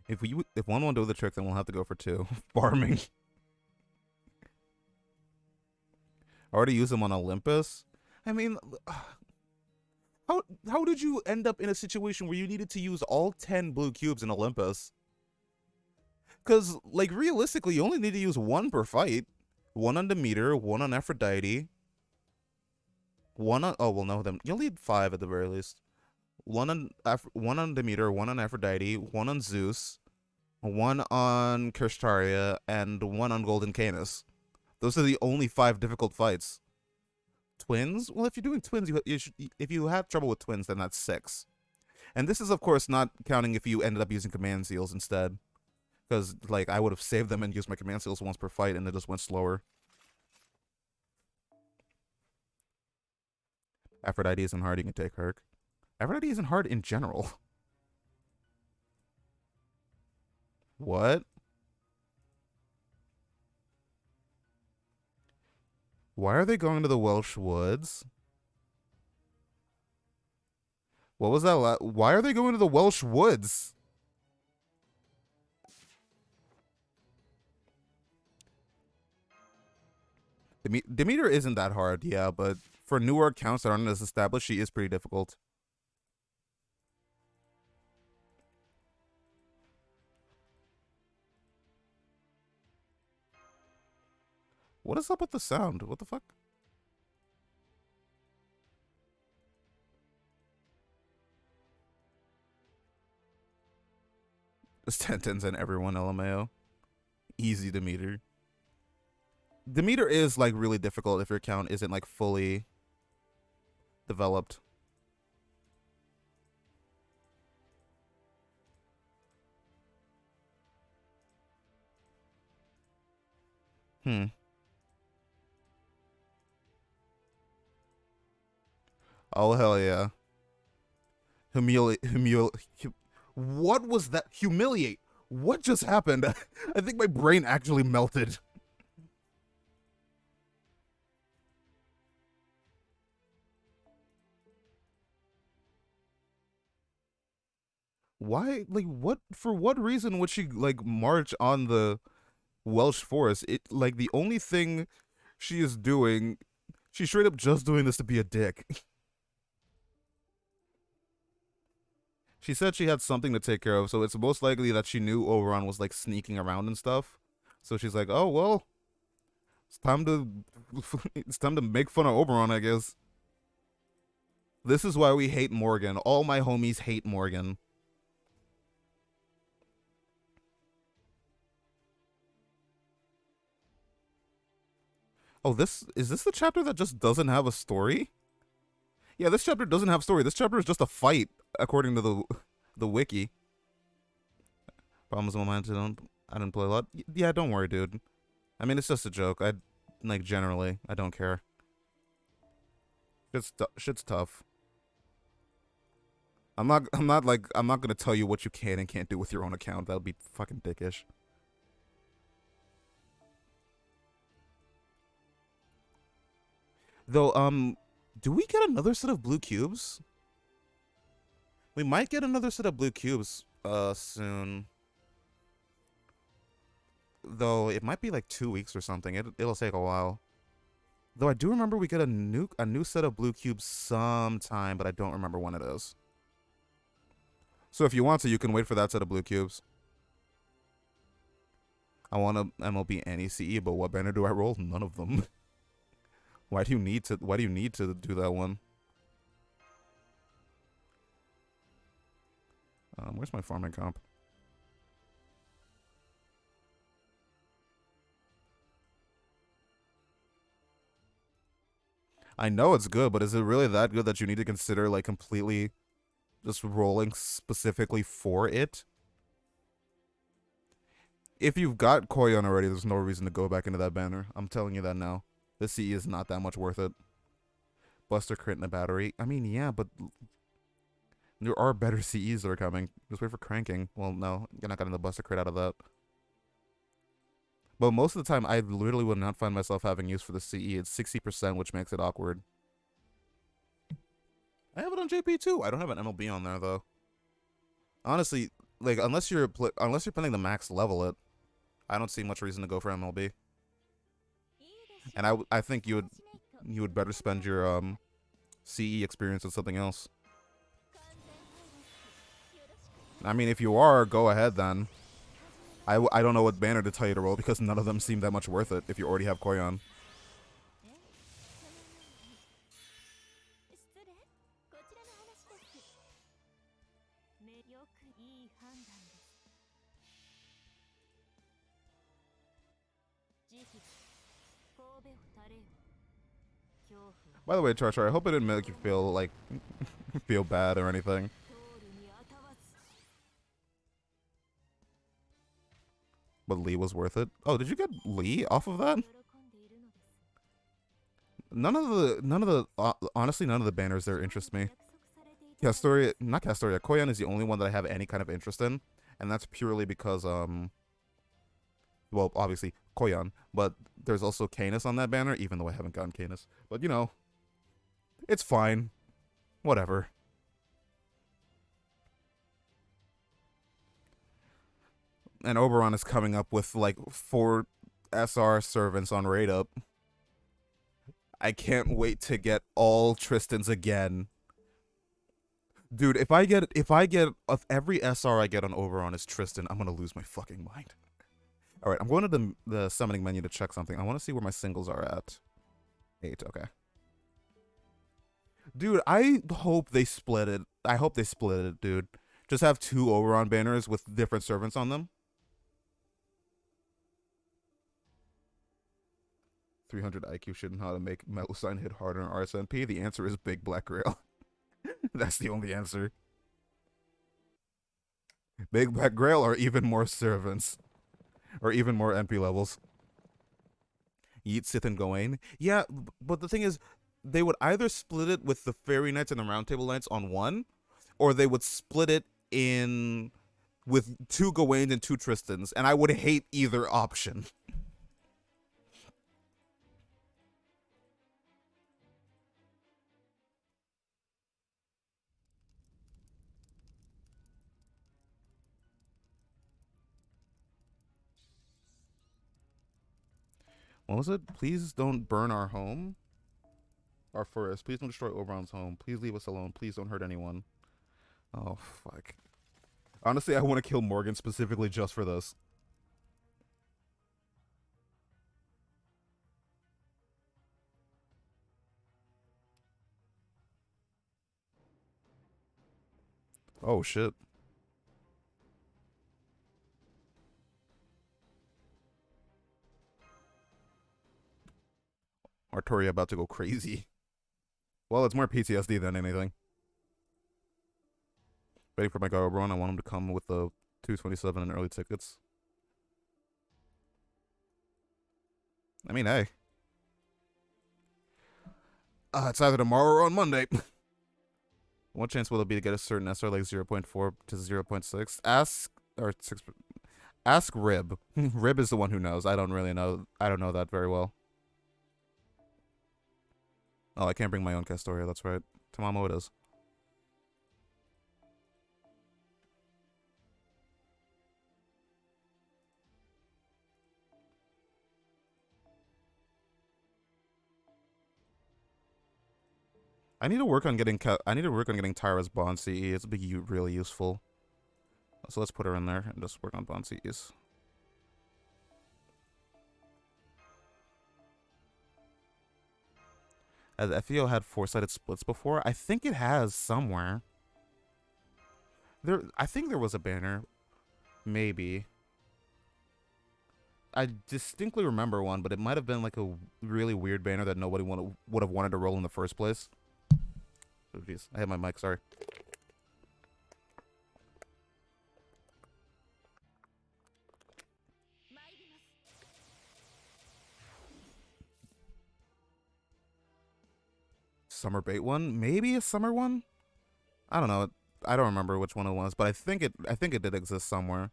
S1: If one won't do the trick, then we'll have to go for 2. Farming. I already used them on Olympus. I mean, how did you end up in a situation where you needed to use all 10 blue cubes in Olympus? Because, like, realistically, you only need to use 1 per fight. 1 on Demeter, 1 on Aphrodite. 1 on... Oh, well, no, then you'll need 5 at the very least. 1 on Demeter, 1 on Aphrodite, 1 on Zeus, 1 on Kirshtaria, and 1 on Golden Canis. Those are the only 5 difficult fights. Twins? Well, if you're doing twins, if you have trouble with twins, then that's 6. And this is, of course, not counting if you ended up using command seals instead. Because, like, I would have saved them and used my command seals once per fight, and it just went slower. Aphrodite isn't hard, you can take Herc. Aphrodite isn't hard in general. What? Why are they going to the Welsh Woods? What was that? Why are they going to the Welsh Woods? Demeter isn't that hard, yeah, but for newer accounts that aren't as established, she is pretty difficult. What is up with the sound? What the fuck? It's 10-10s and everyone, LMAO. Easy Demeter. Demeter is, like, really difficult if your account isn't, like, fully developed. Hmm. Oh, hell yeah. What was that? Humiliate. What just happened? I think my brain actually melted. Why? Like, what? For what reason would she, like, march on the Welsh forest? It, like, the only thing she is doing, she's straight up just doing this to be a dick. She said she had something to take care of, so it's most likely that she knew Oberon was, like, sneaking around and stuff. So she's like, oh, well, it's time to, it's time to make fun of Oberon, I guess. This is why we hate Morgan. All my homies hate Morgan. Oh, is this the chapter that just doesn't have a story? Yeah, this chapter doesn't have story. This chapter is just a fight, according to the wiki. Problems in my mind. I didn't play a lot. Yeah, don't worry, dude. I mean, it's just a joke. Like, generally, I don't care. Shit's tough. I'm not gonna tell you what you can and can't do with your own account. That would be fucking dickish. Though, do we get another set of blue cubes? We might get another set of blue cubes, soon. Though, it might be like 2 weeks or something. It'll take a while. Though I do remember we get a new set of blue cubes sometime, but I don't remember when it is. So if you want to, you can wait for that set of blue cubes. I want a MLB any CE, but what banner do I roll? None of them. Why do you need to do that one? Where's my farming comp? I know it's good, but is it really that good that you need to consider, like, completely just rolling specifically for it? If you've got Koyon already, there's no reason to go back into that banner. I'm telling you that now. This CE is not that much worth it. Buster crit in a battery. I mean, yeah, but there are better CEs that are coming. Just wait for cranking. Well, no, you're not getting the Buster crit out of that. But most of the time, I literally would not find myself having use for the CE. It's 60%, which makes it awkward. I have it on JP too. I don't have an MLB on there though. Honestly, like unless you're playing the max level it, I don't see much reason to go for MLB. And I think you would better spend your CE experience on something else. I mean, if you are, go ahead then. I don't know what banner to tell you to roll because none of them seem that much worth it if you already have Koyon. By the way, Char Char, I hope it didn't make you feel like feel bad or anything. But Lee was worth it. Oh, did you get Lee off of that? Honestly, none of the banners there interest me. Koyon is the only one that I have any kind of interest in, and that's purely because well, obviously Koyon, but there's also Canis on that banner, even though I haven't gotten Canis. But you know, it's fine. Whatever. And Oberon is coming up with like 4 SR servants on raid up. I can't wait to get all Tristans again. Dude, if every SR I get on Oberon is Tristan, I'm gonna lose my fucking mind. Alright, I'm going to the summoning menu to check something. I want to see where my singles are at. 8, okay. Dude, I hope they split it. Dude. Just have 2 Oberon banners with different servants on them. 300 IQ shouldn't know how to make Metal Sign hit harder on RSNP. The answer is Big Black Grail. That's the only answer. Big Black Grail or even more servants. Or even more NP levels. Yeet, Sith, and Gawain. Yeah, but the thing is, they would either split it with the Fairy Knights and the Round Table Knights on one, or they would split it in with two Gawains and two Tristans, and I would hate either option. What was it? Please don't burn our home. Our forest. Please don't destroy Oberon's home. Please leave us alone. Please don't hurt anyone. Oh, fuck. Honestly, I want to kill Morgan specifically just for this. Oh, shit. Artoria about to go crazy. Well, it's more PTSD than anything. Waiting for my guy Oberon. I want him to come with the 227 and early tickets. I mean, hey. It's either tomorrow or on Monday. What chance will it be to get a certain SR like 0.4 to 0.6? Ask Rib. Rib is the one who knows. I don't really know. I don't know that very well. Oh, I can't bring my own Castoria. That's right. Tamamo it is. I need to work on getting Tyra's Bond CE. It's be really useful. So let's put her in there and just work on Bond CEs. Has FEO had four-sided splits before? I think it has somewhere. I think there was a banner. Maybe. I distinctly remember one, but it might have been like a really weird banner that nobody would have wanted to roll in the first place. Oh, jeez. I had my mic, sorry. Summer bait one? Maybe a summer one? I don't know. I don't remember which one it was, but I think it did exist somewhere.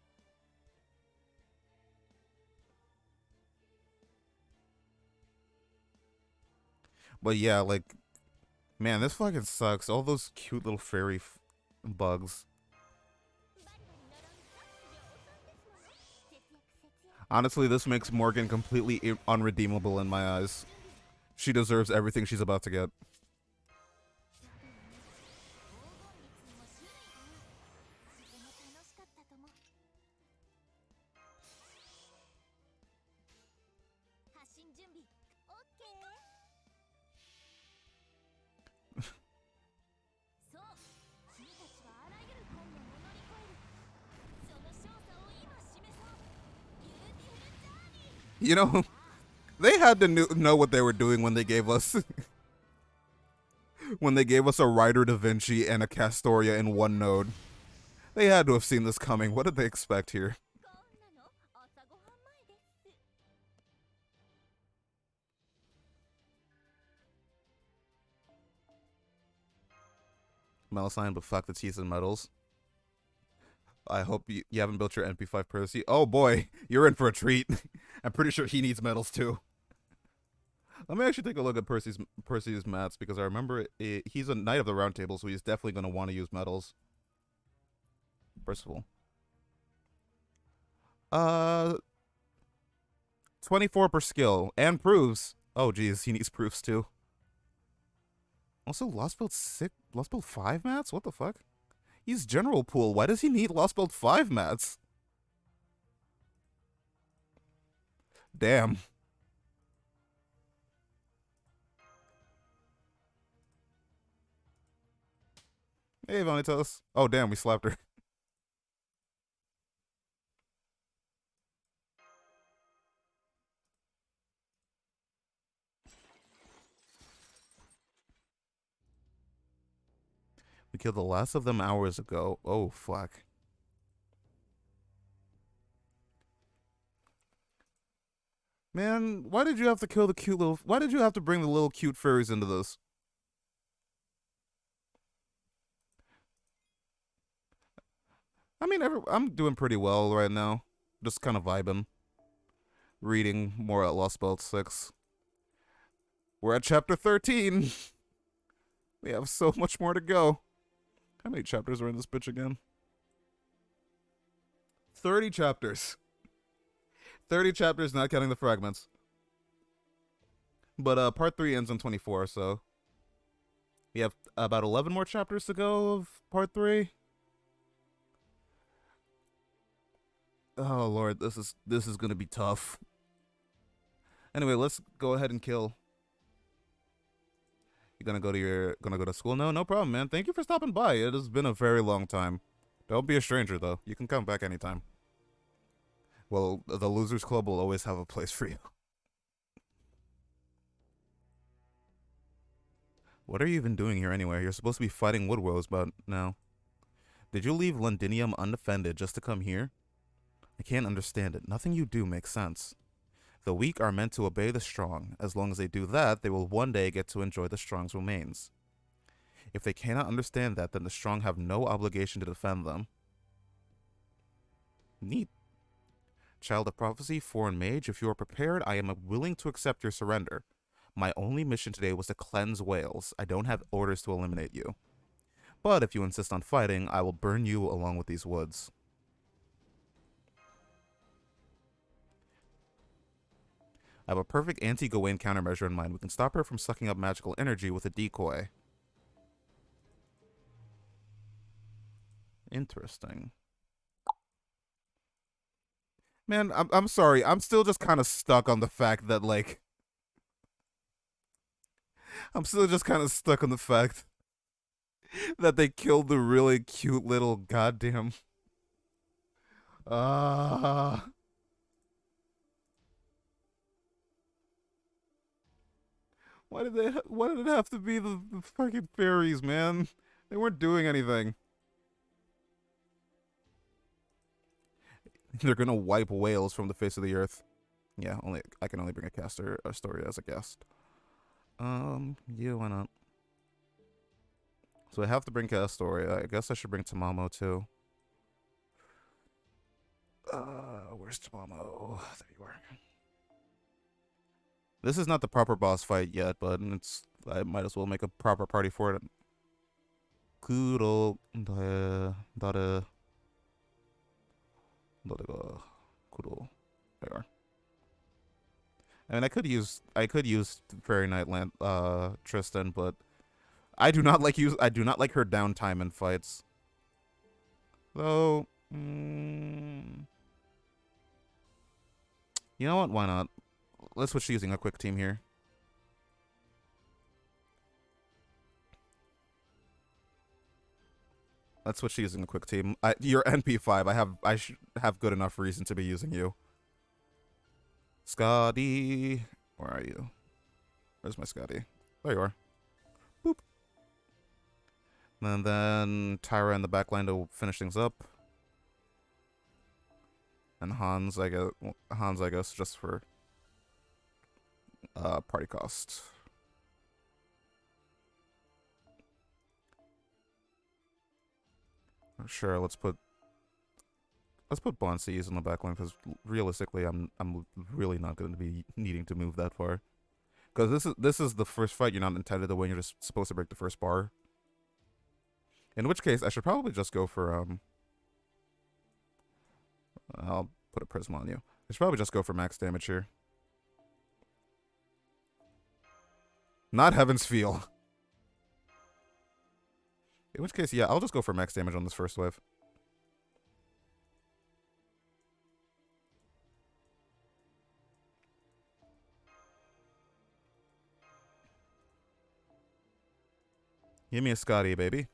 S1: But yeah, like, man, this fucking sucks. All those cute little fairy bugs. Honestly, this makes Morgan completely unredeemable in my eyes. She deserves everything she's about to get. You know, they had to know what they were doing when they gave us a Rider Da Vinci and a Castoria in one node. They had to have seen this coming. What did they expect here? Melusine, but fuck the teeth and metals. I hope you haven't built your MP5 Percy. Oh boy, you're in for a treat. I'm pretty sure he needs medals too. Let me actually take a look at Percy's mats, because I remember he's a Knight of the Round Table, so he's definitely going to want to use medals. Percival. 24 per skill and proofs. Oh geez, he needs proofs too. Also, Lost Belt 5 mats? What the fuck? He's general pool. Why does he need Lost Belt 5 mats? Damn. Hey, Vanitas. Oh, damn, we slapped her. We killed the last of them hours ago. Oh, fuck. Man, why did you have to kill the cute little... Why did you have to bring the little cute furries into this? I mean, I'm doing pretty well right now. Just kind of vibing. Reading more at Lost Belt 6. We're at chapter 13. We have so much more to go. How many chapters are in this bitch again? 30 chapters. 30 chapters, not counting the fragments. But part 3 ends on 24, so we have about 11 more chapters to go of part 3. Oh lord, this is gonna be tough. Anyway, let's go ahead and kill. You gonna go to school? No problem, man. Thank you for stopping by. It has been a very long time. Don't be a stranger though. You can come back anytime. Well, the Losers Club will always have a place for you. What are you even doing here anyway? You're supposed to be fighting Woodrose, but no. Did you leave Londinium undefended just to come here? I can't understand it. Nothing you do makes sense. The weak are meant to obey the strong. As long as they do that, they will one day get to enjoy the strong's remains. If they cannot understand that, then the strong have no obligation to defend them. Neat. Child of Prophecy, Foreign Mage, if you are prepared, I am willing to accept your surrender. My only mission today was to cleanse Wales. I don't have orders to eliminate you. But if you insist on fighting, I will burn you along with these woods. I have a perfect anti-Gawain countermeasure in mind. We can stop her from sucking up magical energy with a decoy. Interesting. Man, I'm sorry. I'm still just kind of stuck on the fact that, like... I'm still just kind of stuck on the fact that they killed the really cute little goddamn... Why did it have to be the fucking fairies, man? They weren't doing anything. They're gonna wipe Wales from the face of the earth. Yeah, I can only bring a caster a story as a guest. Yeah, why not? So I have to bring Castoria. I guess I should bring Tamamo too. Where's Tamamo? There you are. This is not the proper boss fight yet, but I might as well make a proper party for it. Kuro, Kuro. There you are. I mean, I could use Fairy Nightland, Tristan, but I do not like her downtime in fights. Though, you know what? Why not? Let's switch to using a quick team here. Let's switch to using a quick team. You're NP5. I should have good enough reason to be using you. Scotty, where are you? Where's my Scotty? There you are. Boop. And then Tyra in the back line to finish things up. And Hans, I guess, just for party cost. Sure, let's put Bonsies in the back line because realistically, I'm really not going to be needing to move that far. Because this is the first fight you're not intended to win. You're just supposed to break the first bar. In which case, I should probably just go for I'll put a prism on you. I should probably just go for max damage here. Not Heaven's Feel. In which case, yeah, I'll just go for max damage on this first wave. Give me a Scotty, baby.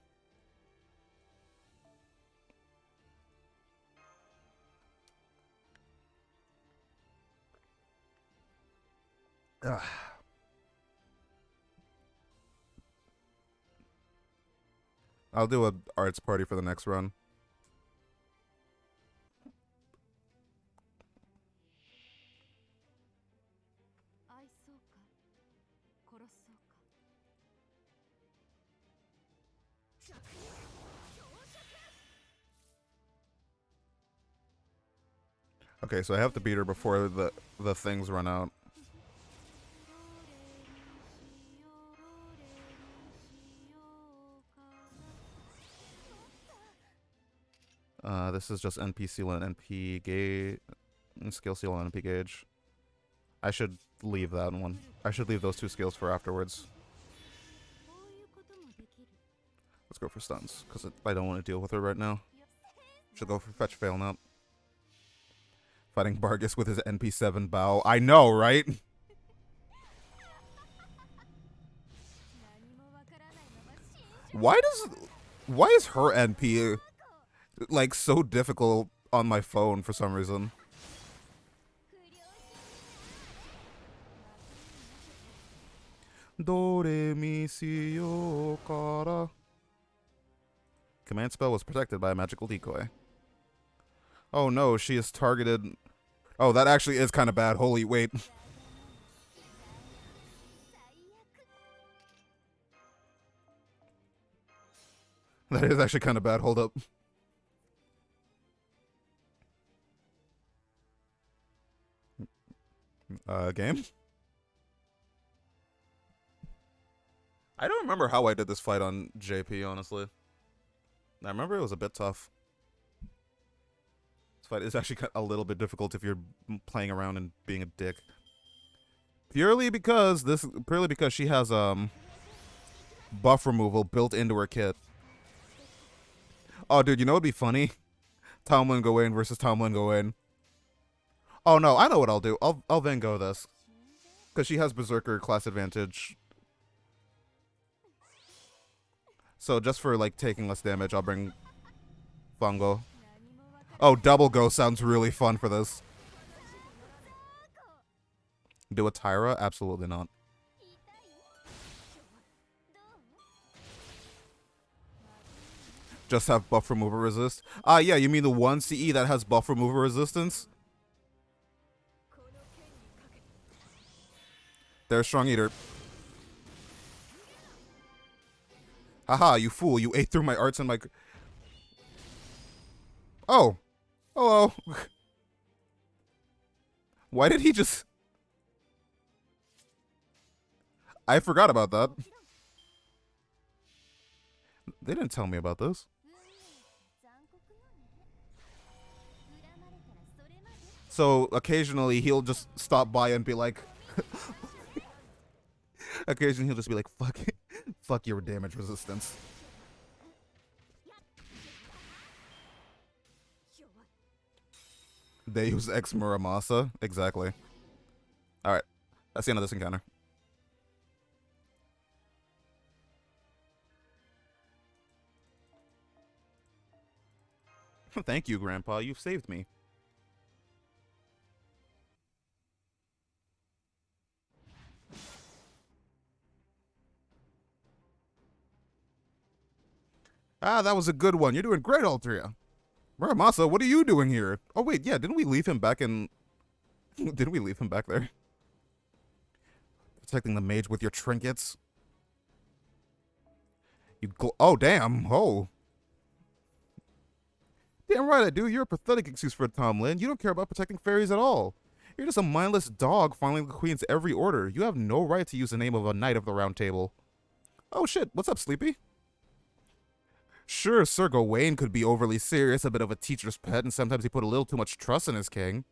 S1: Ugh. I'll do a arts party for the next run. Okay, so I have to beat her before the things run out. This is just NP seal and NP gauge, skill seal and NP gauge. I should leave that one. I should leave those two skills for afterwards. Let's go for stuns, because I don't want to deal with her right now. Should go for fetch fail now. Fighting Bargus with his NP7 bow. I know, right? Why is her NP like so difficult on my phone for some reason? Do re mi si yo kara. Command spell was protected by a magical decoy. Oh no, she is targeted. Oh, that actually is kind of bad. Holy wait. That is actually kind of bad. Hold up. Game? I don't remember how I did this fight on JP, honestly. I remember it was a bit tough. This fight is actually a little bit difficult if you're playing around and being a dick. Purely because she has buff removal built into her kit. Oh, dude, you know what'd be funny? Tomlin Gawain versus Tomlin Gawain. Oh no, I know what I'll do. I'll Van Gogh this, because she has Berserker class advantage. So just for like taking less damage, I'll bring Fungo. Oh, double go sounds really fun for this. Do a Tyra? Absolutely not. Just have buff remover resist. Ah, yeah, you mean the one CE that has buff remover resistance? There's Strong Eater. Haha, you fool. You ate through my arts and my... Oh. Hello. Why did he just... I forgot about that. They didn't tell me about this. So occasionally he'll just stop by and be like... Occasionally he'll just be like, fuck your damage resistance. They use Ex Muramasa? Exactly. Alright. That's the end of this encounter. Thank you, Grandpa. You've saved me. Ah, that was a good one. You're doing great, Altria. Muramasa, what are you doing here? Oh, wait, yeah, didn't we leave him back in... Didn't we leave him back there? Protecting the mage with your trinkets. Oh, damn. Oh. Damn right I do. You're a pathetic excuse for Tomlin. You don't care about protecting fairies at all. You're just a mindless dog following the queen's every order. You have no right to use the name of a knight of the round table. Oh shit, what's up, Sleepy? Sure, Sir Gawain could be overly serious, a bit of a teacher's pet, and sometimes he put a little too much trust in his king.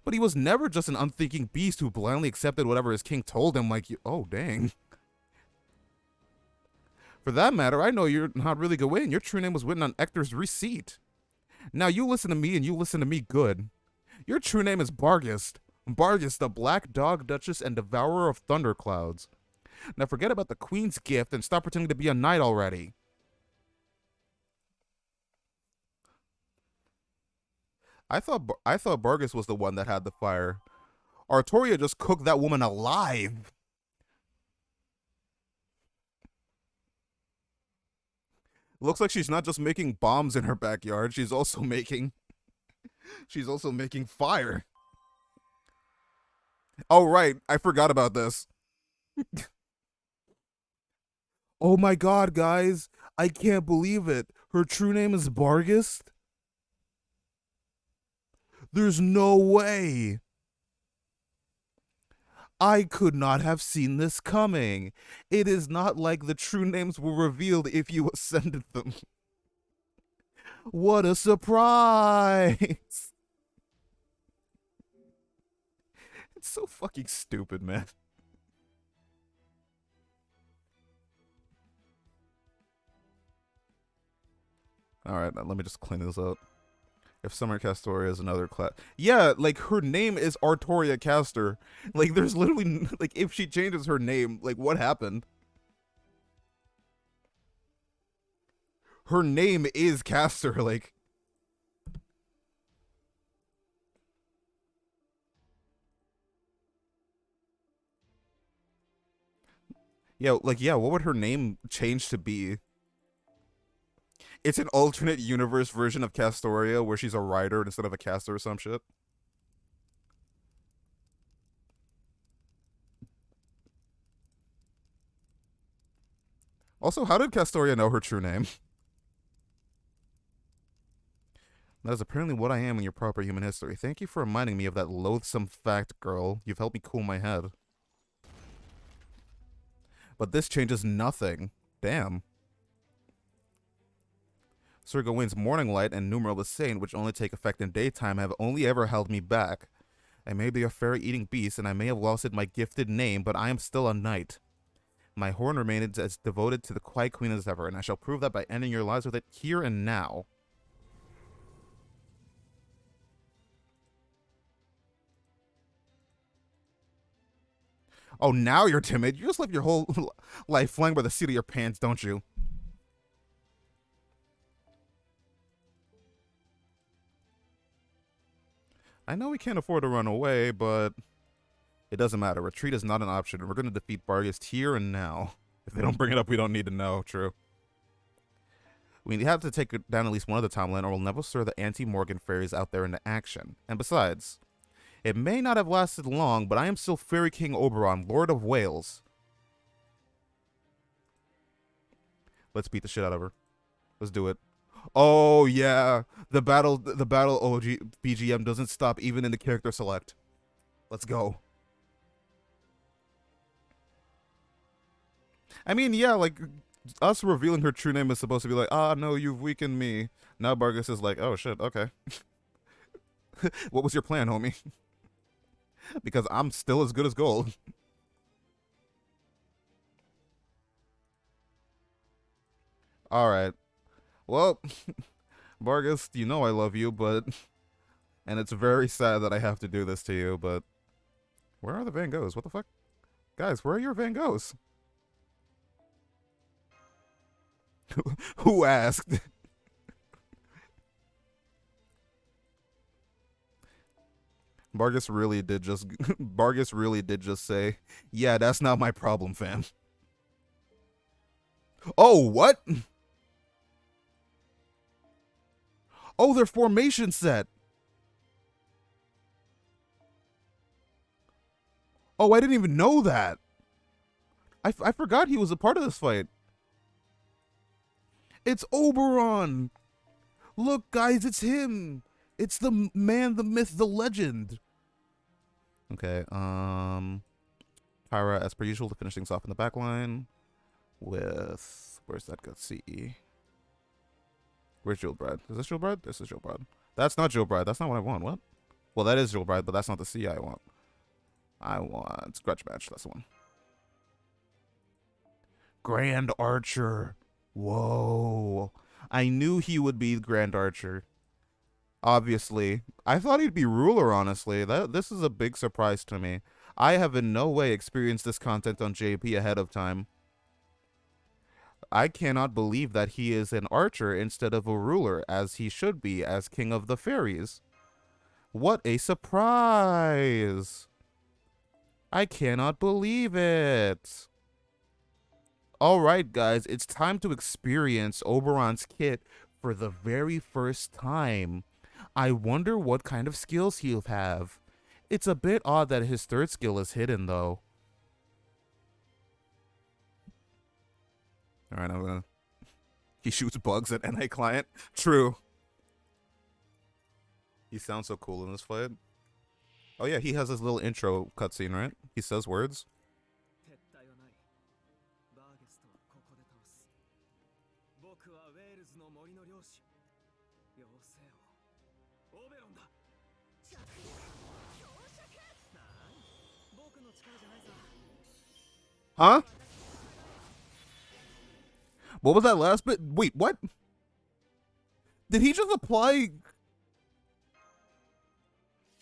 S1: But he was never just an unthinking beast who blindly accepted whatever his king told him like you. Oh, dang. For that matter, I know you're not really Gawain. Your true name was written on Ector's receipt. Now you listen to me and you listen to me good. Your true name is Barghest. Barghest, the Black Dog Duchess and Devourer of Thunderclouds. Now forget about the Queen's gift and stop pretending to be a knight already. I thought Barghest was the one that had the fire. Artoria just cooked that woman alive. Looks like she's not just making bombs in her backyard, she's also making fire. Oh right, I forgot about this. Oh my god, guys. I can't believe it. Her true name is Barghest? There's no way. I could not have seen this coming. It is not like the true names were revealed if you ascended them. What a surprise! It's so fucking stupid, man. Alright, let me just clean this up. If Summer Castoria is another class. Yeah, like, her name is Artoria Castor. Like, there's literally, like, if she changes her name, like, what happened? Her name is Castor, like. Yeah, like, yeah, what would her name change to be? It's an alternate universe version of Castoria where she's a rider instead of a caster or some shit. Also, how did Castoria know her true name? That is apparently what I am in your proper human history. Thank you for reminding me of that loathsome fact, girl. You've helped me cool my head. But this changes nothing. Damn. Sir Gawain's Morning Light and Numeral the Saint, which only take effect in daytime, have only ever held me back. I may be a fairy-eating beast, and I may have lost my gifted name, but I am still a knight. My horn remains as devoted to the Quiet Queen as ever, and I shall prove that by ending your lives with it here and now. Oh, now you're timid? You just live your whole life flying by the seat of your pants, don't you? I know we can't afford to run away, but it doesn't matter. Retreat is not an option. We're going to defeat Barghest here and now. If they don't bring it up, we don't need to know. True. We have to take down at least one of the timeline, or we'll never stir the anti-Morgan fairies out there into action. And besides, it may not have lasted long, but I am still Fairy King Oberon, Lord of Wales. Let's beat the shit out of her. Let's do it. Oh yeah, the battle OG BGM doesn't stop even in the character select. Let's go. I mean, yeah, like, us revealing her true name is supposed to be like, ah, no, you've weakened me. Now Barghest is like, oh shit, okay. What was your plan, homie? Because I'm still as good as gold. Alright. Well, Barghest, you know I love you, but... And it's very sad that I have to do this to you, but... Where are the Van Goghs? What the fuck? Guys, where are your Van Goghs? Who asked? Barghest really did just Barghest really did just say, "Yeah, that's not my problem, fam." Oh, what? Oh, their formation set. Oh, I didn't even know that. I forgot he was a part of this fight. It's Oberon. Look, guys, it's him. It's the man, the myth, the legend. Okay, Pyra, as per usual, to finish things off in the back line with, where's that good CE? Where's Gilbride? Is this Gilbride? This is Gilbride. That's not Gilbride. That's not what I want. What? Well, that is Gilbride, but that's not the CE I want. I want Scratch Match. That's the one. Grand Archer. Whoa. I knew he would be Grand Archer. Obviously. I thought he'd be Ruler, honestly. This is a big surprise to me. I have in no way experienced this content on JP ahead of time. I cannot believe that he is an archer instead of a ruler, as he should be as King of the Fairies. What a surprise! I cannot believe it. Alright, guys, it's time to experience Oberon's kit for the very first time. I wonder what kind of skills he'll have. It's a bit odd that his third skill is hidden, though. Alright, I'm gonna... He shoots bugs at NA client. True. He sounds so cool in this fight. Oh yeah, he has his little intro cutscene, right? He says words.
S3: 撤退はない。バーゲストはここで倒す。僕はウェールズの森の領主。妖精王。オベロンだ。着陸。強食。なあに。僕の力じゃないさ。
S1: Huh? What was that last bit? Wait, what? Did he just apply?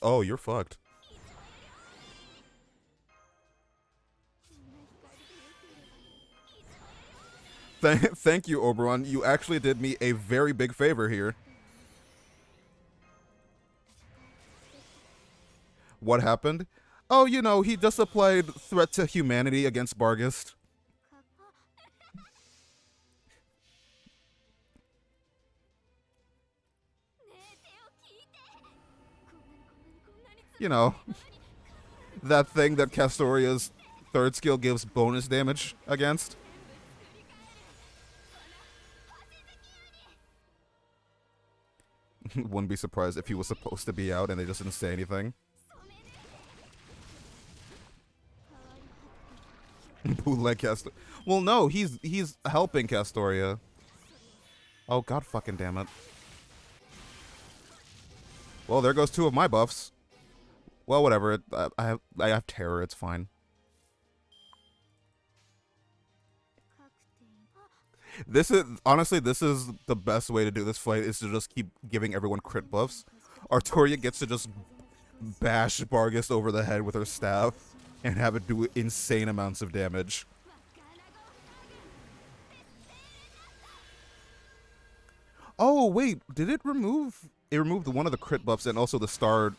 S1: Oh, you're fucked. Thank you, Oberon. You actually did me a very big favor here. What happened? Oh, you know, he just applied threat to humanity against Barghest. You know, that thing that Castoria's third skill gives bonus damage against. Wouldn't be surprised if he was supposed to be out and they just didn't say anything. Bootleg Castor. Well, no, he's helping Castoria. Oh, god fucking damn it. Well, there goes two of my buffs. Well, whatever. I have terror. It's fine. This is honestly the best way to do this fight is to just keep giving everyone crit buffs. Artoria gets to just bash Barghest over the head with her staff and have it do insane amounts of damage. Oh wait, did it remove? It removed one of the crit buffs and also the star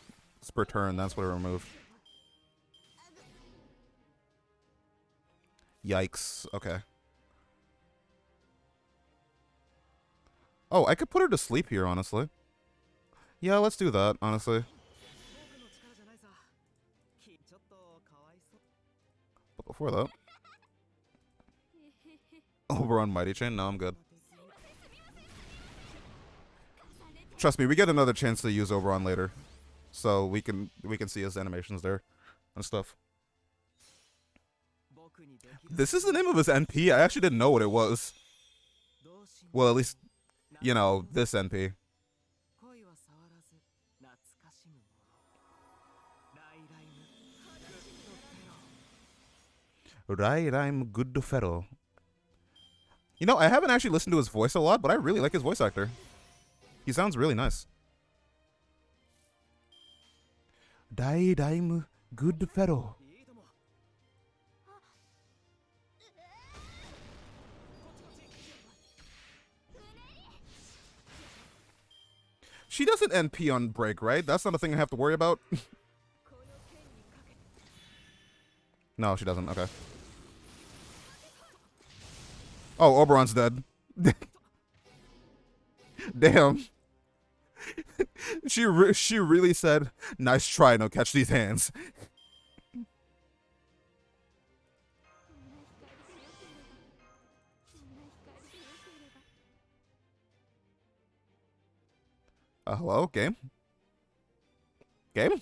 S1: per turn. That's what it removed. Yikes. Okay. Oh, I could put her to sleep here, honestly. Yeah, let's do that, honestly. But before that... Oberon Mighty Chain? No, I'm good. Trust me, we get another chance to use Oberon later. So we can see his animations there and stuff. This is the name of his NP? I actually didn't know what it was. Well, at least... You know, this NP. Rairaim Goodfero. You know, I haven't actually listened to his voice a lot, but I really like his voice actor. He sounds really nice. Rairaim Goodfero. She doesn't NP on break, right? That's not a thing I have to worry about. No, she doesn't. Okay. Oh, Oberon's dead. Damn. She really said, "Nice try, no catch these hands." Hello, game? Game?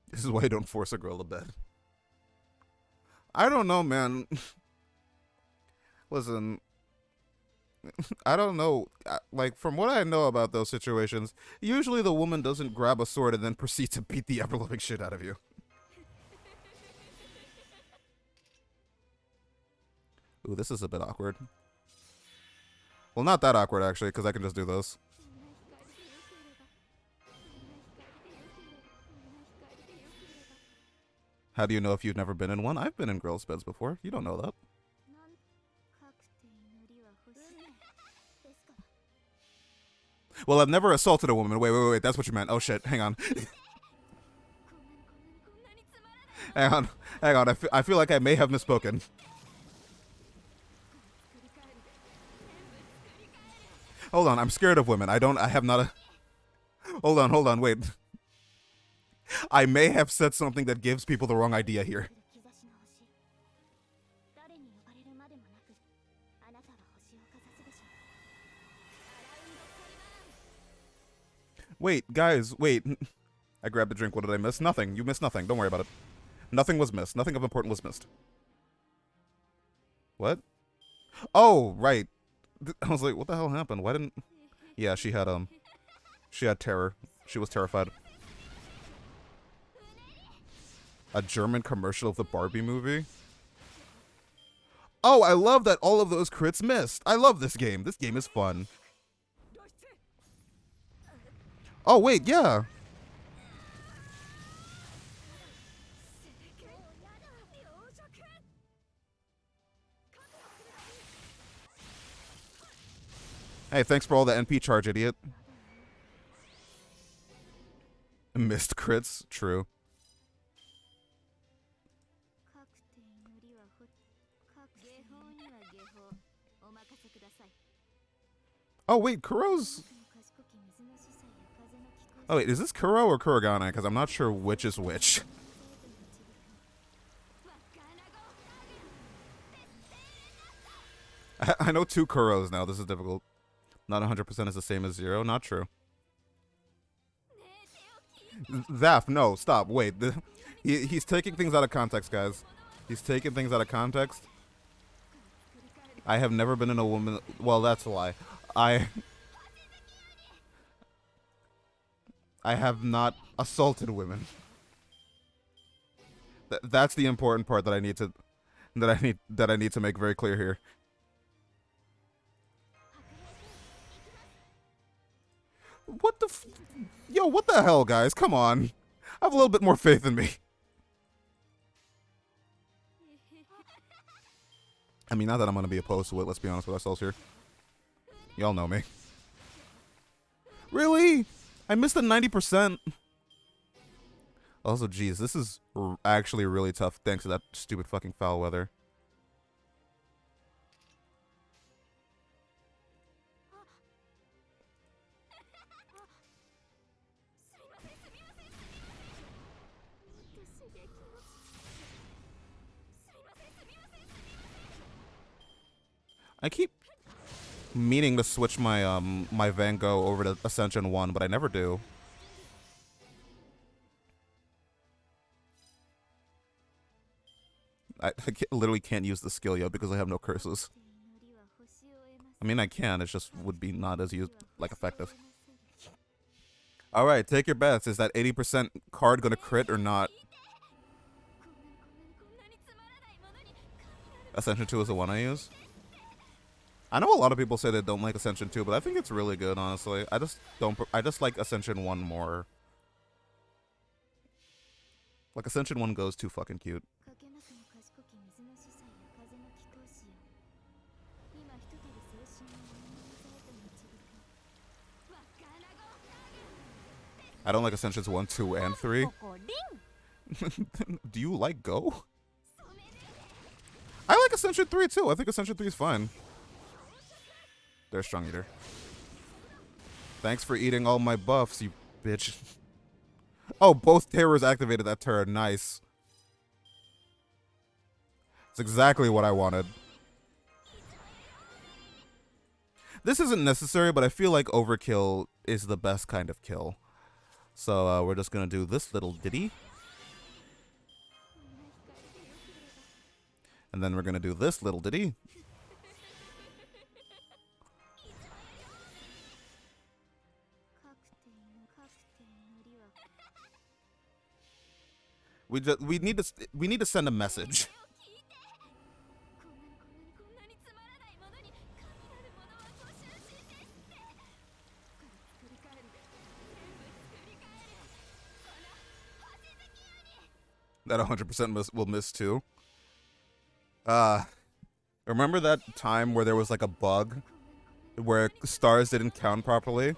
S1: This is why you don't force a girl to bed. I don't know, man. Listen, I don't know. Like, from what I know about those situations, usually the woman doesn't grab a sword and then proceed to beat the ever-living shit out of you. Ooh, this is a bit awkward. Well, not that awkward, actually, because I can just do this. How do you know if you've never been in one? I've been in girls' beds before. You don't know that. Well, I've never assaulted a woman. Wait. That's what you meant. Oh, shit. Hang on. Hang on. I feel like I may have misspoken. Hold on. I'm scared of women. I have not a... Hold on. Wait. I may have said something that gives people the wrong idea here. Wait, guys, wait. I grabbed a drink. What did I miss? Nothing. You missed nothing. Don't worry about it. Nothing was missed. Nothing of importance was missed. What? Oh, right. I was like, what the hell happened? Why didn't... Yeah, she had terror. She was terrified. A German commercial of the Barbie movie? Oh, I love that all of those crits missed. I love this game. This game is fun. Oh, wait, yeah. Hey, thanks for all the NP charge, idiot. Missed crits? True. Oh, wait, Kuro's... Oh, wait, is this Kuro or Kurogane? Because I'm not sure which is which. I know 2 Kuros now. This is difficult. Not 100% is the same as 0. Not true. Zaf, no, stop. Wait. He's taking things out of context, guys. He's taking things out of context. I have never been in a woman... Well, that's a lie. I have not assaulted women. That's the important part that I need to make very clear here. What the Yo, what the hell, guys? Come on. Have a little bit more faith in me. I mean, not that I'm gonna be opposed to it, let's be honest with ourselves here. Y'all know me. Really? I missed the 90%. Also, geez, this is actually really tough thanks to that stupid fucking foul weather. I keep meaning to switch my my Van Gogh over to Ascension 1, but I never do. I literally can't use the skill yet because I have no curses. I mean, I can, it just would be not as effective. Alright, take your bets. Is that 80% card gonna crit or not? Ascension 2 is the one I use? I know a lot of people say they don't like Ascension 2, but I think it's really good, honestly. I just like Ascension 1 more. Like, Ascension 1 goes too fucking cute. I don't like Ascensions 1, 2, and 3. Do you like Go? I like Ascension 3 too. I think Ascension 3 is fine. There's Strong Eater. Thanks for eating all my buffs, you bitch. Oh, both terrors activated that turret. Nice. It's exactly what I wanted. This isn't necessary, but I feel like overkill is the best kind of kill. So we're just gonna do this little ditty. And then we're gonna do this little ditty. We need to send a message. That 100% will miss too. Remember that time where there was like a bug where stars didn't count properly?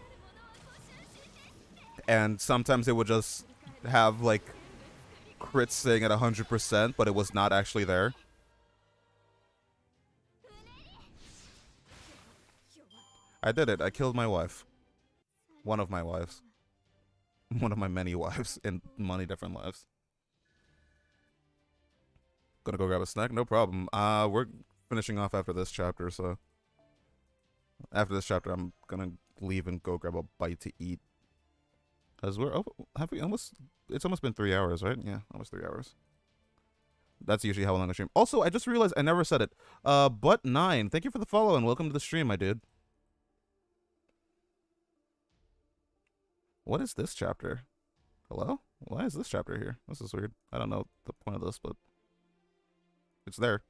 S1: And sometimes it would just have like crits saying at 100%, but it was not actually there. I did it. I killed my wife. One of my wives. One of my many wives in many different lives. Gonna go grab a snack? No problem. We're finishing off after this chapter, so... After this chapter, I'm gonna leave and go grab a bite to eat. Cause we're have we almost? It's almost been 3 hours, right? Yeah, almost 3 hours. That's usually how long I stream. Also, I just realized I never said it. But9, thank you for the follow and welcome to the stream, my dude. What is this chapter? Hello? Why is this chapter here? This is weird. I don't know the point of this, but it's there.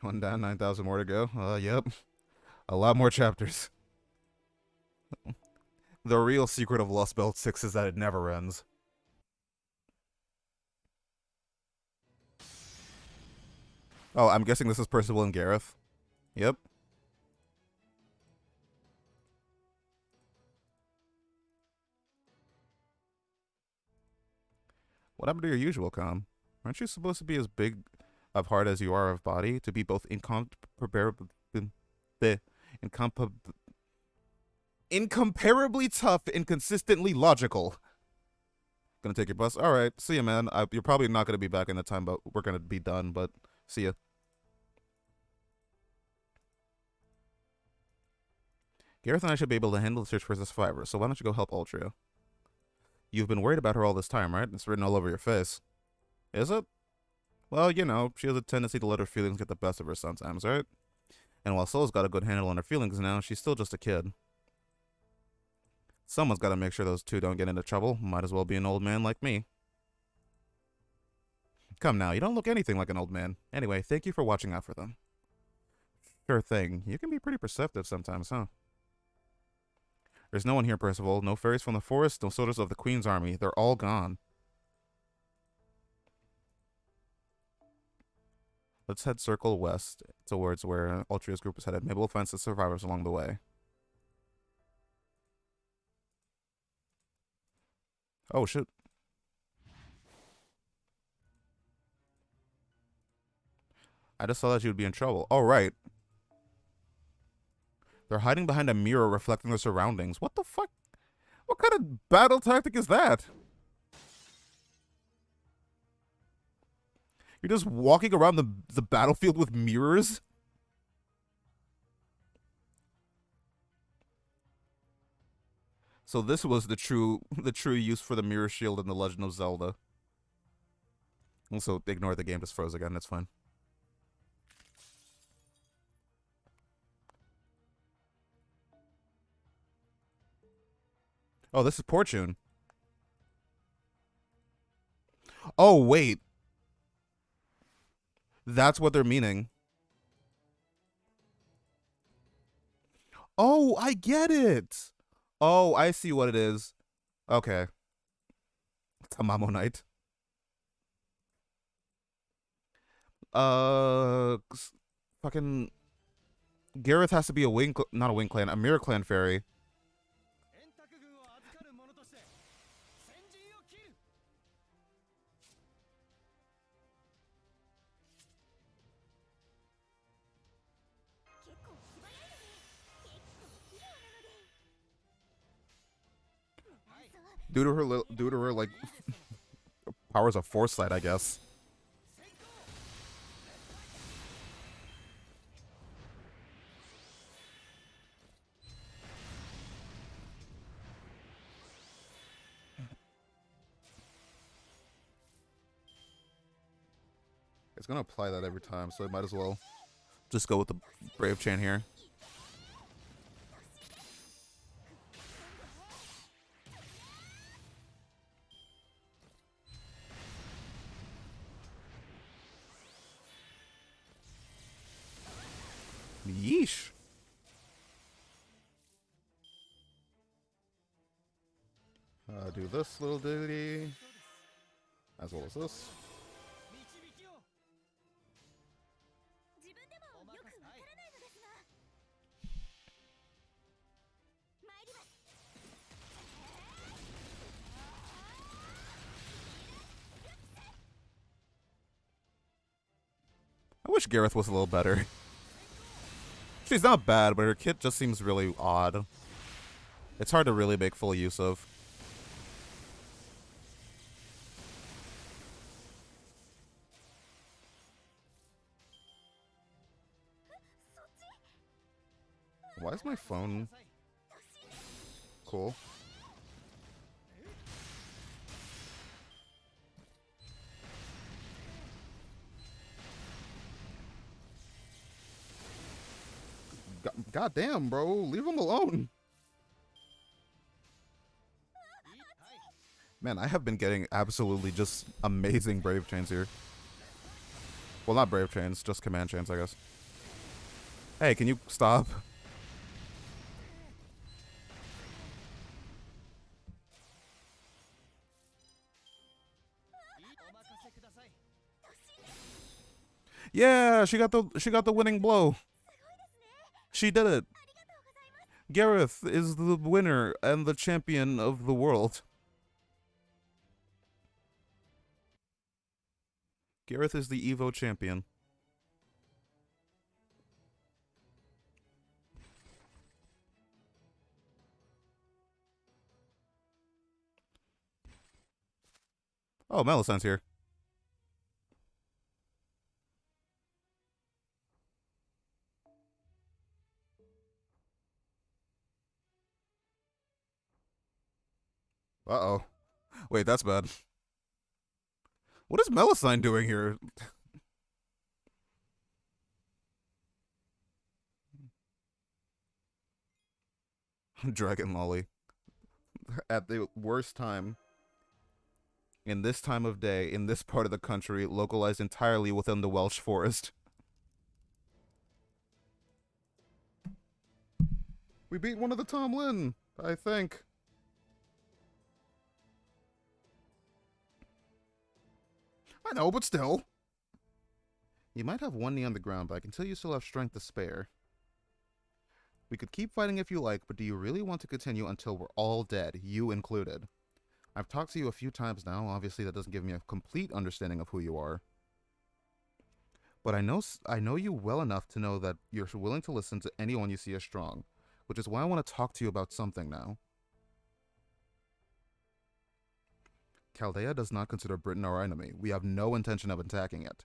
S1: One down, 9,000 more to go. Yep. A lot more chapters. The real secret of Lost Belt 6 is that it never ends. Oh, I'm guessing this is Percival and Gareth. Yep. What happened to your usual calm? Aren't you supposed to be as big of heart as you are of body? To be both incomparably tough and consistently logical. Gonna take your bus? Alright, see ya, man. You're probably not gonna be back in the time, but we're gonna be done, but see ya. Gareth and I should be able to handle the search for the survivor, so why don't you go help Ultria? You've been worried about her all this time, right? It's written all over your face. Is it? Well, you know, she has a tendency to let her feelings get the best of her sometimes, right? And while Soul's got a good handle on her feelings now, she's still just a kid. Someone's got to make sure those two don't get into trouble. Might as well be an old man like me. Come now, you don't look anything like an old man. Anyway, thank you for watching out for them. Sure thing. You can be pretty perceptive sometimes, huh? There's no one here, Percival. No fairies from the forest, no soldiers of the Queen's army. They're all gone. Let's head circle west towards where Ultria's group is headed. Maybe we'll find some survivors along the way. Oh, shit. I just saw that you would be in trouble. Oh, right. They're hiding behind a mirror reflecting their surroundings. What the fuck? What kind of battle tactic is that? You're just walking around the battlefield with mirrors? So this was the true use for the mirror shield in The Legend of Zelda. Also, ignore the game just froze again. That's fine. Oh, this is Portune. Oh, wait. That's what they're meaning. Oh, I get it. Oh, I see what it is. Okay. Tamamo Knight. Fucking Gareth has to be a not a wing clan, a mirror clan fairy. Due to her like powers of foresight, I guess. It's gonna apply that every time, so I might as well just go with the Brave Chant here. Yeesh. Do this little ditty, as well as this. I wish Gareth was a little better. She's not bad, but her kit just seems really odd. It's hard to really make full use of. Why is my phone cool? God damn, bro. Leave him alone. Man, I have been getting absolutely just amazing Brave Chains here. Well, not Brave Chains, just Command Chains, I guess. Hey, can you stop? Yeah, she got the winning blow. She did it. Gareth is the winner and the champion of the world. Gareth is the Evo champion. Oh, Melisandre's here. Uh-oh. Wait, that's bad. What is Melisandre doing here? Dragon Lolly. At the worst time. In this time of day, in this part of the country, localized entirely within the Welsh forest. We beat one of the Tom Lin, I think. I know, but still. You might have one knee on the ground, but I can tell you still have strength to spare. We could keep fighting if you like, but do you really want to continue until we're all dead, you included? I've talked to you a few times now. Obviously, that doesn't give me a complete understanding of who you are. But I know you well enough to know that you're willing to listen to anyone you see as strong, which is why I want to talk to you about something now. Chaldea does not consider Britain our enemy. We have no intention of attacking it.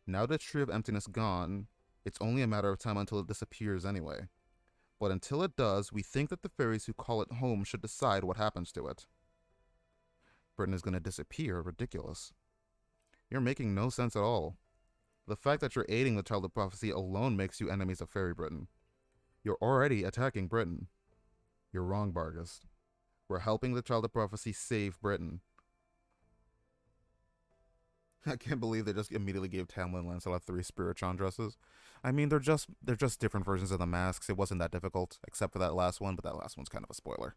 S1: Now that Tree of Emptiness gone, it's only a matter of time until it disappears anyway. But until it does, we think that the fairies who call it home should decide what happens to it. Britain is going to disappear? Ridiculous. You're making no sense at all. The fact that you're aiding the Child of Prophecy alone makes you enemies of Fairy Britain. You're already attacking Britain. You're wrong, Barghest. We're helping the Child of Prophecy save Britain. I can't believe they just immediately gave Tamlin Lancelot 3 Spiritron dresses. I mean, they're just different versions of the masks. It wasn't that difficult, except for that last one, but that last one's kind of a spoiler.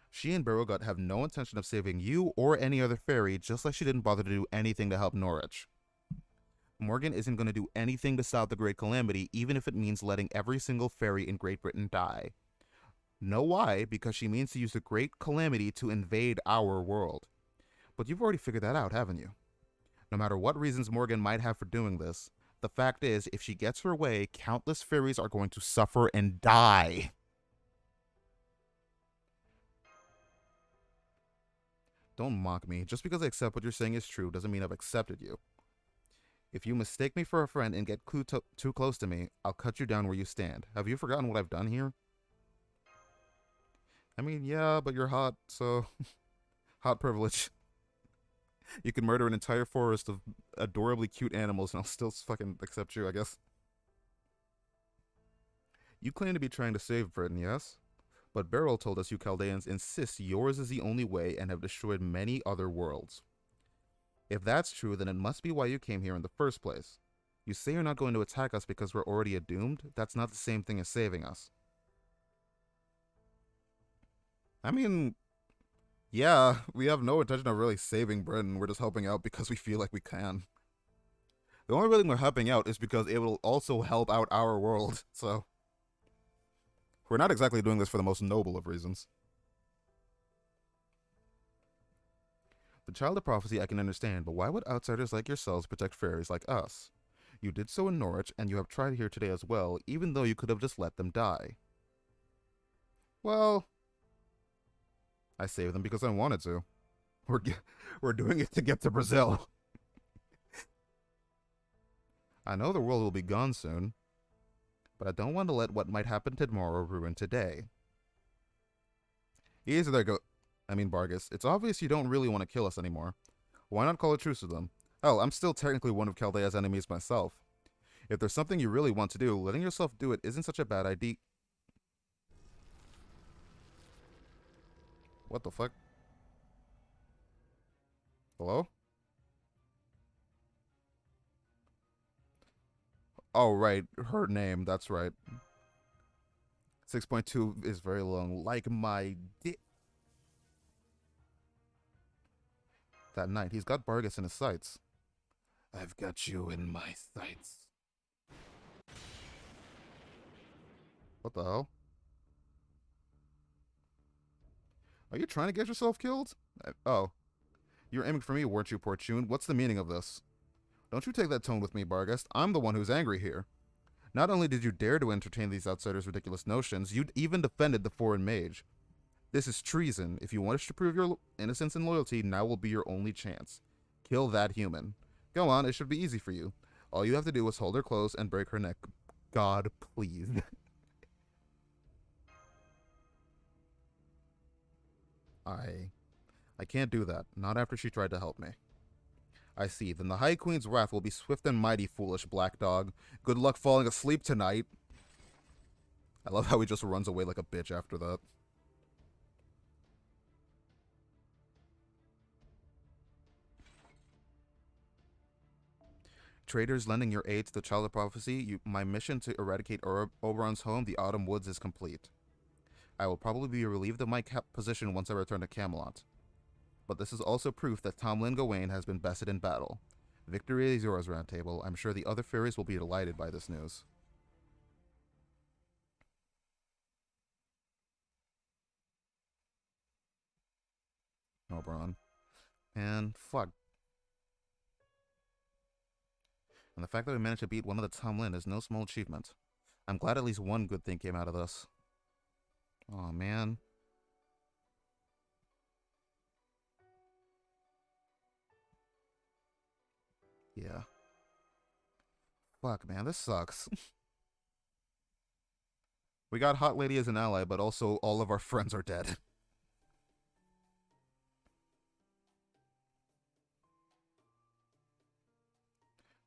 S1: She and Barrowgut have no intention of saving you or any other fairy, just like she didn't bother to do anything to help Norwich. Morgan isn't going to do anything to stop the Great Calamity, even if it means letting every single fairy in Great Britain die. Know why? Because she means to use the Great Calamity to invade our world. But you've already figured that out, haven't you? No matter what reasons Morgan might have for doing this, the fact is, if she gets her way, countless fairies are going to suffer and die. Don't mock me. Just because I accept what you're saying is true doesn't mean I've accepted you. If you mistake me for a friend and get too close to me, I'll cut you down where you stand. Have you forgotten what I've done here? I mean, yeah, but you're hot, so... hot privilege. You can murder an entire forest of adorably cute animals and I'll still fucking accept you, I guess. You claim to be trying to save Britain, yes? But Beryl told us you Chaldeans insist yours is the only way and have destroyed many other worlds. If that's true, then it must be why you came here in the first place. You say you're not going to attack us because we're already doomed? That's not the same thing as saving us. I mean... yeah, we have no intention of really saving Britain. We're just helping out because we feel like we can. The only reason we're helping out is because it will also help out our world, so... we're not exactly doing this for the most noble of reasons. The Child of Prophecy I can understand, but why would outsiders like yourselves protect fairies like us? You did so in Norwich, and you have tried here today as well, even though you could have just let them die. Well... I saved them because I wanted to. We're doing it to get to Brazil. I know the world will be gone soon, but I don't want to let what might happen tomorrow ruin today. Easy there, Barghest. It's obvious you don't really want to kill us anymore. Why not call a truce with them? Hell, I'm still technically one of Chaldea's enemies myself. If there's something you really want to do, letting yourself do it isn't such a bad idea. What the fuck? Hello? Oh, right. Her name. That's right. 6.2 is very long. Like my dick. That night, he's got Bargus in his sights. I've got you in my sights. What the hell? Are you trying to get yourself killed? Oh. You're aiming for me, weren't you, Portune? What's the meaning of this? Don't you take that tone with me, Barghest. I'm the one who's angry here. Not only did you dare to entertain these outsiders' ridiculous notions, you even defended the foreign mage. This is treason. If you wish to prove your innocence and loyalty, now will be your only chance. Kill that human. Go on, it should be easy for you. All you have to do is hold her close and break her neck. God, please. I can't do that. Not after she tried to help me. I see. Then the High Queen's wrath will be swift and mighty, foolish black dog. Good luck falling asleep tonight. I love how he just runs away like a bitch after that. Traders lending your aid to the Child of Prophecy, my mission to eradicate Oberon's home, the Autumn Woods, is complete. I will probably be relieved of my position once I return to Camelot. But this is also proof that Tomlin Gawain has been bested in battle. Victory is yours, Round Table. I'm sure the other fairies will be delighted by this news. Oberon. And fuck. And the fact that we managed to beat one of the Tomlin is no small achievement. I'm glad at least one good thing came out of this. Oh man. Yeah. Fuck, man, this sucks. We got Hot Lady as an ally, but also all of our friends are dead.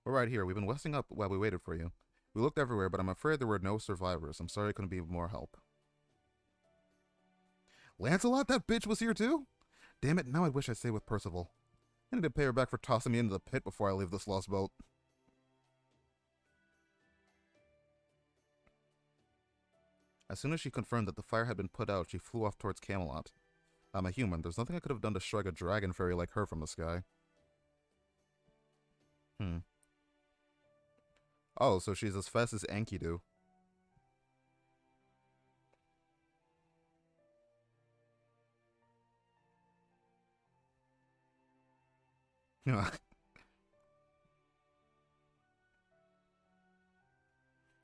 S1: We're right here. We've been resting up while we waited for you. We looked everywhere, but I'm afraid there were no survivors. I'm sorry I couldn't be of more help. Lancelot, that bitch was here too? Damn it, now I wish I stayed with Percival. I need to pay her back for tossing me into the pit before I leave this lost boat. As soon as she confirmed that the fire had been put out, she flew off towards Camelot. I'm a human. There's nothing I could have done to strike a dragon fairy like her from the sky. Oh, so she's as fast as Enkidu.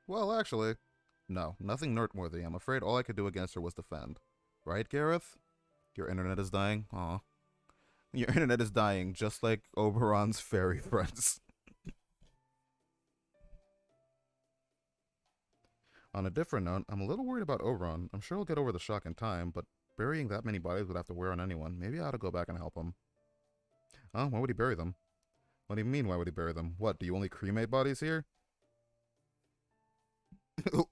S1: Well, actually, no, nothing noteworthy. I'm afraid all I could do against her was defend. Right, Gareth? Your internet is dying? Aw. Your internet is dying, just like Oberon's fairy friends. On a different note, I'm a little worried about Oberon. I'm sure he'll get over the shock in time, but burying that many bodies would have to wear on anyone. Maybe I ought to go back and help him. Oh, why would he bury them? What do you mean, why would he bury them? What, do you only cremate bodies here?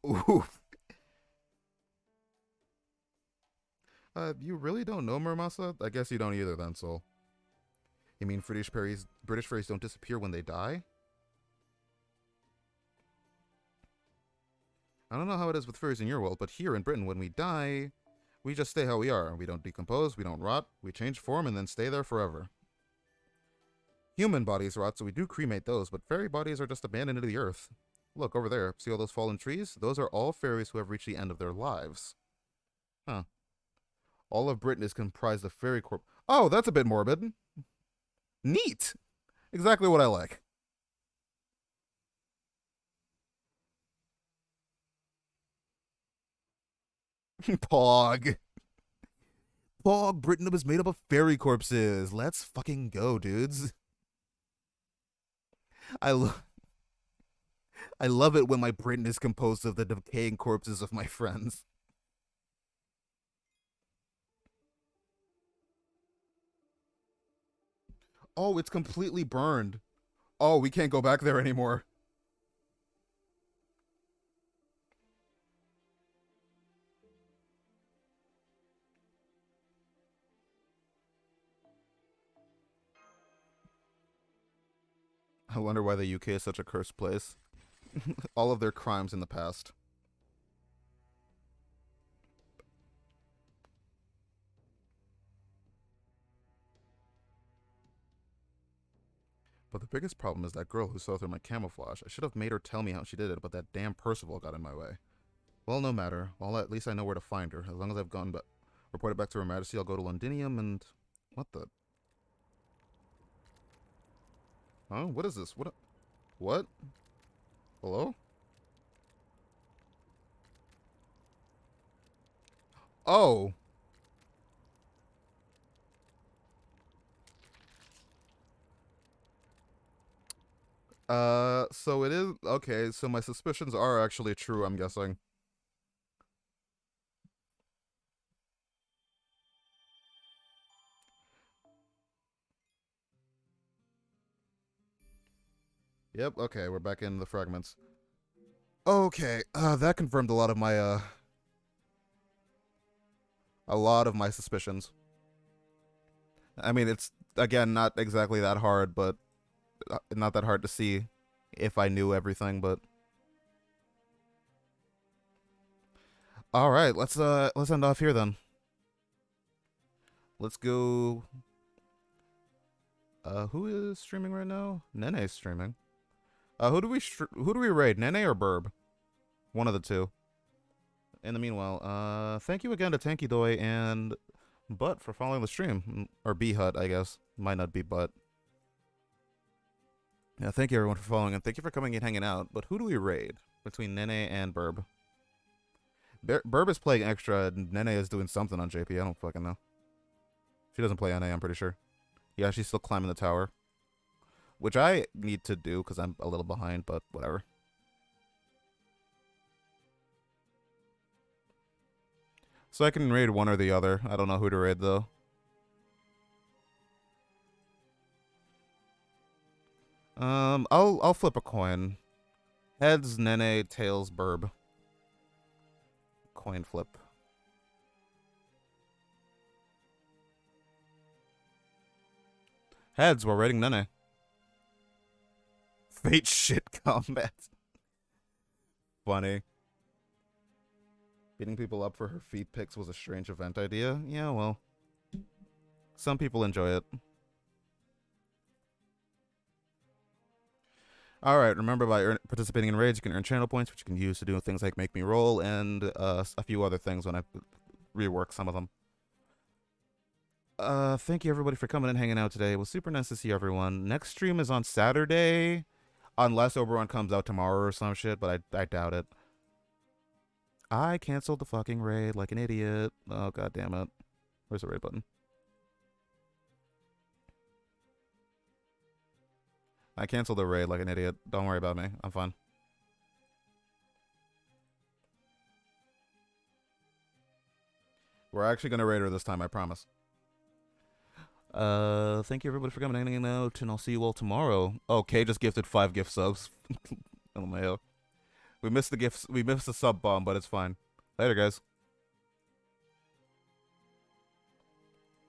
S1: Oof. You really don't know Muramasa? I guess you don't either then, Soul. You mean British fairies don't disappear when they die? I don't know how it is with fairies in your world, but here in Britain, when we die, we just stay how we are. We don't decompose, we don't rot, we change form and then stay there forever. Human bodies rot, so we do cremate those, but fairy bodies are just abandoned to the earth. Look, over there. See all those fallen trees? Those are all fairies who have reached the end of their lives. Huh. All of Britain is comprised of fairy corp. Oh, that's a bit morbid. Neat! Exactly what I like. Pog. Pog, Britain was made up of fairy corpses. Let's fucking go, dudes. I love it when my Britain is composed of the decaying corpses of my friends. Oh, it's completely burned. Oh, we can't go back there anymore. I wonder why the UK is such a cursed place. All of their crimes in the past. But the biggest problem is that girl who saw through my camouflage. I should have made her tell me how she did it, but that damn Percival got in my way. Well, no matter. Well, at least I know where to find her. As long as I've gone but reported back to Her Majesty, I'll go to Londinium and... What the... Huh? What is this? What? Hello? Oh! So it is... Okay, so my suspicions are actually true, I'm guessing. Yep, okay, we're back in the fragments. Okay, that confirmed a lot of my suspicions. I mean, it's, again, not exactly that hard, but not that hard to see if I knew everything, but... Alright, let's end off here then. Let's go... who is streaming right now? Nene's streaming. Who do we raid? Nene or Burb? One of the two. In the meanwhile, thank you again to Tanky Doy and Butt for following the stream. Or B-Hut, I guess. Might not be Butt. Yeah, thank you everyone for following, and thank you for coming and hanging out. But who do we raid between Nene and Burb? Burb is playing extra, and Nene is doing something on JP. I don't fucking know. She doesn't play NA, I'm pretty sure. Yeah, she's still climbing the tower. Which I need to do, because I'm a little behind, but whatever. So I can raid one or the other. I don't know who to raid, though. I'll flip a coin. Heads, Nene, tails, Burb. Coin flip. Heads, we're raiding Nene. Fate shit combat. Funny. Beating people up for her feet pics was a strange event idea. Yeah, well. Some people enjoy it. Alright, remember by participating in raids, you can earn channel points, which you can use to do things like make me roll, and a few other things when I rework some of them. Thank you everybody for coming and hanging out today. It was super nice to see everyone. Next stream is on Saturday, unless Oberon comes out tomorrow or some shit, but I doubt it. I canceled the fucking raid like an idiot. Oh, god damn it. Where's the raid button? I canceled the raid like an idiot. Don't worry about me. I'm fine. We're actually gonna raid her this time, I promise. Thank you everybody for coming and hanging out, and I'll see you all tomorrow. Oh, Kay just gifted 5 gift subs. LMAO. We missed the gifts. We missed the sub bomb, but it's fine. Later, guys.